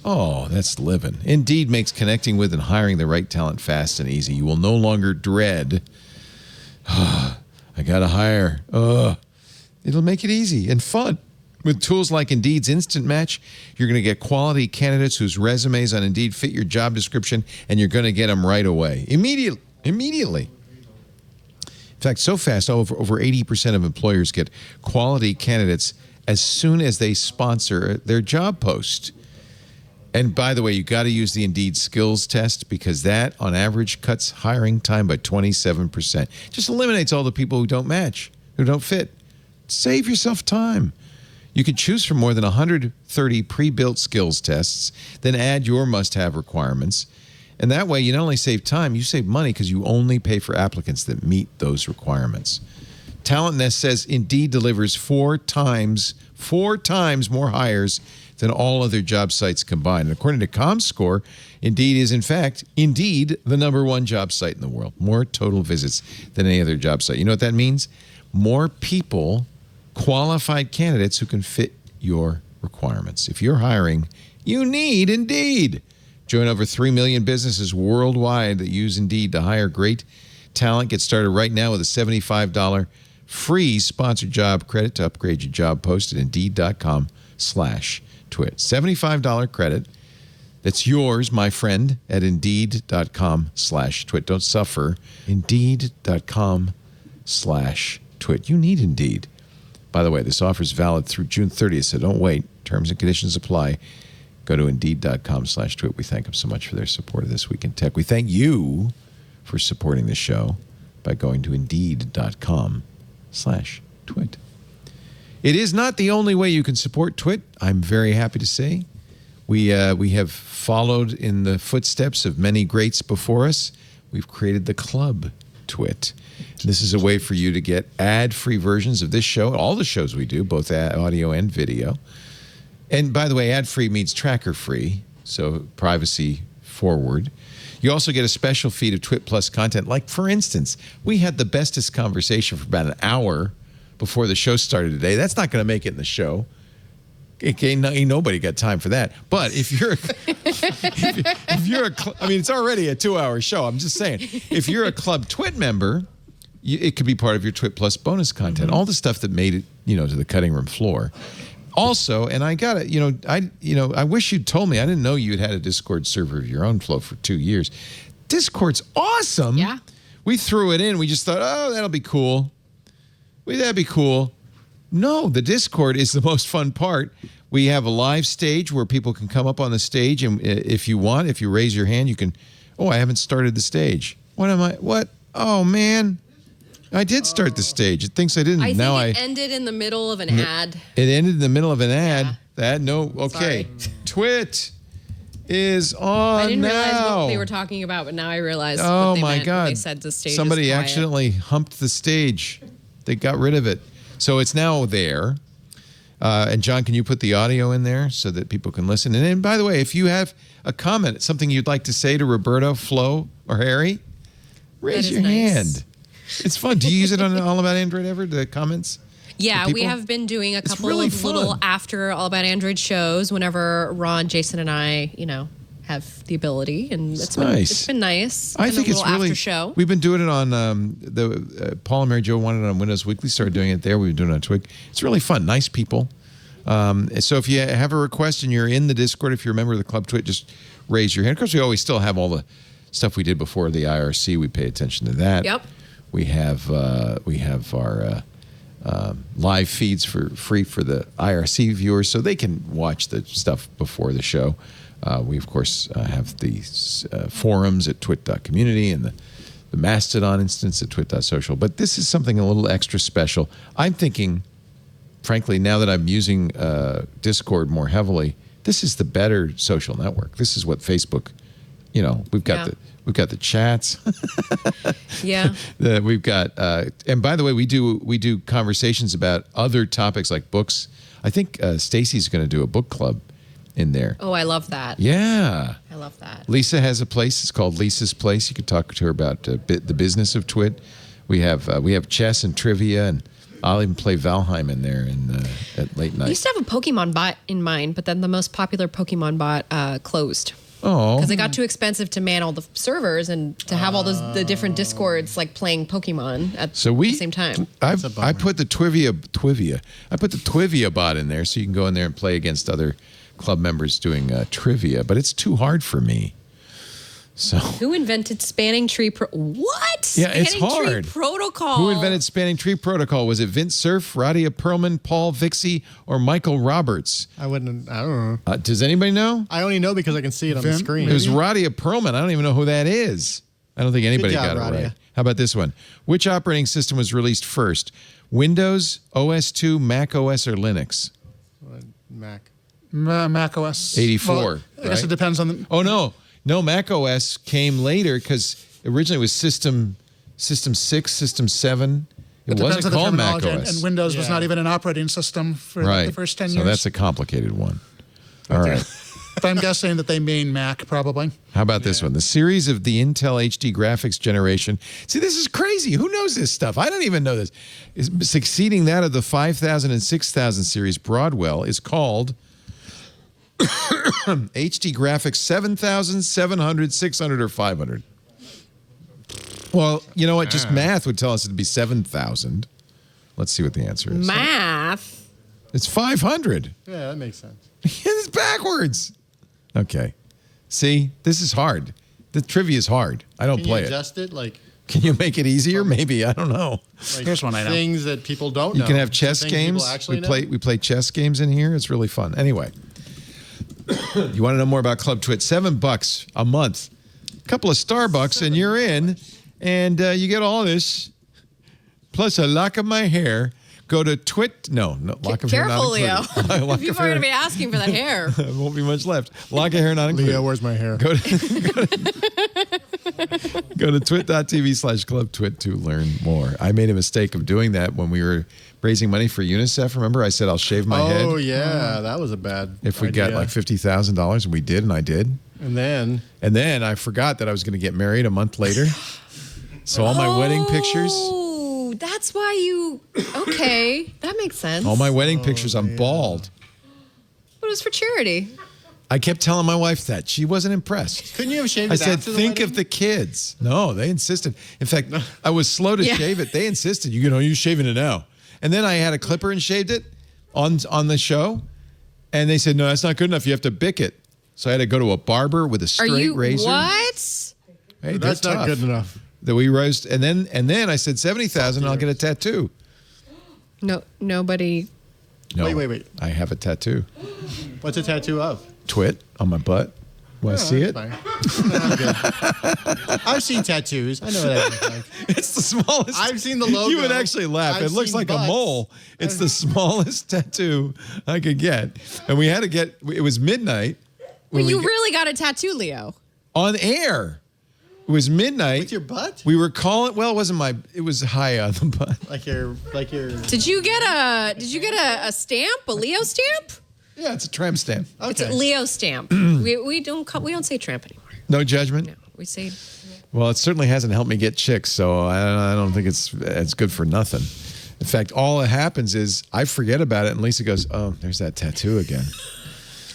Oh, that's living. Indeed makes connecting with and hiring the right talent fast and easy. You will no longer dread, I got to hire. It'll make it easy and fun. With tools like Indeed's Instant Match, you're going to get quality candidates whose resumes on Indeed fit your job description, and you're going to get them right away. Immediately. In fact, so fast, over 80% of employers get quality candidates as soon as they sponsor their job post. And by the way, you got to use the Indeed skills test because that, on average, cuts hiring time by 27%. Just eliminates all the people who don't match, who don't fit. Save yourself time. You can choose from more than 130 pre-built skills tests, then add your must-have requirements. And that way, you not only save time, you save money because you only pay for applicants that meet those requirements. Talent Nest says Indeed delivers 4 times more hires than all other job sites combined. And according to ComScore, Indeed is, in fact, the #1 job site in the world. More total visits than any other job site. You know what that means? More people, qualified candidates who can fit your requirements. If you're hiring, you need Indeed. Join over 3 million businesses worldwide that use Indeed to hire great talent. Get started right now with a $75 free sponsored job credit to upgrade your job post at Indeed.com/twit. $75 credit. That's yours, my friend, at Indeed.com/twit. Don't suffer. Indeed.com/twit. You need Indeed. By the way, this offer is valid through June 30th, so don't wait. Terms and conditions apply. Go to Indeed.com/twit. We thank them so much for their support of This Week in Tech. We thank you for supporting the show by going to Indeed.com/twit. It is not the only way you can support Twit, I'm very happy to say. We have followed in the footsteps of many greats before us. We've created the Club Twit. This is a way for you to get ad-free versions of this show, all the shows we do, both audio and video. And by the way, ad-free means tracker-free, so privacy forward. You also get a special feed of Twit Plus content. Like, for instance, we had the bestest conversation for about an hour before the show started today. That's not going to make it in the show. Ain't nobody got time for that. But if you're, I mean, it's already a 2-hour show. I'm just saying, if you're a Club Twit member, it could be part of your Twit Plus bonus content. All the stuff that made it, to the cutting room floor. Also, and I got it, I wish you'd told me. I didn't know you'd had a Discord server of your own, Flo, for 2 years. Discord's awesome. Yeah. We threw it in. We just thought, oh, that'll be cool. That'd be cool. No, the Discord is the most fun part. We have a live stage where people can come up on the stage, and if you raise your hand, you can. Oh, I haven't started the stage. What? Oh man, I did start the stage. It thinks I didn't. I think it ended in the middle of an ad. It ended in the middle of an ad. Yeah. Okay. Sorry. Twit is on I didn't now. realize what they were talking about, but now I realize Oh what they my meant God! when they said the stage. Somebody is quiet. accidentally humped the stage. They got rid of it, so it's now there. And John, can you put the audio in there so that people can listen? And then, by the way, if you have a comment, something you'd like to say to Roberto, Flo, or Harry, raise your hand. It's fun. Do you use it on All About Android ever, the comments? Yeah, we have been doing a couple of little after All About Android shows whenever Ron, Jason, and I, have the ability, and it's been nice. I think it's really after show. We've been doing it on Paul and Mary Jo wanted it on Windows Weekly. Started doing it there. We've been doing it on Twig. It's really fun. Nice people. So if you have a request and you're in the Discord, if you're a member of the Club Twit, just raise your hand. Of course, we always still have all the stuff we did before the IRC. We pay attention to that. Yep. We have our live feeds for free for the IRC viewers, so they can watch the stuff before the show. We, of course, have the forums at twit.community and the Mastodon instance at twit.social. But this is something a little extra special. I'm thinking, frankly, now that I'm using Discord more heavily, this is the better social network. This is what Facebook, we've got the chats. Yeah. We've got, and by the way, we do conversations about other topics like books. I think Stacy's going to do a book club in there. Oh, I love that. Yeah. I love that. Lisa has a place. It's called Lisa's Place. You could talk to her about the business of Twit. We have chess and trivia, and I'll even play Valheim in there at late night. I used to have a Pokemon bot in mind, but then the most popular Pokemon bot closed. Oh. Because it got too expensive to man all the servers and to have all the different Discords like playing Pokemon at the same time. I put the Twivia. I put the Twivia bot in there so you can go in there and play against other club members doing trivia, but it's too hard for me. So who invented spanning tree? What? Yeah, it's hard. Tree protocol. Who invented spanning tree protocol? Was it Vince Cerf, Radia Perlman, Paul Vixie, or Michael Roberts? I don't know. Does anybody know? I only know because I can see it on the screen. It was Radia Perlman. I don't even know who that is. I don't think anybody got it right. How about this one? Which operating system was released first? Windows, OS2, Mac OS, or Linux? Mac. Mac OS. 84. Well, I guess it depends on the. Oh, no. No, Mac OS came later because originally it was System 6, System 7. It wasn't called Mac OS. And Windows was not even an operating system for the first 10 years. So that's a complicated one. All right. But I'm guessing that they mean Mac, probably. How about this one? The series of the Intel HD graphics generation. See, this is crazy. Who knows this stuff? I don't even know this. Succeeding that of the 5000 and 6000 series Broadwell is called HD graphics 7,000, 700, 600, or 500. Well, you know what? Just math would tell us it'd be 7,000. Let's see what the answer is. Math? It's 500. Yeah, that makes sense. It's backwards. Okay. See, this is hard. The trivia is hard. I don't play it. Can you adjust it? Like, can you make it easier? Maybe. I don't know. like here's one I know. Things that people don't know. You can have chess Things games. people actually We play chess games in here. It's really fun. Anyway. You want to know more about Club Twit? $7 a month. A couple of Starbucks and you're in. And you get all this, plus a lock of my hair. Go to Twit. No, lock of hair not Leo. included. People are going to be asking for that hair. There won't be much left. Lock of hair not included. Leo, where's my hair? Go to twit.tv/clubtwit to learn more. I made a mistake of doing that when we were raising money for UNICEF. Remember, I said I'll shave my head. Oh yeah, that was a bad. If we idea. got like $50,000, and we did, and I did. And then I forgot that I was going to get married a month later. So all my wedding pictures. Oh, that's why you. Okay, that makes sense. All my wedding pictures, I'm bald. But it was for charity. I kept telling my wife that. She wasn't impressed. Couldn't you have shaved I it said, after the think wedding? of the kids. No, they insisted. In fact, I was slow to shave it. They insisted, you're shaving it now. And then I had a clipper and shaved it on the show. And they said, no, that's not good enough. You have to bick it. So I had to go to a barber with a straight razor. What? Hey, that's they're not tough. good enough. That we raised, and then I said $70,000, and I'll get a tattoo. No, nobody. No, Wait. I have a tattoo. What's a tattoo of? Twit on my butt. Want to see it? Fine. No, I'm good. I've seen tattoos. I know what that looks like. It's the smallest. I've seen the logo. You would actually laugh. It looks like a mole. It's the smallest tattoo I could get, and we had to get. It was midnight. Well, you really got a tattoo, Leo. On air. It was midnight. With your butt? We were calling. Well, it wasn't it was high on the butt. Like your. Did you get a stamp? A Leo stamp? Yeah, it's a tramp stamp. Okay. It's a Leo stamp. we don't say tramp anymore. No judgment. No, we say. Well, it certainly hasn't helped me get chicks, so I don't think it's good for nothing. In fact, all that happens is I forget about it, and Lisa goes, "Oh, there's that tattoo again."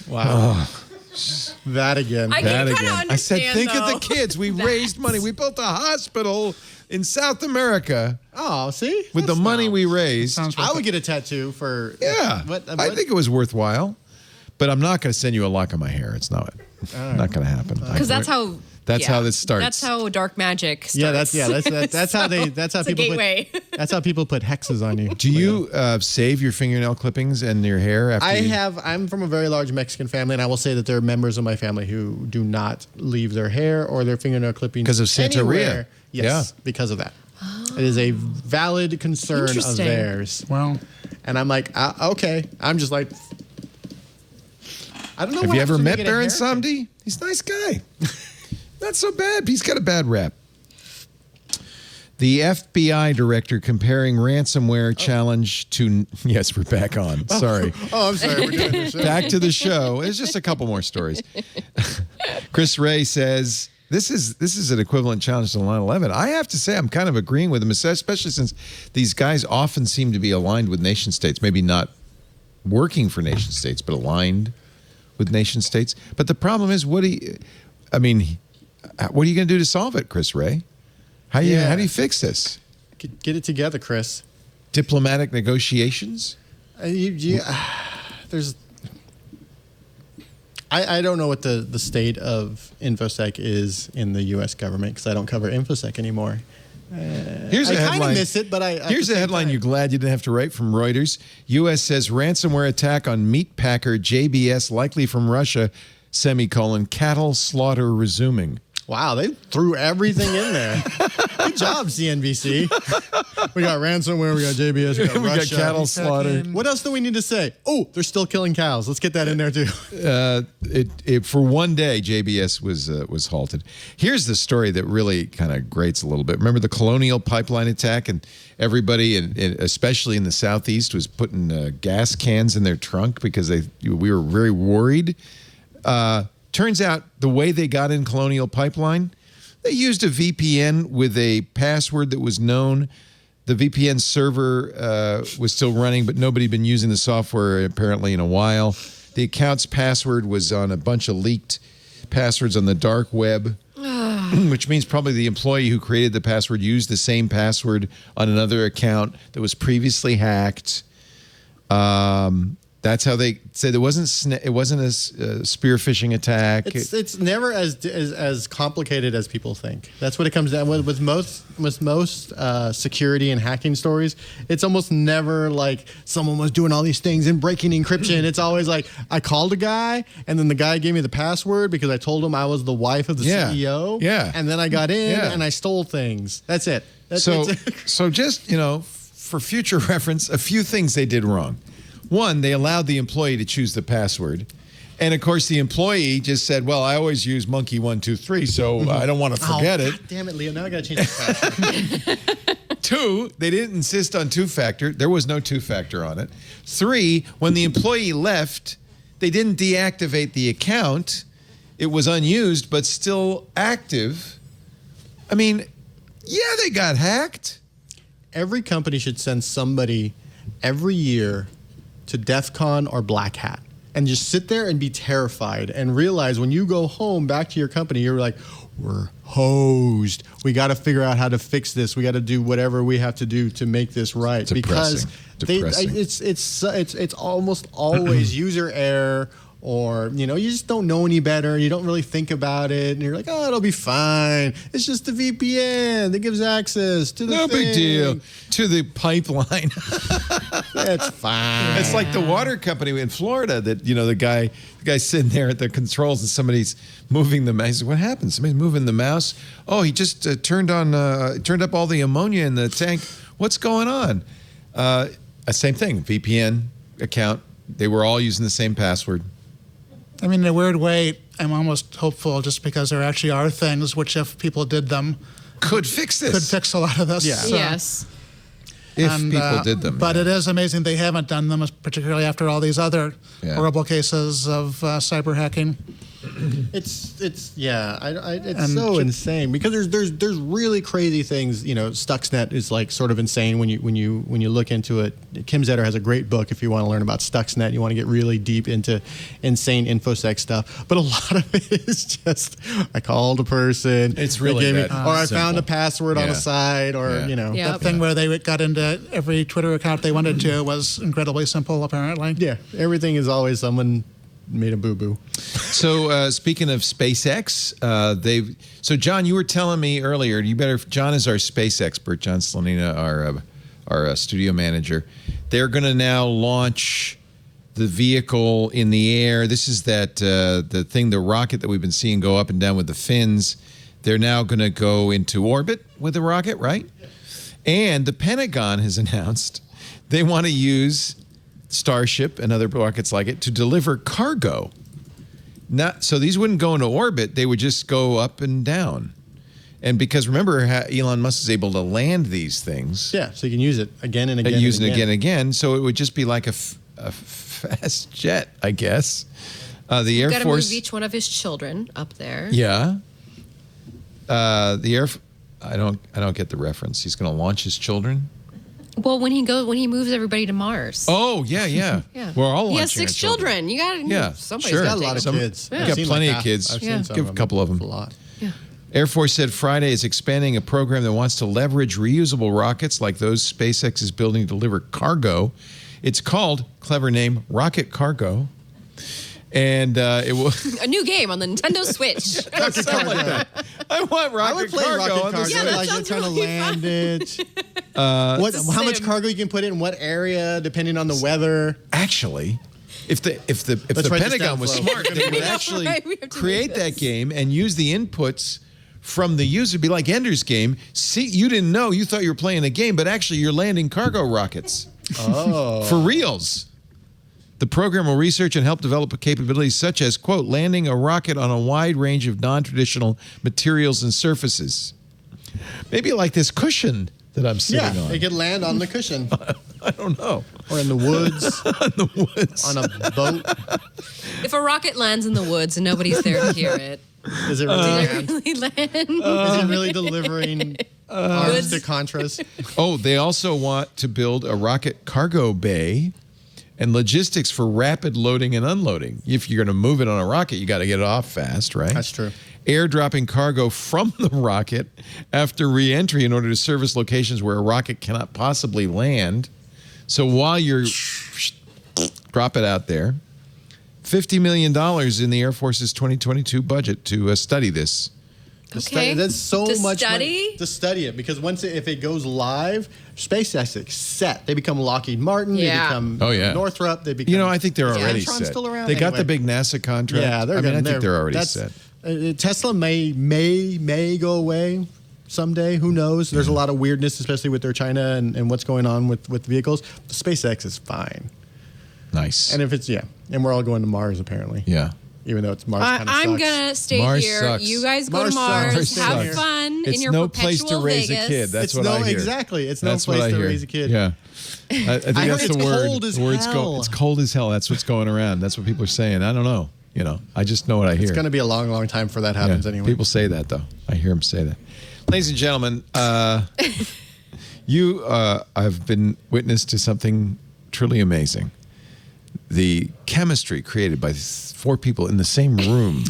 Wow. Oh. That again. I can kind of understand. I said, think though, of the kids. We raised money. We built a hospital in South America. Oh, see? With the money we raised. I would get a tattoo for. Yeah. I think it was worthwhile. But I'm not going to send you a lock of my hair. It's not going to happen. Because that's how. That's how this starts. That's how dark magic starts. That's how people gateway. That's how people put hexes on you. Do you save your fingernail clippings and your hair after I'm from a very large Mexican family, and I will say that there are members of my family who do not leave their hair or their fingernail clippings because of Santeria. Yes, because of that. It is a valid concern of theirs. Well, and I'm like, okay. I'm just like, I don't know. Have you ever met Baron Samdi? He's a nice guy. Not so bad. He's got a bad rap. The FBI director comparing ransomware challenge to... Yes, we're back on. Sorry. I'm sorry. We're doing the show. Back to the show. There's just a couple more stories. Chris Ray says, this is an equivalent challenge to 9/11. I have to say I'm kind of agreeing with him, especially since these guys often seem to be aligned with nation states. Maybe not working for nation states, but aligned with nation states. But the problem is, what are you going to do to solve it, Chris Ray? How do you fix this? Get it together, Chris. Diplomatic negotiations? There's. I don't know what the state of InfoSec is in the U.S. government because I don't cover InfoSec anymore. Here's a headline. I kind of miss it, but here's a headline you're glad you didn't have to write from Reuters. U.S. says ransomware attack on meat packer JBS likely from Russia, cattle slaughter resuming. Wow, they threw everything in there. Good job, CNBC. We got ransomware, we got JBS, we got we Russia. got cattle slaughter. What else do we need to say? Oh, they're still killing cows. Let's get that in there too. For one day, JBS was halted. Here's the story that really kind of grates a little bit. Remember the Colonial Pipeline attack, and everybody, especially in the Southeast, was putting gas cans in their trunk because we were very worried. Turns out the way they got in Colonial Pipeline, they used a VPN with a password that was known. The VPN server was still running, but nobody had been using the software apparently in a while. The account's password was on a bunch of leaked passwords on the dark web, which means probably the employee who created the password used the same password on another account that was previously hacked. That's how they said it wasn't a spear phishing attack. It's never as complicated as people think. That's what it comes down with most security and hacking stories. It's almost never like someone was doing all these things and breaking encryption. It's always like I called a guy and then the guy gave me the password because I told him I was the wife of the CEO. Yeah. And then I got in and I stole things. That's it. So just, for future reference, a few things they did wrong. One, they allowed the employee to choose the password. And, of course, the employee just said, well, I always use monkey123, so I don't want to forget it. God damn it, Leo. Now I got to change the password. 2, they didn't insist on two-factor. There was no two-factor on it. 3, when the employee left, they didn't deactivate the account. It was unused, but still active. I mean, yeah, they got hacked. Every company should send somebody every year to DEF CON or Black Hat and just sit there and be terrified and realize when you go home back to your company, you're like, we're hosed. We got to figure out how to fix this. We got to do whatever we have to do to make this right. Depressing. Because it's almost always user error, or you just don't know any better. You don't really think about it, and you're like, oh, it'll be fine. It's just the VPN that gives access to the No thing. big deal. To the pipeline. It's fine. It's like the water company in Florida that, the guy's sitting there at the controls and somebody's moving the mouse. He said, what happened? Somebody's moving the mouse. Oh, he just turned up all the ammonia in the tank. What's going on? Same thing. VPN account. They were all using the same password. I mean, in a weird way, I'm almost hopeful just because there actually are things which, if people did them, could fix this. Could fix a lot of this. Yeah. So, yes. If people did them. But it is amazing they haven't done them, particularly after all these other horrible cases of cyber hacking. It's so insane because there's really crazy things. Stuxnet is like sort of insane when you look into it. Kim Zetter has a great book if you want to learn about Stuxnet. You want to get really deep into insane infosec stuff. But a lot of it is just I called a person. It's really or I found a password on a site, or that thing where they got into every Twitter account they wanted to was incredibly simple. Apparently, everything is always someone made a boo-boo. So speaking of SpaceX, So John, you were telling me earlier. John is our space expert. John Slonina, our studio manager. They're going to now launch the vehicle in the air. This is the rocket that we've been seeing go up and down with the fins. They're now going to go into orbit with the rocket, right? And the Pentagon has announced they want to use Starship and other rockets like it to deliver cargo. So these wouldn't go into orbit, they would just go up and down. And because remember, Elon Musk is able to land these things. Yeah, so you can use it again and again. Use it again and again. So it would just be like a fast jet, I guess. The Air Force. Got to move each one of his children up there. Yeah. I don't get the reference. He's going to launch his children. Well, when he moves everybody to Mars. Oh, yeah. Yeah. We're all launching. He has 6 children. You got somebody's got a lot of kids. You got plenty of kids. Give a couple of them. A lot. Yeah. Air Force said Friday is expanding a program that wants to leverage reusable rockets like those SpaceX is building to deliver cargo. It's called, clever name, Rocket Cargo. And it will a new game on the Nintendo Switch. Something like that. I want Rocket Cargo. Like you're trying to land it. How much cargo you can put in what area, depending on the weather. Actually, if the Pentagon was smart, they would actually create that game and use the inputs from the user. It'd be like Ender's Game. See, you didn't know. You thought you were playing a game, but actually you're landing cargo rockets. Oh. For reals. The program will research and help develop capabilities such as, quote, landing a rocket on a wide range of non-traditional materials and surfaces. Maybe like this cushion that I'm sitting on. It could land on the cushion. I don't know. Or in the woods. On the woods. On a boat. If a rocket lands in the woods and nobody's there to hear it. Does it really land? Is it really delivering arms to Contras? Oh, they also want to build a rocket cargo bay and logistics for rapid loading and unloading. If you're going to move it on a rocket, you got to get it off fast, right? That's true. Airdropping cargo from the rocket after re-entry in order to service locations where a rocket cannot possibly land. So while you're drop it out there. $50 million in the Air Force's 2022 budget to study this. That's so much study? money to study it, because if it goes live, SpaceX is set. They become Lockheed Martin. They become Northrop. They become. I think they're already set. Still around? They got the big NASA contract. Yeah, I think they're already set. Tesla may go away someday. Who knows? There's a lot of weirdness, especially with their China and what's going on with vehicles. The SpaceX is fine. Nice. And if it's and we're all going to Mars apparently. Yeah. Even though it's Mars kind of sucks. I'm gonna stay Mars here. Sucks. You guys go Mars to Mars. sucks. Have fun It's in your no perpetual place to raise Vegas. a kid. That's it's what I hear. Exactly. It's That's no place what I to hear. raise a kid. Yeah. I think that's the word. Cold as hell. It's cold as hell. That's what's going around. That's what people are saying. I don't know. I just know what I hear. It's going to be a long, long time before that happens anyway. People say that, though. I hear them say that. Ladies and gentlemen, you have been witness to something truly amazing. The chemistry created by 4 people in the same room,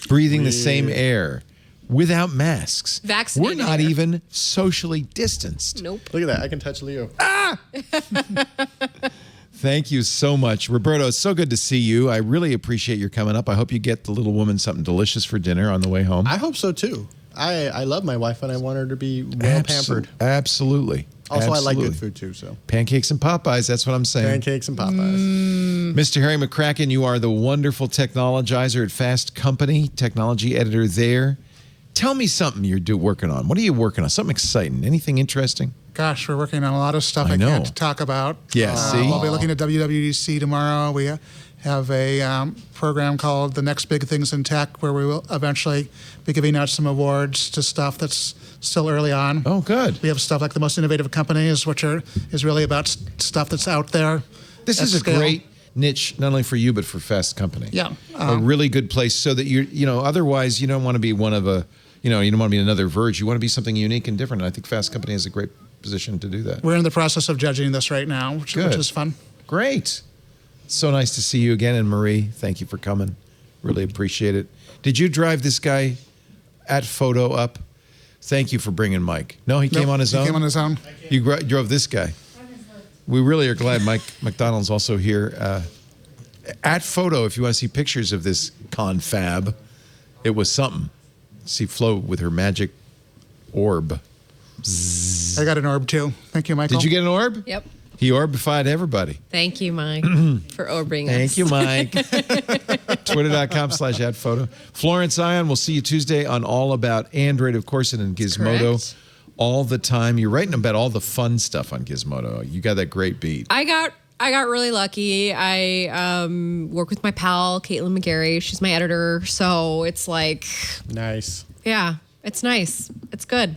breathing the same air, without masks. Vaccinated We're not air. even socially distanced. Nope. Look at that. I can touch Leo. Thank you so much. Roberto, it's so good to see you. I really appreciate your coming up. I hope you get the little woman something delicious for dinner on the way home. I hope so, too. I love my wife, and I want her to be well pampered. Absolutely. Also, I like Absolutely. good food, too. So Pancakes and Popeyes, that's what I'm saying. Pancakes and Popeyes. Mr. Harry McCracken, you are the wonderful technologizer at Fast Company, technology editor there. Tell me something you're working on. What are you working on? Something exciting? Anything interesting? Gosh, we're working on a lot of stuff I can't talk about. Yeah, see? We'll be looking at WWDC tomorrow. We have a program called The Next Big Things in Tech, where we will eventually be giving out some awards to stuff that's still early on. Oh, good. We have stuff like the most innovative companies, which is really about stuff that's out there. This is a great niche, not only for you, but for Fast Company. Yeah. A really good place so that otherwise you don't want to be one of you don't want to be another Verge. You want to be something unique and different. And I think Fast Company is a great position to do that. We're in the process of judging this right now, which is fun. Great. So nice to see you again. And Marie, thank you for coming. Really appreciate it. Did you drive this guy at Photo up? Thank you for bringing Mike. No, he came on his own? He came on his own. You drove this guy. We really are glad Mike McDonald's also here. At Photo, if you want to see pictures of this confab, it was something. See Flo with her magic orb. Zzz. I got an orb too. Thank you, Michael. Did you get an orb? Yep. He orbified everybody. Thank you, Mike, for orbiting us. Thank you, Mike. Twitter.com/@photo. Florence Ion, we'll see you Tuesday on All About Android, of course, and in Gizmodo correct. all the time. You're writing about all the fun stuff on Gizmodo. You got that great beat. I got really lucky. I work with my pal, Caitlin McGarry. She's my editor. So it's like... Nice. Yeah, it's nice. It's good.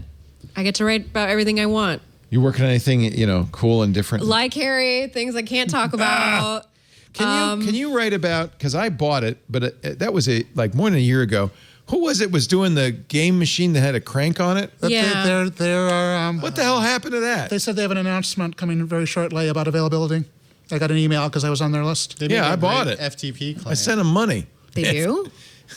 I get to write about everything I want. You working on anything, cool and different? Like Harry, things I can't talk about. Can you write about, because I bought it, but that was more than a year ago. Who was doing the game machine that had a crank on it? Yeah. There are... what the hell happened to that? They said they have an announcement coming very shortly about availability. I got an email because I was on their list. I bought it. FTP client. I sent them money. They do?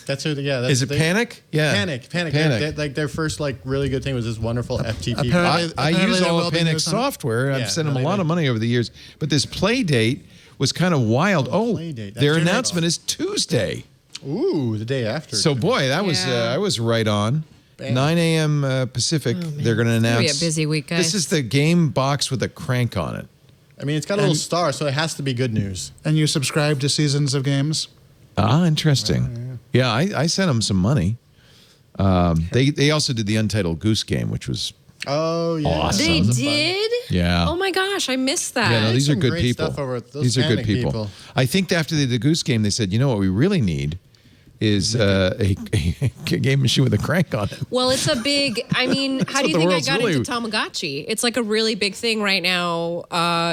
That's who. Yeah. That's, Is it Panic? Yeah. Panic. Their first really good thing was this wonderful FTP. Apparently, I use all will of be Panic news on- software. I've Yeah, sent them a no, lot they- of money over the years. But this play date was kind of wild. Playdate. That's Their your announcement is Tuesday. Ooh, the day after. So boy, that was I was right on. Bam. 9 a.m. Pacific. They're going to gonna be announce. a busy week, guys. This is the game box with a crank on it. I mean, it's got a little star, so it has to be good news. And you subscribe to Seasons of Games? Ah, interesting. Yeah, I sent them some money. They also did the Untitled Goose Game, which was awesome. They did? Yeah. Oh my gosh, I missed that. Yeah, no, these are some good great people. stuff over at those These are good Panic people. people. I think after they did the Goose Game, they said, what we really need is a game machine with a crank on it. Well, it's a big, how do you what the think I world's got really- into Tamagotchi? It's like a really big thing right now,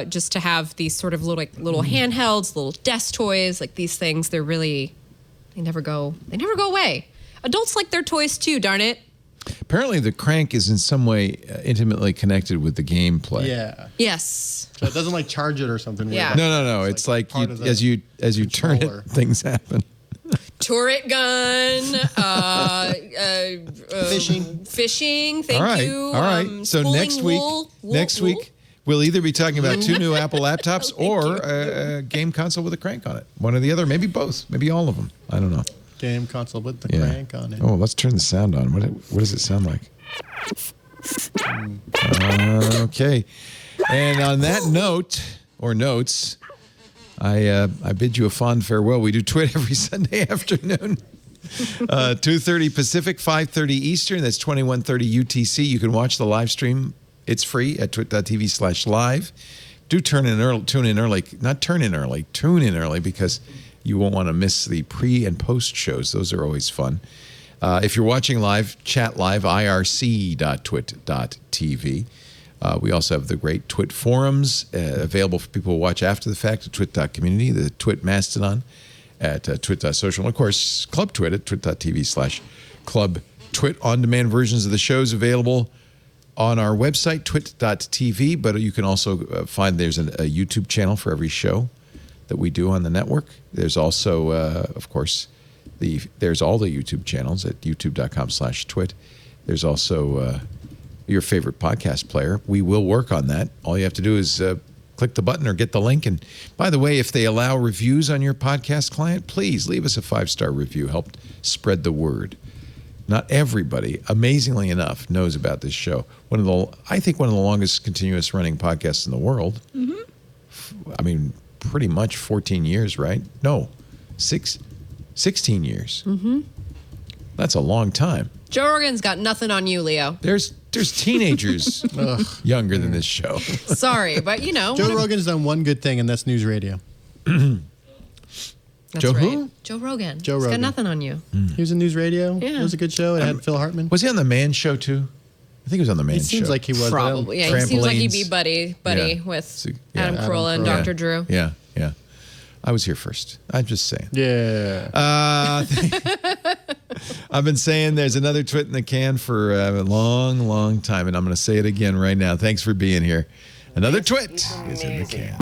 just to have these sort of little handhelds, little desk toys, like these things. They're really, they never go away. Adults like their toys too, darn it. Apparently, the crank is in some way intimately connected with the gameplay. Yeah. Yes. So it doesn't charge it or something. Yeah. weird. No. It's like part you, of the as you turn controller. it, things happen. Turret gun, Fishing. Thank you. All right. So spooling next week, wool. next week We'll either be talking about 2 new Apple laptops or a game console with a crank on it. One or the other, maybe both, maybe all of them. I don't know. Game console with the crank on it. Oh, let's turn the sound on. What does it sound like? Okay. And on that note, or notes, I bid you a fond farewell. We do Twit every Sunday afternoon. 2:30 Pacific, 5:30 Eastern. That's 21:30 UTC. You can watch the live stream. It's free at twit.tv/live. Do tune in early because you won't want to miss the pre and post shows. Those are always fun. If you're watching live, chat live, irc.twit.tv. We also have the great Twit forums available for people to watch after the fact at twit.community, the Twit Mastodon at twit.social, and of course, Club Twit at twit.tv/Club Twit. On-demand versions of the shows available on our website, twit.tv, but you can also find there's a YouTube channel for every show that we do on the network. There's also, of course, there's all the YouTube channels at youtube.com/twit. There's also your favorite podcast player. We will work on that. All you have to do is click the button or get the link. And by the way, if they allow reviews on your podcast client, please leave us a 5-star review. Help spread the word. Not everybody, amazingly enough, knows about this show. I think one of the longest continuous running podcasts in the world. Mm-hmm. I mean, pretty much 14 years, right? No, 16 years. Mm-hmm. That's a long time. Joe Rogan's got nothing on you, Leo. There's teenagers younger than this show. Sorry, but you know. Joe Rogan's done one good thing, and that's news radio. That's Joe right. who? Joe Rogan. Joe He's Rogan. got nothing on you. He was in news radio. Yeah. It was a good show. It had Phil Hartman. Was he on the Man Show too? I think he was on the Man Show. It seems like he was. Probably. Yeah, he seems like he'd be buddy with Adam Carolla and Dr. Drew. Yeah. I was here first. I'm just saying. Yeah. I've been saying there's another Twit in the can for a long, long time, and I'm going to say it again right now. Thanks for being here. Another Twit is in the can.